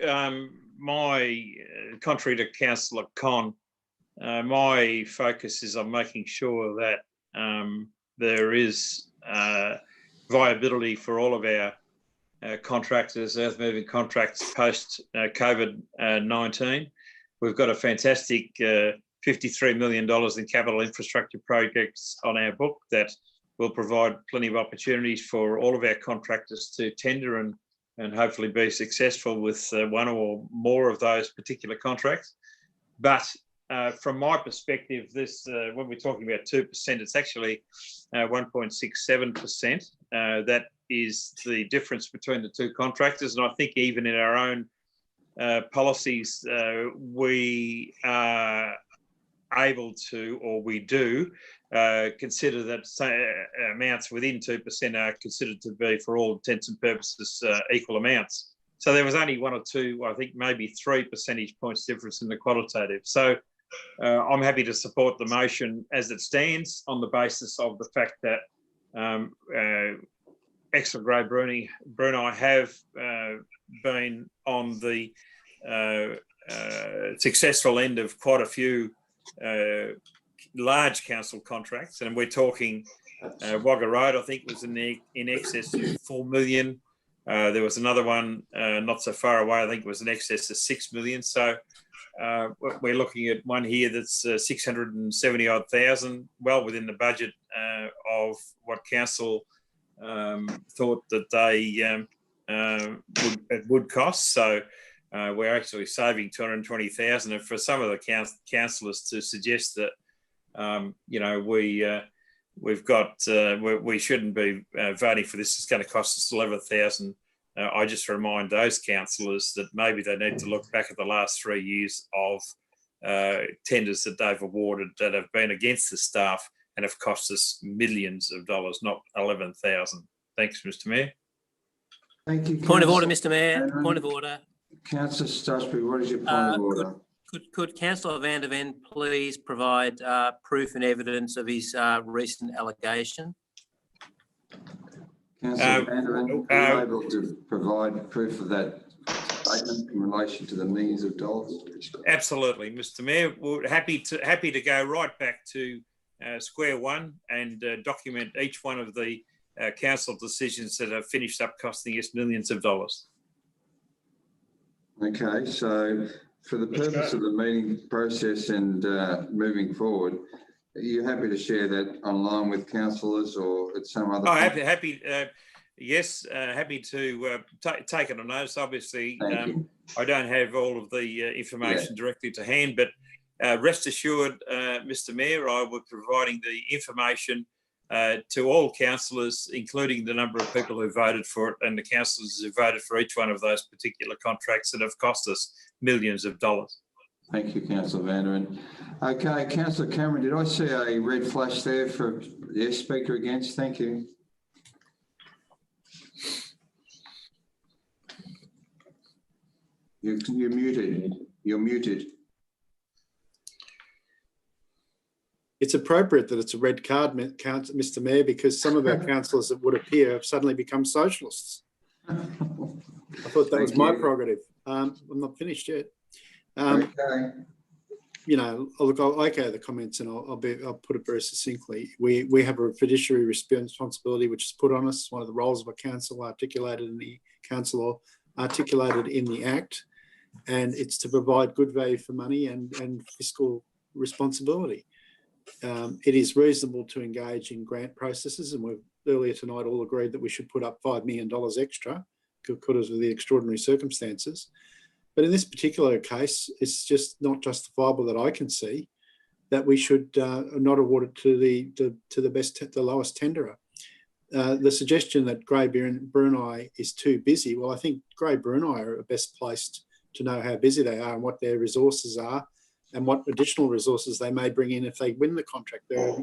contrary to Councillor Con, my focus is on making sure that there is viability for all of our contractors, earth-moving contracts post-COVID-19. We've got a fantastic $53 million in capital infrastructure projects on our book that will provide plenty of opportunities for all of our contractors to tender and hopefully be successful with one or more of those particular contracts. But from my perspective, this when we're talking about 2%, it's actually 1.67%. That is the difference between the two contractors. And I think even in our own policies, we are able to, or we do, consider that amounts within 2% are considered to be, for all intents and purposes, equal amounts. So there was only 1 or 2, I think maybe 3 percentage points difference in the qualitative. So I'm happy to support the motion as it stands on the basis of the fact that Extra Grey Brunei have been on the successful end of quite a few large council contracts, and we're talking Wagga Road, I think, was in excess of 4 million. There was another one not so far away, I think it was in excess of 6 million. So we're looking at one here that's 670 odd thousand, well within the budget of what council thought that they would cost. So we're actually saving 220,000, and for some of the councillors to suggest that we shouldn't be voting for this, it's going to cost us 11,000. I just remind those councillors that maybe they need to look back at the last 3 years of tenders that they've awarded that have been against the staff and have cost us millions of dollars, not 11,000. Thanks, Mr. Mayor. Thank you. Point of order, Mr. Mayor. Point of order. Councillor Stutchbury, what is your point of order? Could Councillor Van der Ven please provide proof and evidence of his recent allegation? Councillor Van der Ven, are you able to provide proof of that statement in relation to the millions of dollars? Absolutely, Mr. Mayor. We're happy to go right back to square one and document each one of the council decisions that have finished up costing us millions of dollars. Okay, so for the purpose of the meeting process and moving forward, are you happy to share that online with councillors or at some other point? Yes, happy to take it on notice. Obviously, I don't have all of the information directly to hand, but rest assured, Mr. Mayor, I will be providing the information to all councillors, including the number of people who voted for it and the councillors who voted for each one of those particular contracts that have cost us millions of dollars. Thank you, Councillor Vanderin. Okay, Councillor Cameron, did I see a red flash there for yes, speaker against? Thank you. You're muted. You're muted. It's appropriate that it's a red card, Mr. Mayor, because some of our councillors that would appear have suddenly become socialists. I thought that was my prerogative. I'm not finished yet. Okay. You know, look, I'll echo the comments, and I'll put it very succinctly. We have a fiduciary responsibility which is put on us. One of the roles of a council articulated in the council law, articulated in the Act, and it's to provide good value for money and fiscal responsibility. It is reasonable to engage in grant processes, and we've earlier tonight all agreed that we should put up $5 million extra because of the extraordinary circumstances. But in this particular case, it's just not justifiable that I can see that we should not award it to the lowest tenderer. The suggestion that Grey Brunei is too busy, well, I think Grey Brunei are best placed to know how busy they are and what their resources are and what additional resources they may bring in if they win the contract. They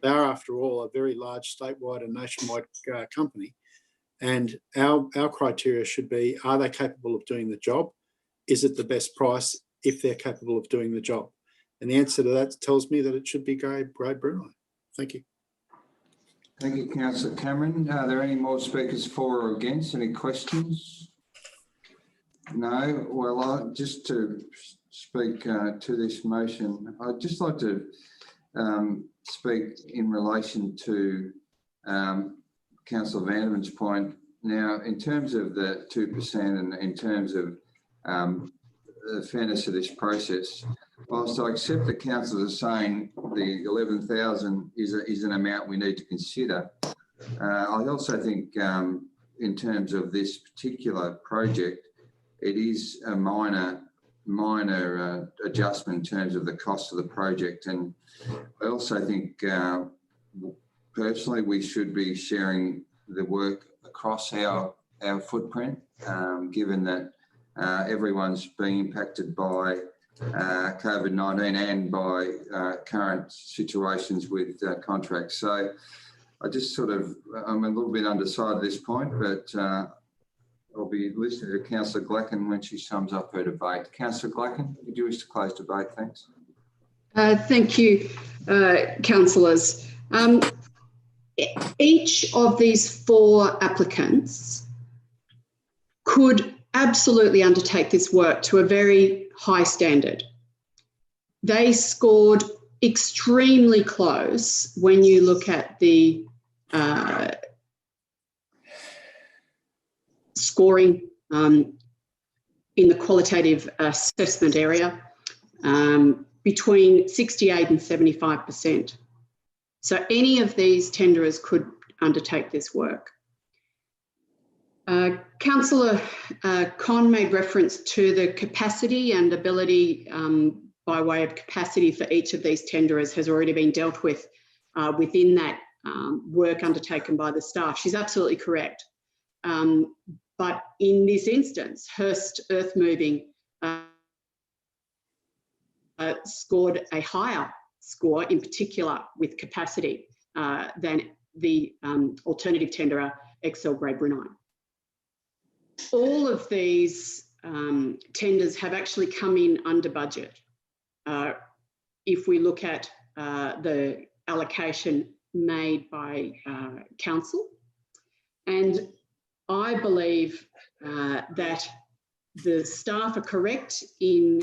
are, after all, a very large statewide and nationwide company. And our criteria should be, are they capable of doing the job? Is it the best price if they're capable of doing the job? And the answer to that tells me that it should be Grey Brunei. Thank you. Thank you, Councillor Cameron. Are there any more speakers for or against? Any questions? No? Well, just to speak to this motion, I'd just like to speak in relation to Councillor Vanderin's point. Now, in terms of the 2% and in terms of the fairness of this process, whilst I accept the councillors are saying the 11,000 is an amount we need to consider, I also think in terms of this particular project, it is a minor adjustment in terms of the cost of the project. And I also think personally we should be sharing the work across our footprint, given that everyone's being impacted by COVID-19 and by current situations with contracts. So I just I'm a little bit undecided at this point, but I'll be listening to Councillor Glacken when she sums up her debate. Councillor Glacken, would you wish to close debate? Thanks. Thank you, councillors. Each of these 4 applicants could absolutely undertake this work to a very high standard. They scored extremely close when you look at the scoring in the qualitative assessment area, between 68 and 75%. So any of these tenderers could undertake this work. Councillor Con made reference to the capacity and ability by way of capacity for each of these tenderers has already been dealt with within that work undertaken by the staff. She's absolutely correct. But in this instance, Hurst Earth Moving scored a higher score, in particular with capacity, than the alternative tenderer, Excel Grey Brunei. All of these tenders have actually come in under budget. If we look at the allocation made by council, and I believe that the staff are correct in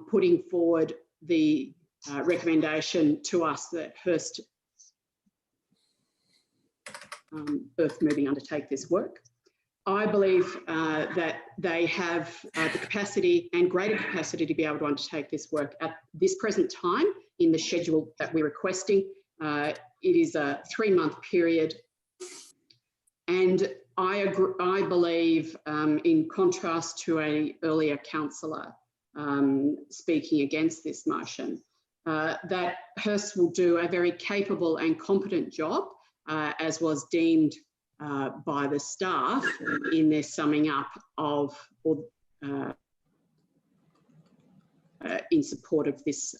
putting forward the recommendation to us that Hurst Earth Moving undertake this work. I believe that they have the capacity and greater capacity to be able to undertake this work at this present time in the schedule that we're requesting. It is a 3-month period. And I believe, in contrast to an earlier councillor speaking against this motion, that Hurst will do a very capable and competent job as was deemed by the staff in their summing up of in support of this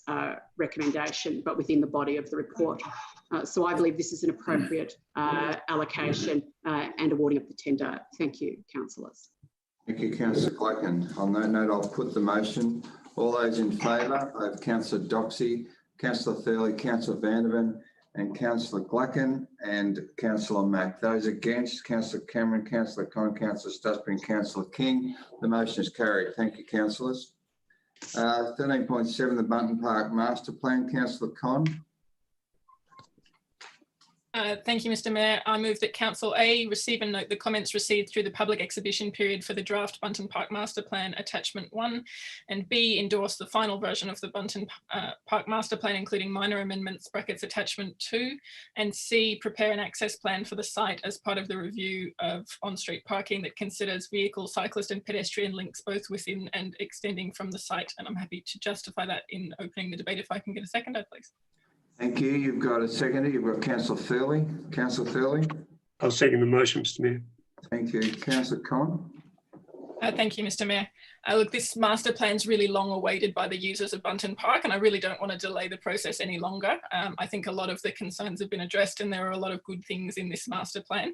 recommendation, but within the body of the report. So I believe this is an appropriate allocation and awarding of the tender. Thank you, councillors. Thank you, Councillor Glacken. On that note, I'll put the motion. All those in favour of Councillor Doxey, Councillor Thurley, Councillor Vandervan and Councillor Glacken and Councillor Mack. Those against, Councillor Cameron, Councillor Con, Councillor Stutchbury and Councillor King. The motion is carried. Thank you, councillors. 13.7, the Bunton Park Master Plan. Councillor Con. Thank you, Mr. Mayor. I move that Council A receive and note the comments received through the public exhibition period for the draft Bunton Park Master Plan Attachment 1, and B endorse the final version of the Bunton Park Master Plan, including minor amendments (brackets Attachment 2), and C prepare an access plan for the site as part of the review of on-street parking that considers vehicle, cyclist and pedestrian links both within and extending from the site. And I'm happy to justify that in opening the debate. If I can get a seconder, please. Thank you. You've got a seconder. You've got Councillor Thurley. Councillor Thurley. I'll second the motion, Mr. Mayor. Thank you. Councillor Con. Thank you, Mr. Mayor. Look, this master plan is really long awaited by the users of Bunton Park, and I really don't want to delay the process any longer. I think a lot of the concerns have been addressed and there are a lot of good things in this master plan.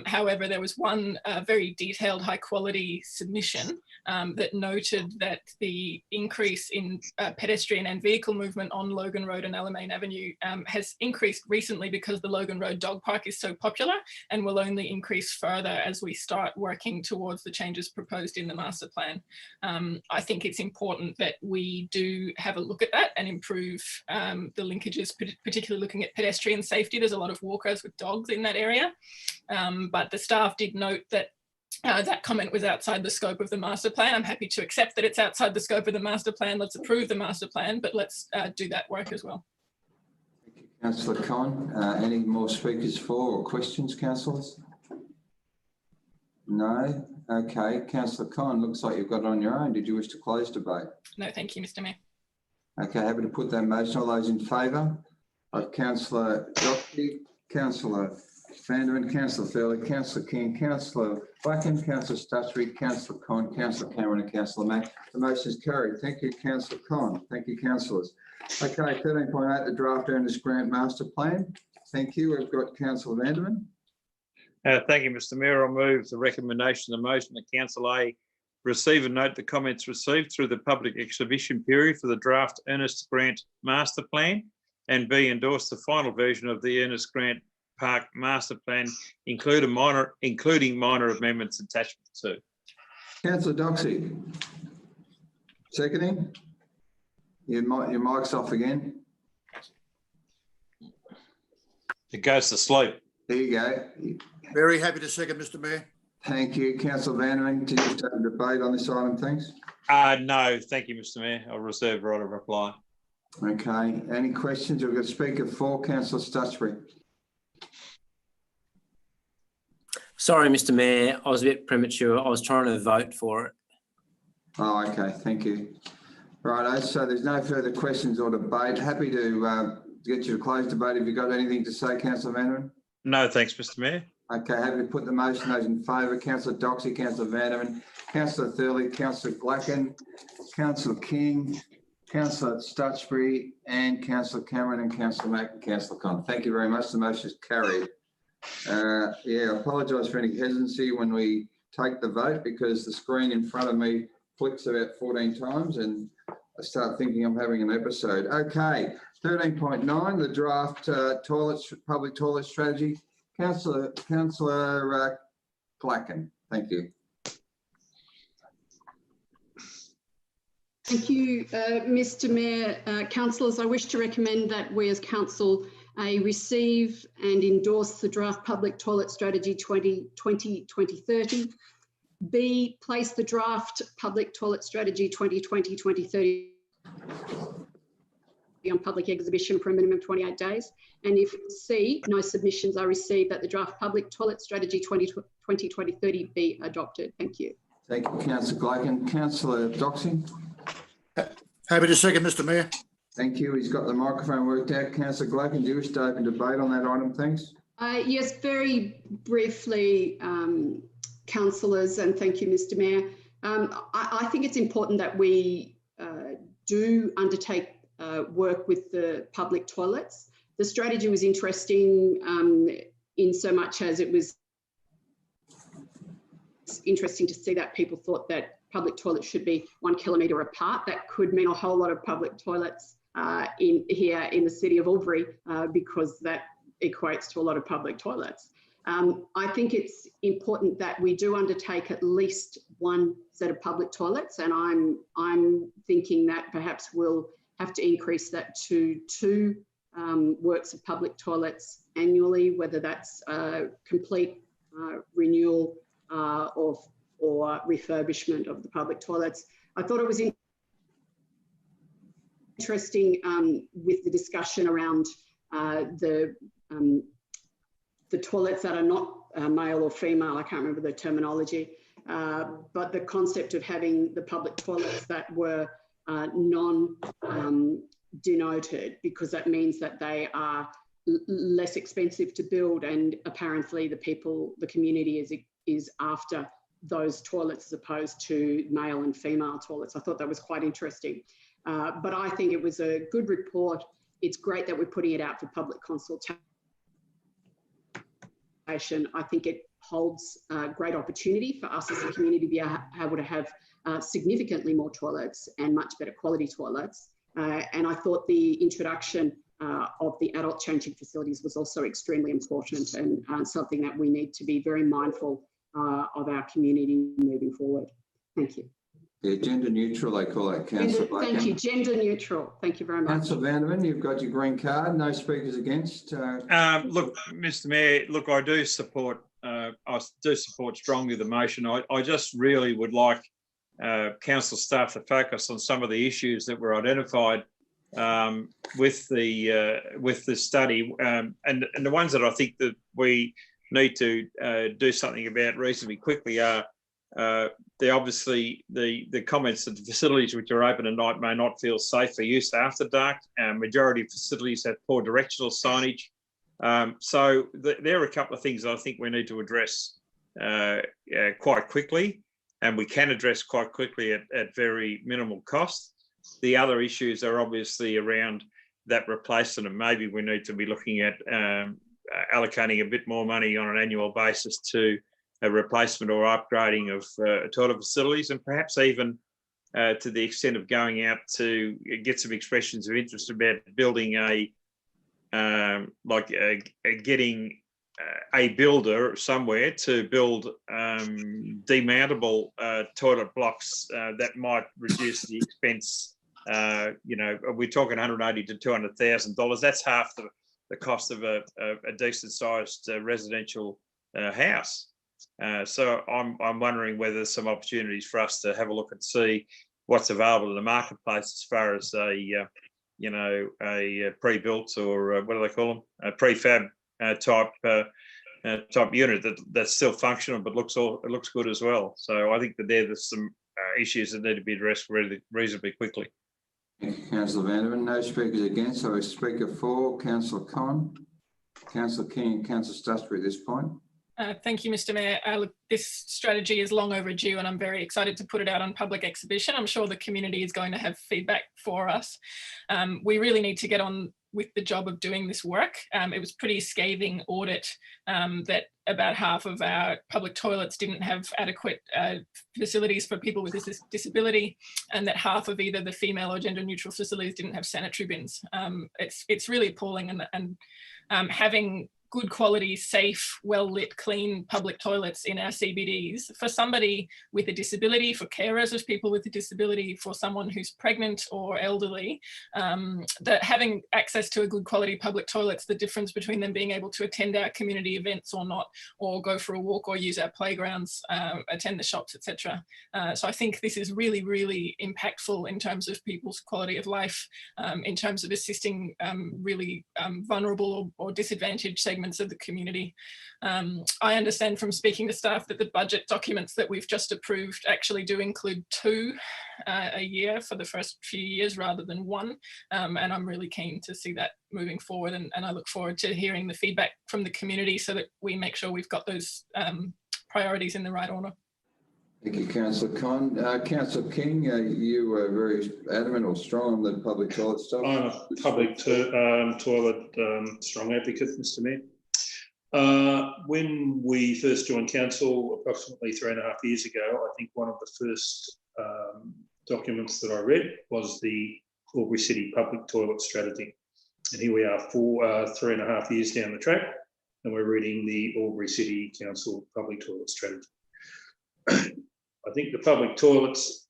However, there was one very detailed, high quality submission that noted that the increase in pedestrian and vehicle movement on Logan Road and Alamein Avenue has increased recently because the Logan Road dog park is so popular, and will only increase further as we start working towards the changes proposed in the master plan. I think it's important that we do have a look at that and improve the linkages, particularly looking at pedestrian safety. There's a lot of walkers with dogs in that area. But the staff did note that that comment was outside the scope of the master plan. I'm happy to accept that it's outside the scope of the master plan. Let's approve the master plan, but let's do that work as well. Thank you, Councillor Con. Any more speakers for or questions, councillors? No? Okay. Councillor Con, looks like you've got it on your own. Did you wish to close debate? No, thank you, Mr. Mayor. Okay, happy to put that motion. All those in favour of Councillor Doxey, Councillor Vandervan, Councillor Thurley, Councillor King, Councillor Blacken, Councillor Stutchbury, Councillor Con, Councillor Cameron and Councillor Mack. The motion is carried. Thank you, Councillor Con. Thank you, councillors. Okay, 13.8, the draft earners grant master plan. Thank you. We've got Councillor Vandervan. Thank you, Mr. Mayor. I'll move the recommendation of the motion that Council A receive and note the comments received through the public exhibition period for the draft earnest grant master plan, and B endorse the final version of the earnest grant Park Master Plan, including minor amendments attachment 2. Councillor Doxey. Seconding. Your mic's off again. It goes to sleep. There you go. Very happy to second, Mr. Mayor. Thank you. Councillor Vandervan, do you wish to have a debate on this item, thanks? No, thank you, Mr. Mayor. I'll reserve the right of reply. Okay. Any questions? We've got Speaker 4, Councillor Stutchbury. Sorry, Mr. Mayor, I was a bit premature. I was trying to vote for it. Oh, okay. Thank you. Righto. So there's no further questions or debate. Happy to get you to close debate. Have you got anything to say, Councillor Vandervan? No, thanks, Mr. Mayor. Okay. Happy to put the motion. Those in favour, Councillor Doxey, Councillor Vandervan, Councillor Thurley, Councillor Glacken, Councillor King, Councillor Stutchbury and Councillor Cameron and Councillor Mack and Councillor Con. Thank you very much. The motion is carried. I apologise for any hesitancy when we take the vote, because the screen in front of me flicks about 14 times and I start thinking I'm having an episode. Okay, 13.9, the draft public toilet strategy. Councillor Glacken, thank you. Thank you, Mr. Mayor. Councillors, I wish to recommend that we as council receive and endorse the draft public toilet strategy 2020-2030. B, place the draft public toilet strategy 2020-2030 on public exhibition for a minimum of 28 days. And if C, no submissions are received, that the draft public toilet strategy 2020-2030 be adopted. Thank you. Thank you, Councillor Glacken. Councillor Doxey. Happy to second, Mr. Mayor. Thank you. He's got the microphone worked out. Councillor Glacken, do you wish to open debate on that item? Thanks. Yes, very briefly, councillors, and thank you, Mr. Mayor. I think it's important that we do undertake work with the public toilets. The strategy was interesting in so much as it was interesting to see that people thought that public toilets should be 1 kilometre apart. That could mean a whole lot of public toilets here in the city of Albury because that equates to a lot of public toilets. I think it's important that we do undertake at least one set of public toilets, and I'm thinking that perhaps we'll have to increase that to 2 works of public toilets annually, whether that's complete renewal or refurbishment of the public toilets. I thought it was interesting with the discussion around the toilets that are not male or female. I can't remember the terminology, but the concept of having the public toilets that were non-denoted, because that means that they are less expensive to build, and apparently the community is after those toilets as opposed to male and female toilets. I thought that was quite interesting. But I think it was a good report. It's great that we're putting it out for public consultation. I think it holds great opportunity for us as a community to be able to have significantly more toilets and much better quality toilets. And I thought the introduction of the adult changing facilities was also extremely important and something that we need to be very mindful of our community moving forward. Thank you. Yeah, gender neutral, they call that, Councillor. Thank you, gender neutral. Thank you very much. Councillor Vanderman, you've got your green card. No speakers against. Look, Mr. Mayor, look, I do support strongly the motion. I just really would like council staff to focus on some of the issues that were identified with the study, and the ones that I think that we need to do something about reasonably quickly are the comments that the facilities which are open at night may not feel safe for use after dark. Majority of facilities have poor directional signage. So there are a couple of things I think we need to address quite quickly, and we can address quite quickly at very minimal cost. The other issues are obviously around that replacement, and maybe we need to be looking at allocating a bit more money on an annual basis to a replacement or upgrading of toilet facilities, and perhaps even to the extent of going out to get some expressions of interest about building getting a builder somewhere to build demountable toilet blocks that might reduce the expense. We're talking $180,000 to $200,000. That's half the cost of a decent sized residential house. So I'm wondering whether there's some opportunities for us to have a look and see what's available in the marketplace as far as a pre-built, or what do they call them, a prefab type unit that's still functional but looks good as well. So I think that there's some issues that need to be addressed reasonably quickly. Councillor Vanderman, no speakers against. So a speaker for, Councillor Conn, Councillor King and Councillor Stusbury at this point. Thank you, Mr. Mayor. Look, this strategy is long overdue, and I'm very excited to put it out on public exhibition. I'm sure the community is going to have feedback for us. We really need to get on with the job of doing this work. It was pretty scathing audit that about half of our public toilets didn't have adequate facilities for people with this disability, and that half of either the female or gender neutral facilities didn't have sanitary bins. It's really appalling, and having good quality, safe, well-lit, clean public toilets in our CBDs for somebody with a disability, for carers of people with a disability, for someone who's pregnant or elderly, that having access to a good quality public toilets, the difference between them being able to attend our community events or not, or go for a walk or use our playgrounds, attend the shops, etc. So I think this is really, really impactful in terms of people's quality of life, in terms of assisting really vulnerable or disadvantaged segments segments of the community. I understand from speaking to staff that the budget documents that we've just approved actually do include 2 a year for the first few years rather than 1. And I'm really keen to see that moving forward. And I look forward to hearing the feedback from the community so that we make sure we've got those priorities in the right order. Thank you, Councillor Con. Councillor King, you were very adamant or strong on the public toilet stuff. I'm a public toilet strong advocate, Mr. Mayor. When we first joined council approximately 3.5 years ago, I think one of the first documents that I read was the Albury City Public Toilet Strategy. And here we are 3.5 years down the track, and we're reading the Albury City Council Public Toilet Strategy. I think the public toilets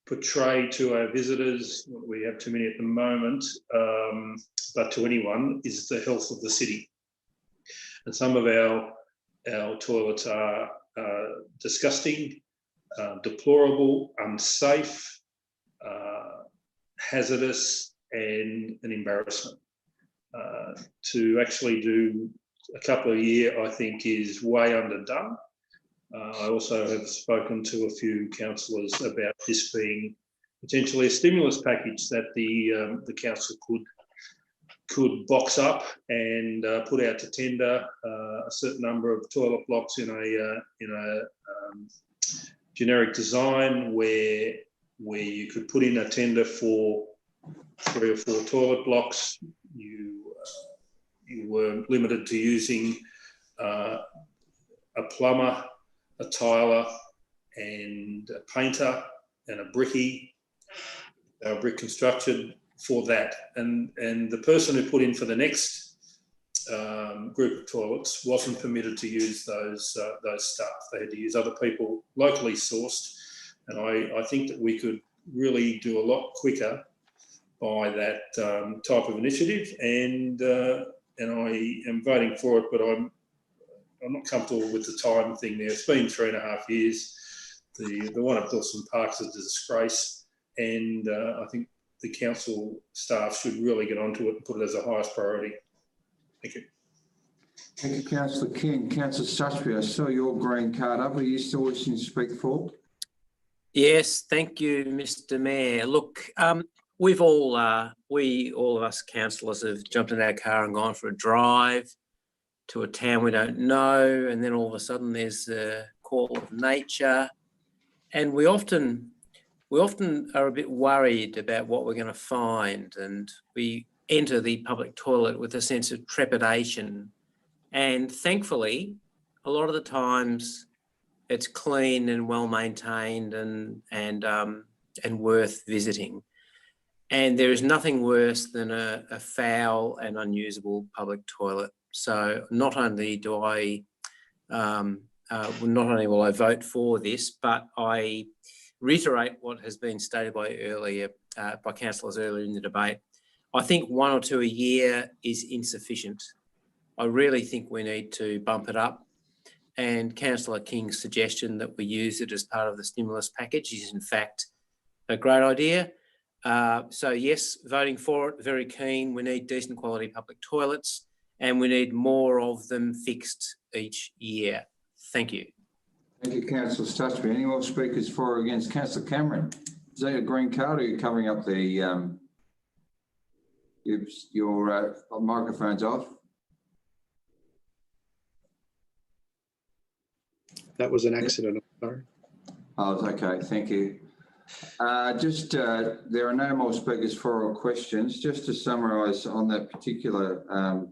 portray to our visitors, we have too many at the moment, but to anyone, is the health of the city. And some of our toilets are disgusting, deplorable, unsafe, hazardous, and an embarrassment. To actually do a couple a year, I think, is way underdone. I also have spoken to a few councillors about this being potentially a stimulus package that the council could box up and put out to tender a certain number of toilet blocks in a generic design where you could put in a tender for 3 or 4 toilet blocks. You were limited to using a plumber, a tiler, and a painter, and a brickie, brick construction for that. And the person who put in for the next group of toilets wasn't permitted to use those staff. They had to use other people locally sourced. And I think that we could really do a lot quicker by that type of initiative. And I am voting for it, but I'm not comfortable with the time thing there. It's been 3.5 years. The one at Dawson Park's a disgrace, and I think the council staff should really get onto it and put it as a highest priority. Thank you. Thank you, Councillor King. Councillor Suchby, I saw your green card up. Are you still wishing to speak for? Yes, thank you, Mr. Mayor. Look, we all of us councillors have jumped in our car and gone for a drive to a town we don't know, and then all of a sudden there's the call of nature, and we often are a bit worried about what we're going to find, and we enter the public toilet with a sense of trepidation. And thankfully, a lot of the times it's clean and well maintained and worth visiting. And there is nothing worse than a foul and unusable public toilet. So not only will I vote for this, but I reiterate what has been stated by councillors earlier in the debate. I think 1 or 2 a year is insufficient. I really think we need to bump it up. And Councillor King's suggestion that we use it as part of the stimulus package is in fact a great idea. So yes, voting for it, very keen. We need decent quality public toilets, and we need more of them fixed each year. Thank you. Thank you, Councillor Suchby. Any more speakers for or against? Councillor Cameron, is that a green card or are you covering up the, your microphone's off? That was an accident. Sorry. Oh, okay. Thank you. There are no more speakers for or questions. Just to summarise on that particular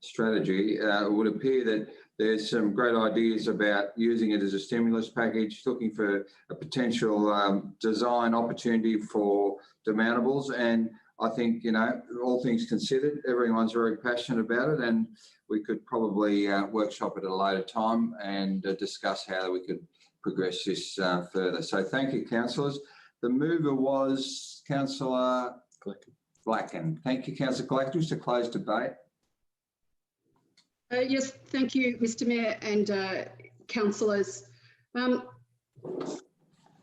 strategy, it would appear that there's some great ideas about using it as a stimulus package, looking for a potential design opportunity for demountables. And I think, you know, all things considered, everyone's very passionate about it, and we could probably workshop it at a later time and discuss how we could progress this further. So thank you, councillors. The mover was Councillor Blacken. Thank you, Councillor Blacken. Just to close debate. Yes, thank you, Mr. Mayor and councillors.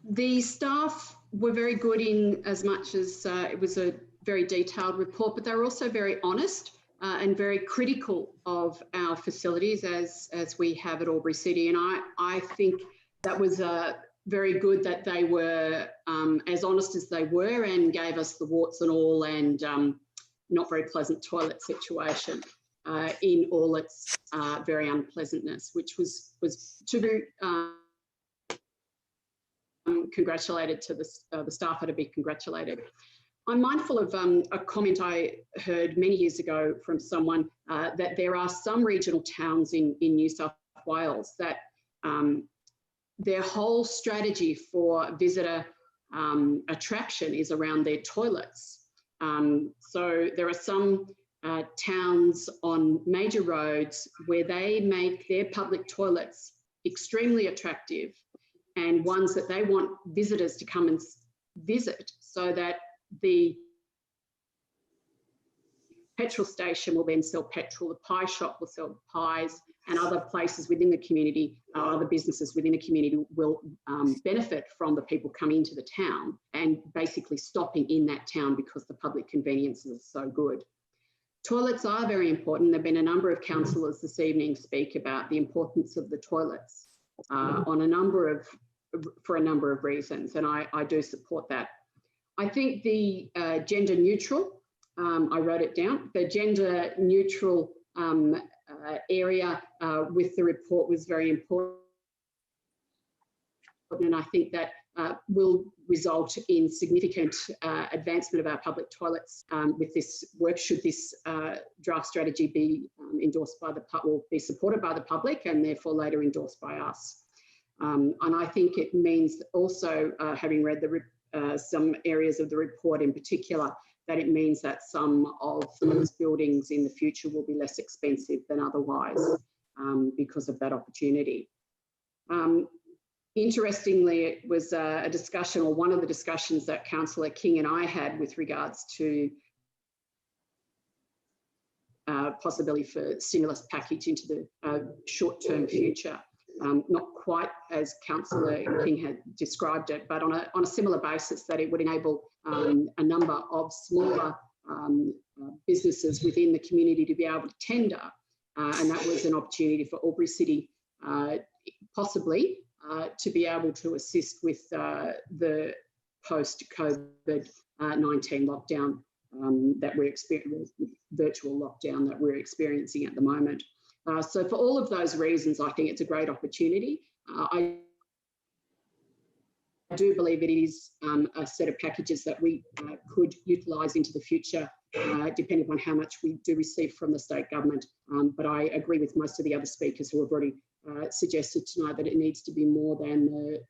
The staff were very good in as much as it was a very detailed report, but they were also very honest and very critical of our facilities as we have at Albury City. And I think that was very good that they were as honest as they were and gave us the warts and all and not very pleasant toilet situation in all its very unpleasantness, which was to be congratulated to the staff had to be congratulated. I'm mindful of a comment I heard many years ago from someone that there are some regional towns in New South Wales that their whole strategy for visitor attraction is around their toilets. So there are some towns on major roads where they make their public toilets extremely attractive and ones that they want visitors to come and visit, so that the petrol station will then sell petrol, the pie shop will sell pies, and other places within the community, other businesses within the community will benefit from the people coming into the town and basically stopping in that town because the public conveniences are so good. Toilets are very important. There have been a number of councillors this evening speak about the importance of the toilets for a number of reasons, and I do support that. I think the gender neutral, I wrote it down, the gender neutral area with the report was very important, and I think that will result in significant advancement of our public toilets with this work, should this draft strategy be endorsed by the or be supported by the public and therefore later endorsed by us. And I think it means also, having read some areas of the report in particular, that it means that some of those buildings in the future will be less expensive than otherwise because of that opportunity. Interestingly, it was a discussion, or one of the discussions that Councillor King and I had with regards to possibility for stimulus package into the short-term future. Not quite as Councillor King had described it, but on a similar basis, that it would enable a number of smaller businesses within the community to be able to tender. And that was an opportunity for Albury City possibly to be able to assist with the post-COVID-19 lockdown that we're experiencing, virtual lockdown that we're experiencing at the moment. So for all of those reasons, I think it's a great opportunity. I do believe it is a set of packages that we could utilise into the future, depending on how much we do receive from the state government. But I agree with most of the other speakers who have already suggested tonight that it needs to be more than the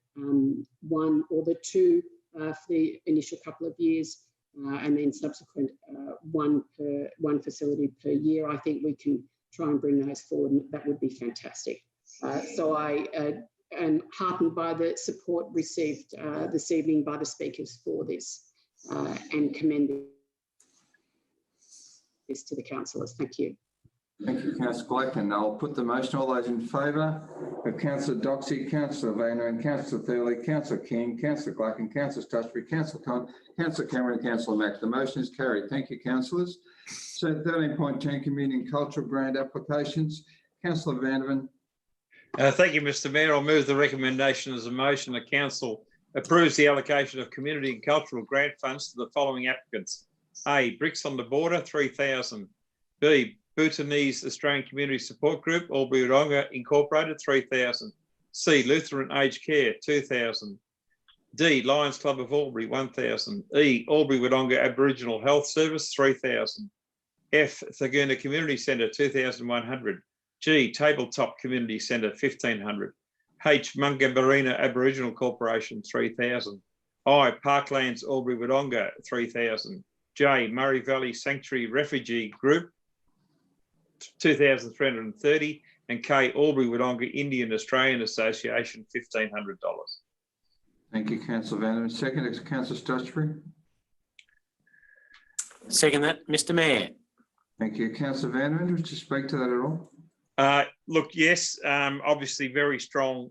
one or the two for the initial couple of years, and then subsequent one facility per year. I think we can try and bring those forward, and that would be fantastic. So I am heartened by the support received this evening by the speakers for this and commend this to the councillors. Thank you. Thank you, Councillor Black, and I'll put the motion. All those in favour of Councillor Doxey, Councillor Vander and Councillor Thurley, Councillor King, Councillor Black and Councillor Stutchbury, Councillor Con, Councillor Cameron and Councillor Mack. The motion is carried. Thank you, councillors. So 13.10 Community and Cultural Grant Applications. Councillor Vandervan. Thank you, Mr. Mayor. I'll move the recommendation as a motion. The council approves the allocation of community and cultural grant funds to the following applicants. A, Bricks on the Border, 3,000. B, Bhutanese Australian Community Support Group, Albury Wodonga Incorporated, 3,000. C, Lutheran Aged Care, 2,000. D, Lions Club of Albury, 1,000. E, Albury Wodonga Aboriginal Health Service, 3,000. F, Thaguna Community Centre, 2,100. G, Tabletop Community Centre, 1,500. H, Mungabarina Aboriginal Corporation, 3,000. I, Parklands Albury Wodonga, 3,000. J, Murray Valley Sanctuary Refugee Group, 2,330, and K, Albury Wodonga Indian Australian Association, $1,500. Thank you, Councillor Vandervan. Second is Councillor Stutchbury. Second that, Mr. Mayor. Thank you, Councillor Vandervan. Would you speak to that at all? Look, yes, obviously very strong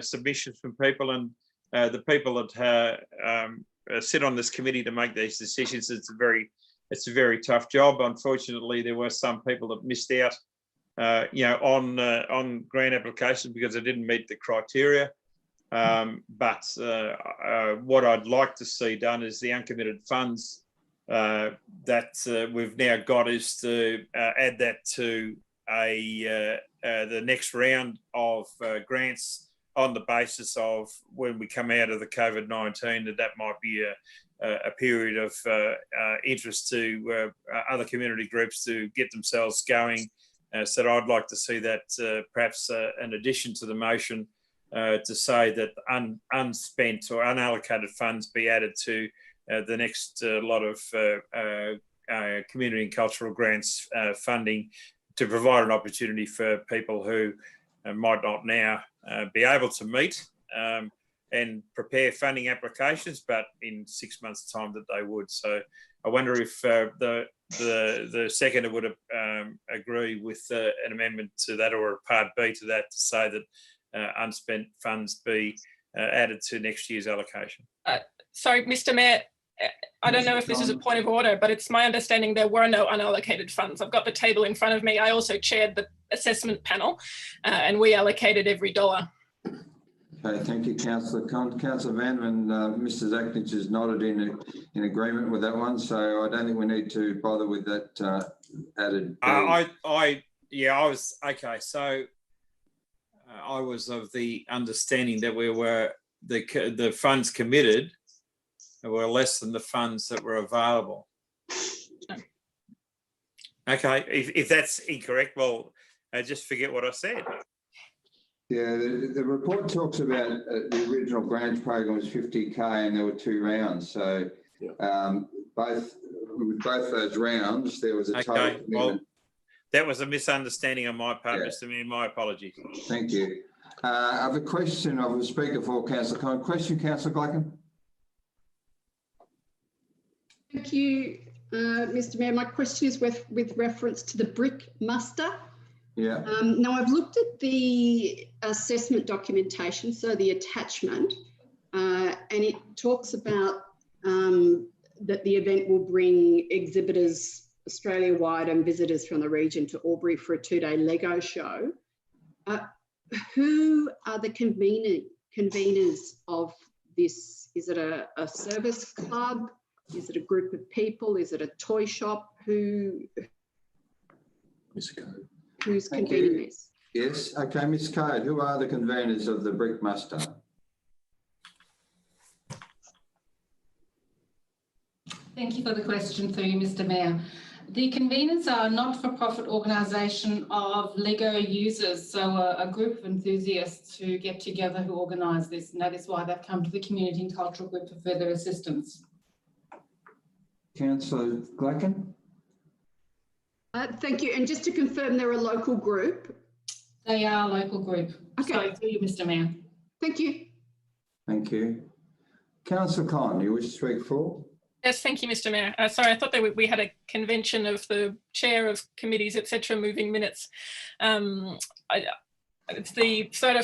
submissions from people, and the people that sit on this committee to make these decisions, it's a very it's a very tough job. Unfortunately, there were some people that missed out, on grant applications because they didn't meet the criteria. But what I'd like to see done is the uncommitted funds that we've now got is to add that to the next round of grants on the basis of when we come out of the COVID-19, that might be a period of interest to other community groups to get themselves going. So I'd like to see that perhaps an addition to the motion to say that unspent or unallocated funds be added to the next lot of community and cultural grants funding to provide an opportunity for people who might not now be able to meet and prepare funding applications, but in 6 months' time that they would. So I wonder if the seconder would agree with an amendment to that or a part B to that to say that unspent funds be added to next year's allocation. Sorry, Mr. Mayor, I don't know if this is a point of order, but it's my understanding there were no unallocated funds. I've got the table in front of me. I also chaired the assessment panel and we allocated every dollar. Okay, thank you, Councillor Con. Councillor Vanderman, Mr. Zaknich has nodded in agreement with that one, so I don't think we need to bother with that added. I was okay. So I was of the understanding that we were the funds committed were less than the funds that were available. Okay, if that's incorrect, well, just forget what I said. Yeah, the report talks about the original grants program was 50K and there were 2 rounds. So with both those rounds, there was a total commitment. Well, that was a misunderstanding on my part, Mr. Mayor. My apologies. Thank you. I have a question of a speaker for Councillor Con. Question, Councillor Glacken. Thank you, Mr. Mayor. My question is with reference to the brick muster. Yeah. Now, I've looked at the assessment documentation, so the attachment, and it talks about that the event will bring exhibitors Australia-wide and visitors from the region to Albury for a 2-day Lego show. Who are the conveners of this? Is it a service club? Is it a group of people? Is it a toy shop? Who's convening this? Yes. Okay, Ms. Code, who are the conveners of the brick muster? Thank you for the question through you, Mr. Mayor. The conveners are a not-for-profit organisation of Lego users, so a group of enthusiasts who get together who organise this, and that is why they've come to the Community and Cultural Group for further assistance. Councillor Glacken? Thank you. And just to confirm, they're a local group? They are a local group. Okay. So through you, Mr. Mayor. Thank you. Thank you. Councillor Con, you wish to speak for? Yes, thank you, Mr. Mayor. Sorry, I thought that we had a convention of the chair of committees, etc., moving minutes. It's the third or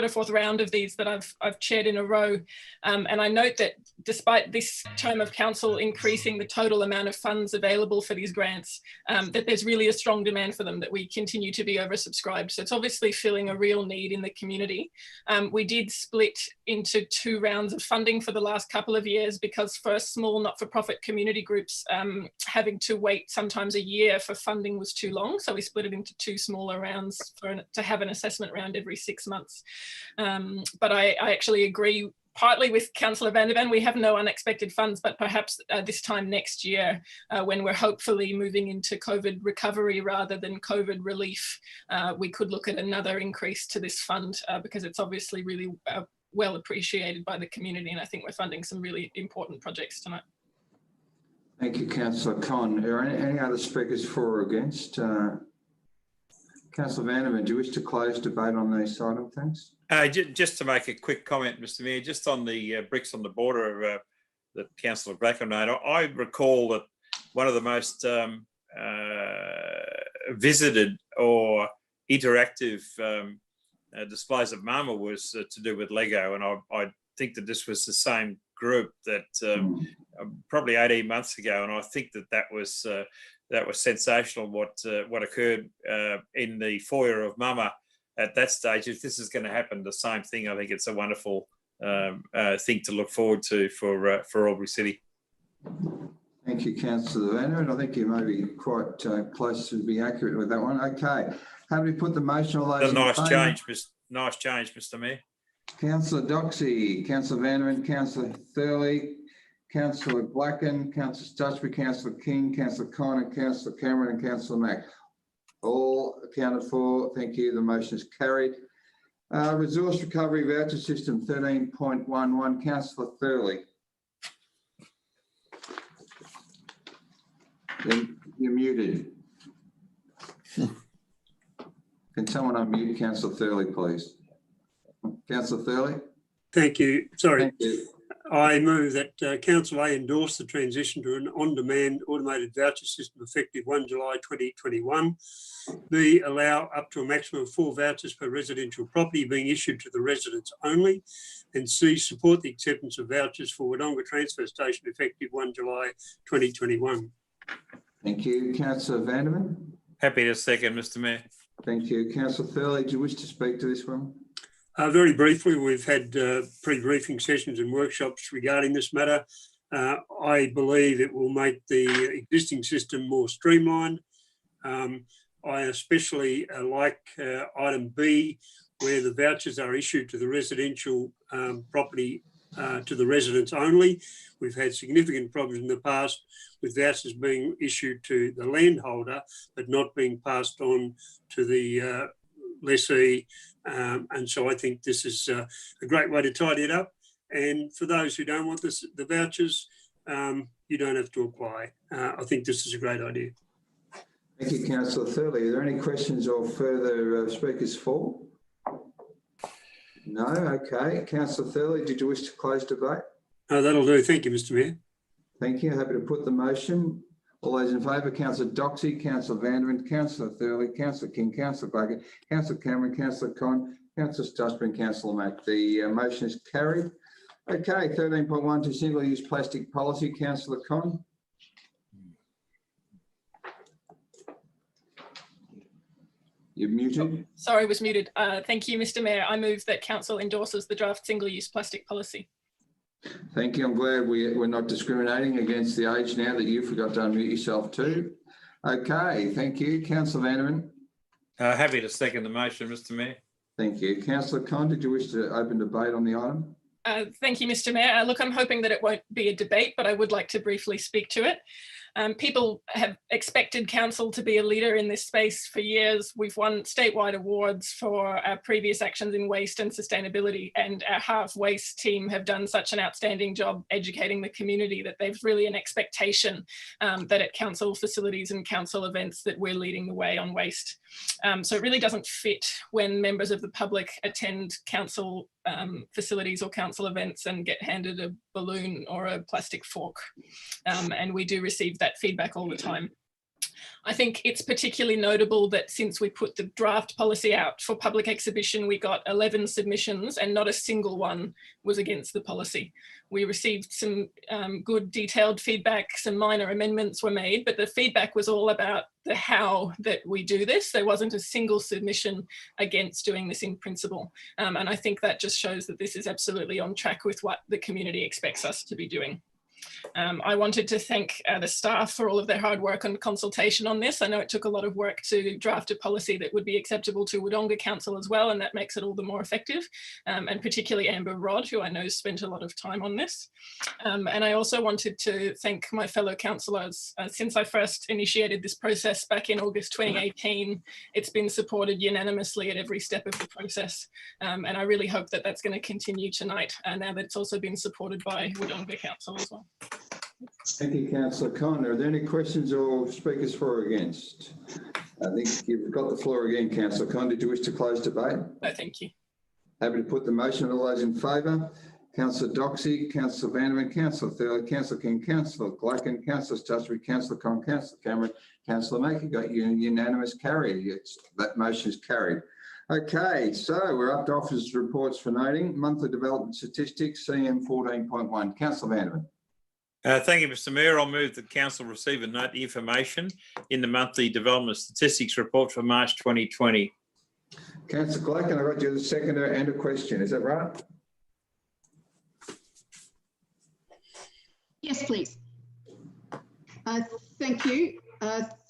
fourth round of these that I've chaired in a row, and I note that despite this term of council increasing the total amount of funds available for these grants, that there's really a strong demand for them, that we continue to be oversubscribed. So it's obviously filling a real need in the community. We did split into 2 rounds of funding for the last couple of years because for small not-for-profit community groups, having to wait sometimes a year for funding was too long. So we split it into 2 smaller rounds to have an assessment round every 6 months. But I actually agree partly with Councillor Vandervan. We have no unexpected funds, but perhaps this time next year, when we're hopefully moving into COVID recovery rather than COVID relief, we could look at another increase to this fund because it's obviously really well appreciated by the community, and I think we're funding some really important projects tonight. Thank you, Councillor Con. Are any other speakers for or against? Councillor Vanderman, do you wish to close debate on these items? Thanks. Just to make a quick comment, Mr. Mayor, just on the bricks on the border that Councillor Glacken made, I recall that one of the most visited or interactive displays at Marma was to do with Lego, and I think that this was the same group that probably 18 months ago, and I think that was sensational. What occurred in the foyer of Mama at that stage. If this is going to happen, the same thing. I think it's a wonderful thing to look forward to for Albury City. Thank you, Councillor Vanner, and I think you may be quite close to be accurate with that one. Okay, happy to put the motion. All those Nice in change, favour? nice change, Mr. Mayor. Councillor Doxey, Councillor Vanneman, Councillor Thurley, Councillor Blacken, Councillor Stutchbury, Councillor King, Councillor Conner, Councillor Cameron and Councillor Mack. All accounted for. Thank you. The motion is carried. Resource Recovery Voucher System 13.11, Councillor Thurley. You're muted. Can someone unmute Councillor Thurley, please? Councillor Thurley? Thank you. Sorry. Thank you. I move that Council A endorse the transition to an on-demand automated voucher system effective 1 July 2021. B, allow up to a maximum of 4 vouchers per residential property being issued to the residents only. And C, support the acceptance of vouchers for Wodonga Transfer Station effective 1 July 2021. Thank you. Councillor Vanderman? Happy to second, Mr. Mayor. Thank you. Councillor Thurley, do you wish to speak to this one? Very briefly, we've had pre-briefing sessions and workshops regarding this matter. I believe it will make the existing system more streamlined. I especially like item B, where the vouchers are issued to the residential property to the residents only. We've had significant problems in the past with vouchers being issued to the landholder, but not being passed on to the lessee. And so I think this is a great way to tidy it up. And for those who don't want the vouchers, you don't have to apply. I think this is a great idea. Thank you, Councillor Thurley. Are there any questions or further speakers for? No? Okay. Councillor Thurley, did you wish to close debate? That'll do. Thank you, Mr. Mayor. Thank you. Happy to put the motion. All those in favour, Councillor Doxey, Councillor Vanderman, Councillor Thurley, Councillor King, Councillor Blackett, Councillor Cameron, Councillor Con, Councillor Stutchbury and Councillor Mack. The motion is carried. Okay, 13.12, single-use plastic policy. Councillor Con. You're muted. Sorry, was muted. Thank you, Mr. Mayor. I move that Council endorses the draft single-use plastic policy. Thank you. I'm glad we're not discriminating against the age now that you forgot to unmute yourself too. Okay, thank you. Councillor Vanderman. Happy to second the motion, Mr. Mayor. Thank you. Councillor Con, did you wish to open debate on the item? Thank you, Mr. Mayor. Look, I'm hoping that it won't be a debate, but I would like to briefly speak to it. People have expected council to be a leader in this space for years. We've won statewide awards for our previous actions in waste and sustainability, and our Half Waste team have done such an outstanding job educating the community that there's really an expectation that at council facilities and council events that we're leading the way on waste. So it really doesn't fit when members of the public attend council facilities or council events and get handed a balloon or a plastic fork. And we do receive that feedback all the time. I think it's particularly notable that since we put the draft policy out for public exhibition, we got 11 submissions and not a single one was against the policy. We received some good detailed feedback, some minor amendments were made, but the feedback was all about the how that we do this. There wasn't a single submission against doing this in principle. And I think that just shows that this is absolutely on track with what the community expects us to be doing. I wanted to thank the staff for all of their hard work and consultation on this. I know it took a lot of work to draft a policy that would be acceptable to Wodonga Council as well, and that makes it all the more effective, and particularly Amber Rod, who I know spent a lot of time on this. And I also wanted to thank my fellow councillors. Since I first initiated this process back in August 2018, it's been supported unanimously at every step of the process. And I really hope that that's going to continue tonight, now that it's also been supported by Wodonga Council as well. Thank you, Councillor Con. Are there any questions or speakers for or against? I think you've got the floor again, Councillor Con. Did you wish to close debate? No, thank you. Happy to put the motion. All those in favour? Councillor Doxey, Councillor Vanderman, Councillor Thurley, Councillor King, Councillor Glacken, Councillor Stutchbury, Councillor Con, Councillor Cameron, Councillor Mackey. Got unanimous carry. That motion is carried. Okay, so we're up to officers' reports for noting. Monthly development statistics, CM 14.1. Councillor Vanderman. Thank you, Mr Mayor. I'll move that council receive and note the information in the monthly development statistics report for March 2020. Councillor Glacken, I got you the seconder and a question. Is that right? Yes, please. Thank you.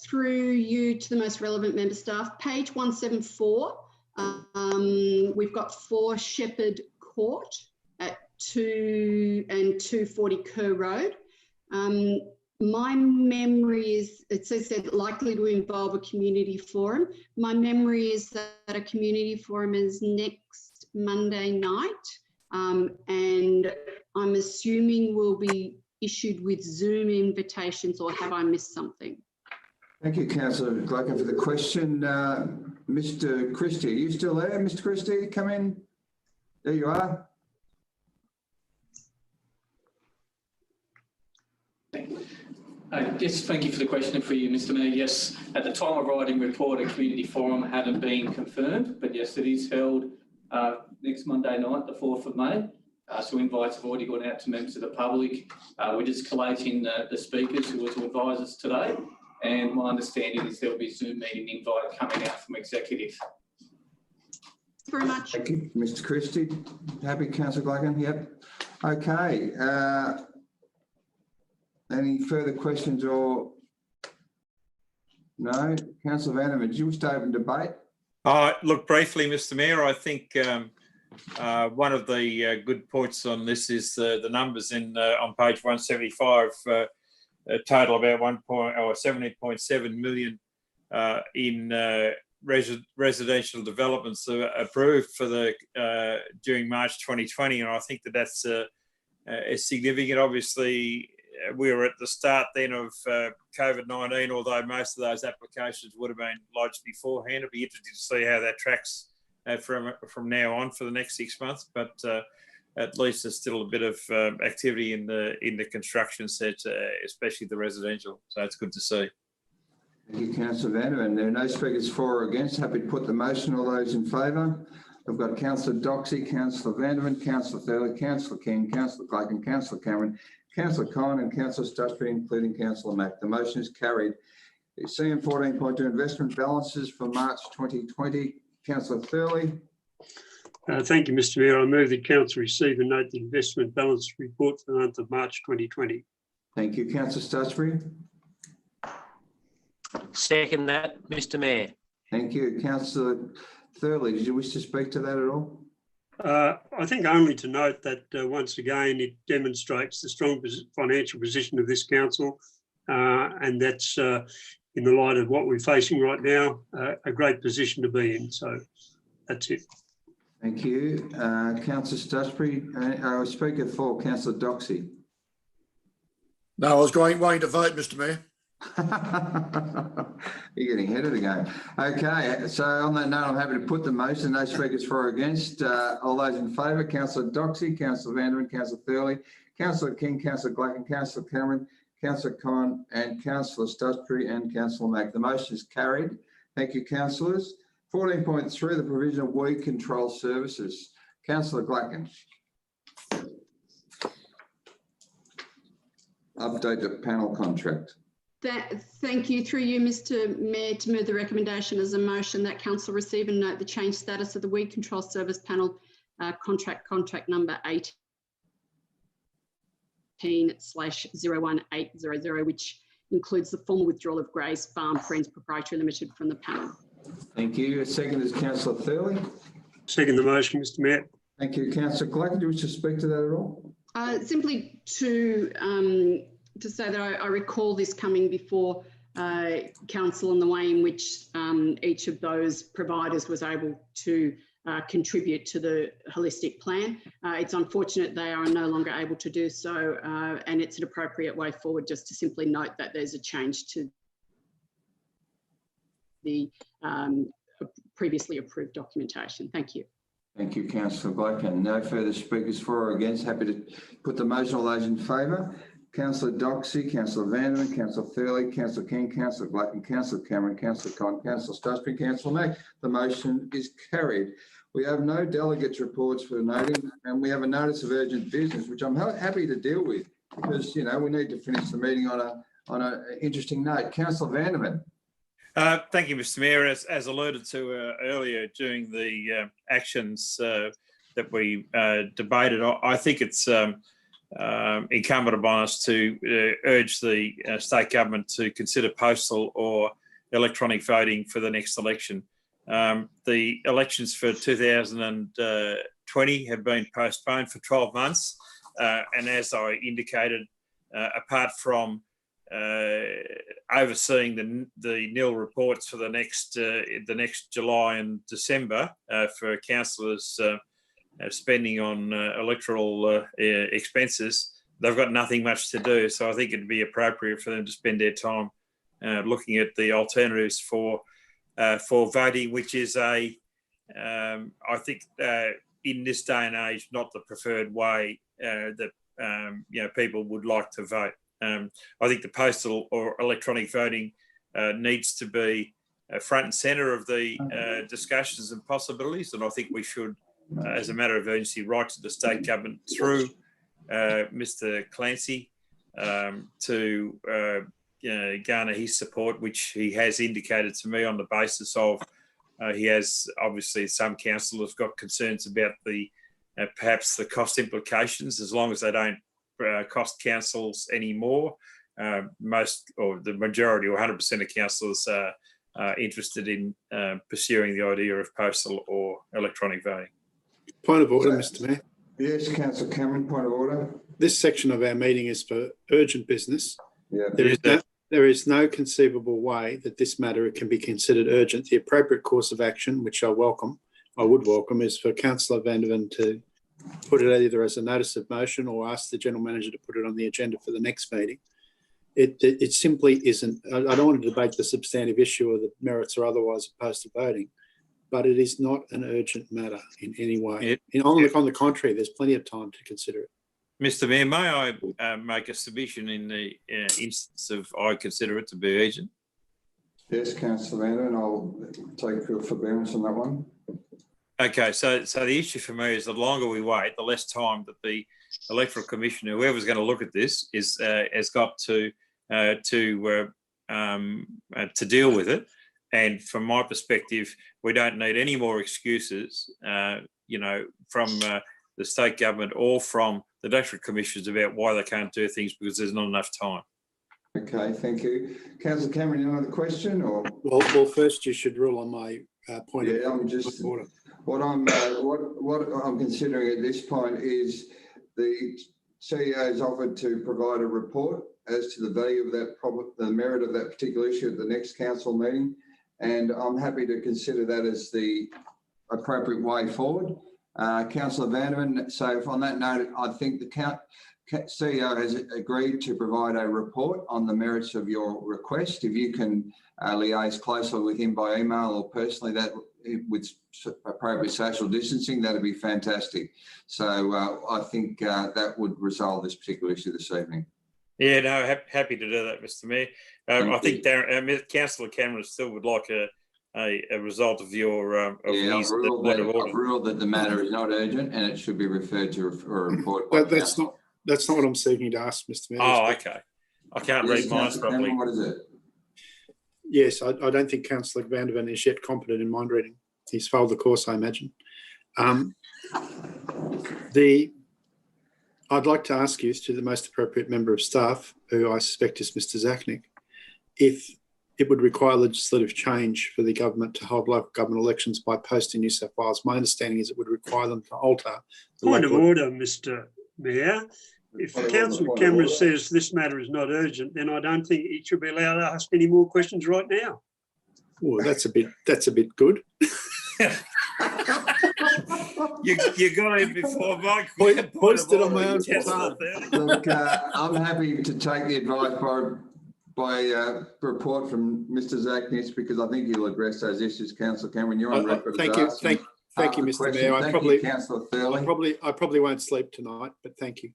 Through you to the most relevant member staff, page 174, we've got 4 Shepherd Court at 2 and 240 Kerr Road. My memory is, it says that likely to involve a community forum. My memory is that a community forum is next Monday night, and I'm assuming will be issued with Zoom invitations, or have I missed something? Thank you, Councillor Glacken, for the question. Mr Christie, are you still there? Mr Christie, come in. There you are. Yes, thank you for the question for you, Mr Mayor. Yes, at the time of writing report, a community forum hadn't been confirmed, but yes, it is held next Monday night, the 4th of May. So invites have already gone out to members of the public. We're just collating the speakers who were to advise us today. And my understanding is there'll be a Zoom meeting invite coming out from executive. Very much. Thank you, Mr Christie. Happy, Councillor Glacken? Yep. Okay. Any further questions or no? Councillor Vanderman, did you wish to open debate? Look, briefly, Mr Mayor, I think one of the good points on this is the numbers in on page 175, a total about 17.7 million in residential developments approved for the during March 2020, and I think that's significant. Obviously, we were at the start then of COVID-19, although most of those applications would have been lodged beforehand. It'll be interesting to see how that tracks from now on for the next 6 months, but at least there's still a bit of activity in the construction set, especially the residential. So it's good to see. Thank you, Councillor Vanderman. There are no speakers for or against. Happy to put the motion. All those in favour? We've got Councillor Doxey, Councillor Vanderman, Councillor Thurley, Councillor King, Councillor Glacken, Councillor Cameron, Councillor Kine and Councillor Stutchbury, including Councillor Mack. The motion is carried. CM 14.2 investment balances for March 2020. Councillor Thurley. Thank you, Mr Mayor. I move that council receive and note the investment balance report for the month of March 2020. Thank you, Councillor Stutchbury. Second that, Mr Mayor. Thank you. Councillor Thurley, did you wish to speak to that at all? I think only to note that once again it demonstrates the strong financial position of this council, and that's in the light of what we're facing right now, a great position to be in. So that's it. Thank you. Councillor Stutchbury. Speaker 4, Councillor Doxey. No, I was waiting to vote, Mr Mayor. You're getting ahead of the game. Okay, so on that note, I'm happy to put the motion. No speakers for or against. All those in favour, Councillor Doxey, Councillor Vanderman, Councillor Thurley, Councillor King, Councillor Glacken, Councillor Cameron, Councillor Kine and Councillor Stutchbury and Councillor Mack. The motion is carried. Thank you, councillors. 14.3, the provision of weed control services. Councillor Glacken. Update the panel contract. Thank you. Through you, Mr Mayor, to move the recommendation as a motion that council receive and note the changed status of the weed control service panel contract number 18/01800, which includes the formal withdrawal of Gray's Farm Friends Proprietary Limited from the panel. Thank you. A second is Councillor Thurley. Second the motion, Mr Mayor. Thank you. Councillor Glacken, do you wish to speak to that at all? Simply to say that I recall this coming before council and the way in which each of those providers was able to contribute to the holistic plan. It's unfortunate they are no longer able to do so, and it's an appropriate way forward just to simply note that there's a change to the previously approved documentation. Thank you. Thank you, Councillor Glacken. No further speakers for or against. Happy to put the motion. All those in favour? Councillor Doxey, Councillor Vanderman, Councillor Thurley, Councillor King, Councillor Glacken, Councillor Cameron, Councillor Kine, Councillor Stutchbury, Councillor Mack. The motion is carried. We have no delegates reports for noting, and we have a notice of urgent business, which I'm happy to deal with. because, you know, we need to finish the meeting on an interesting note. Councillor Vanderman. Thank you, Mr. Mayor. As alluded to earlier during the actions that we debated, I think it's incumbent upon us to urge the state government to consider postal or electronic voting for the next election. The elections for 2020 have been postponed for 12 months. And as I indicated, apart from overseeing the nil reports for the next July and December for councillors spending on electoral expenses, they've got nothing much to do. So I think it'd be appropriate for them to spend their time looking at the alternatives for voting, which is I think in this day and age, not the preferred way that people would like to vote. I think the postal or electronic voting needs to be front and centre of the discussions and possibilities, and I think we should, as a matter of urgency, write to the state government through Mr. Clancy to garner his support, which he has indicated to me on the basis of he has obviously some councillors got concerns about the perhaps the cost implications, as long as they don't cost councils any more. Most or the majority or 100% of councillors are interested in pursuing the idea of postal or electronic voting. Point of order, Mr. Mayor. Yes, Councillor Cameron, point of order. This section of our meeting is for urgent business. Yeah. There is no conceivable way that this matter can be considered urgent. The appropriate course of action, which I would welcome, is for Councillor Vandervan to put it either as a notice of motion or ask the General Manager to put it on the agenda for the next meeting. It simply isn't. I don't want to debate the substantive issue or the merits or otherwise of postal voting, but it is not an urgent matter in any way. On the contrary, there's plenty of time to consider it. Mr. Mayor, may I make a submission in the instance of I consider it to be urgent? Yes, Councillor Vanderman, I'll take your forbearance on that one. Okay, so the issue for me is the longer we wait, the less time that the Electoral Commission, whoever's going to look at this, has got to deal with it. And from my perspective, we don't need any more excuses, from the state government or from the district commissions about why they can't do things because there's not enough time. Okay, thank you. Councillor Cameron, you have a question? Or well, first you should rule on my point of order. What I'm considering at this point is the CEO has offered to provide a report as to the value of that the merit of that particular issue at the next council meeting, and I'm happy to consider that as the appropriate way forward. Councillor Vanderman, so on that note, I think the CEO has agreed to provide a report on the merits of your request. If you can liaise closely with him by email or personally, that with appropriate social distancing, that'd be fantastic. So I think that would resolve this particular issue this evening. Yeah, no, happy to do that, Mr. Mayor. I think Councillor Cameron still would like a result of your I've ruled that the matter is not urgent and it should be referred to a report. That's not what I'm seeking to ask, Mr. Mayor. Oh, okay. I can't read minds properly. What is it? Yes, I don't think Councillor Vandervan is yet competent in mind reading. He's failed the course, I imagine. I'd like to ask you, to the most appropriate member of staff, who I suspect is Mr. Zachnick, if it would require legislative change for the government to hold local government elections by post in New South Wales. My understanding is it would require them to alter. Point of order, Mr. Mayor. If Councillor Cameron says this matter is not urgent, then I don't think he should be allowed to ask any more questions right now. Oh, that's a bit good. You got it before Mike. Hoisted on my own petard. Look, I'm happy to take the advice by report from Mr. Zachnick, because I think he'll address those issues. Councillor Cameron, you're on record. Thank you, Mr. Mayor. I probably won't sleep tonight, but thank you.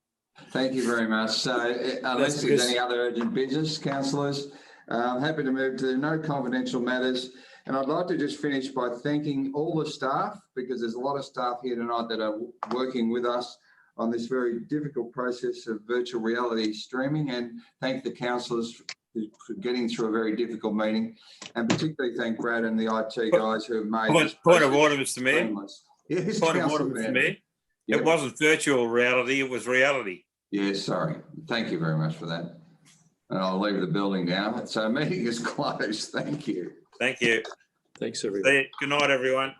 Thank you very much. So, unless there's any other urgent business, councillors, I'm happy to move to no confidential matters. And I'd like to just finish by thanking all the staff, because there's a lot of staff here tonight that are working with us on this very difficult process of virtual reality streaming, and thank the councillors for getting through a very difficult meeting, and particularly thank Brad and the IT guys who have made this Point of order, Mr. Mayor. seamless. Yes, Point of order, Councillor Mr. Mayor. Yep. It wasn't virtual reality, it was reality. Yes, sorry. Thank you very much for that. And I'll leave the building now. So meeting is closed. Thank you. Thank you. Thanks, everyone. Good night, everyone.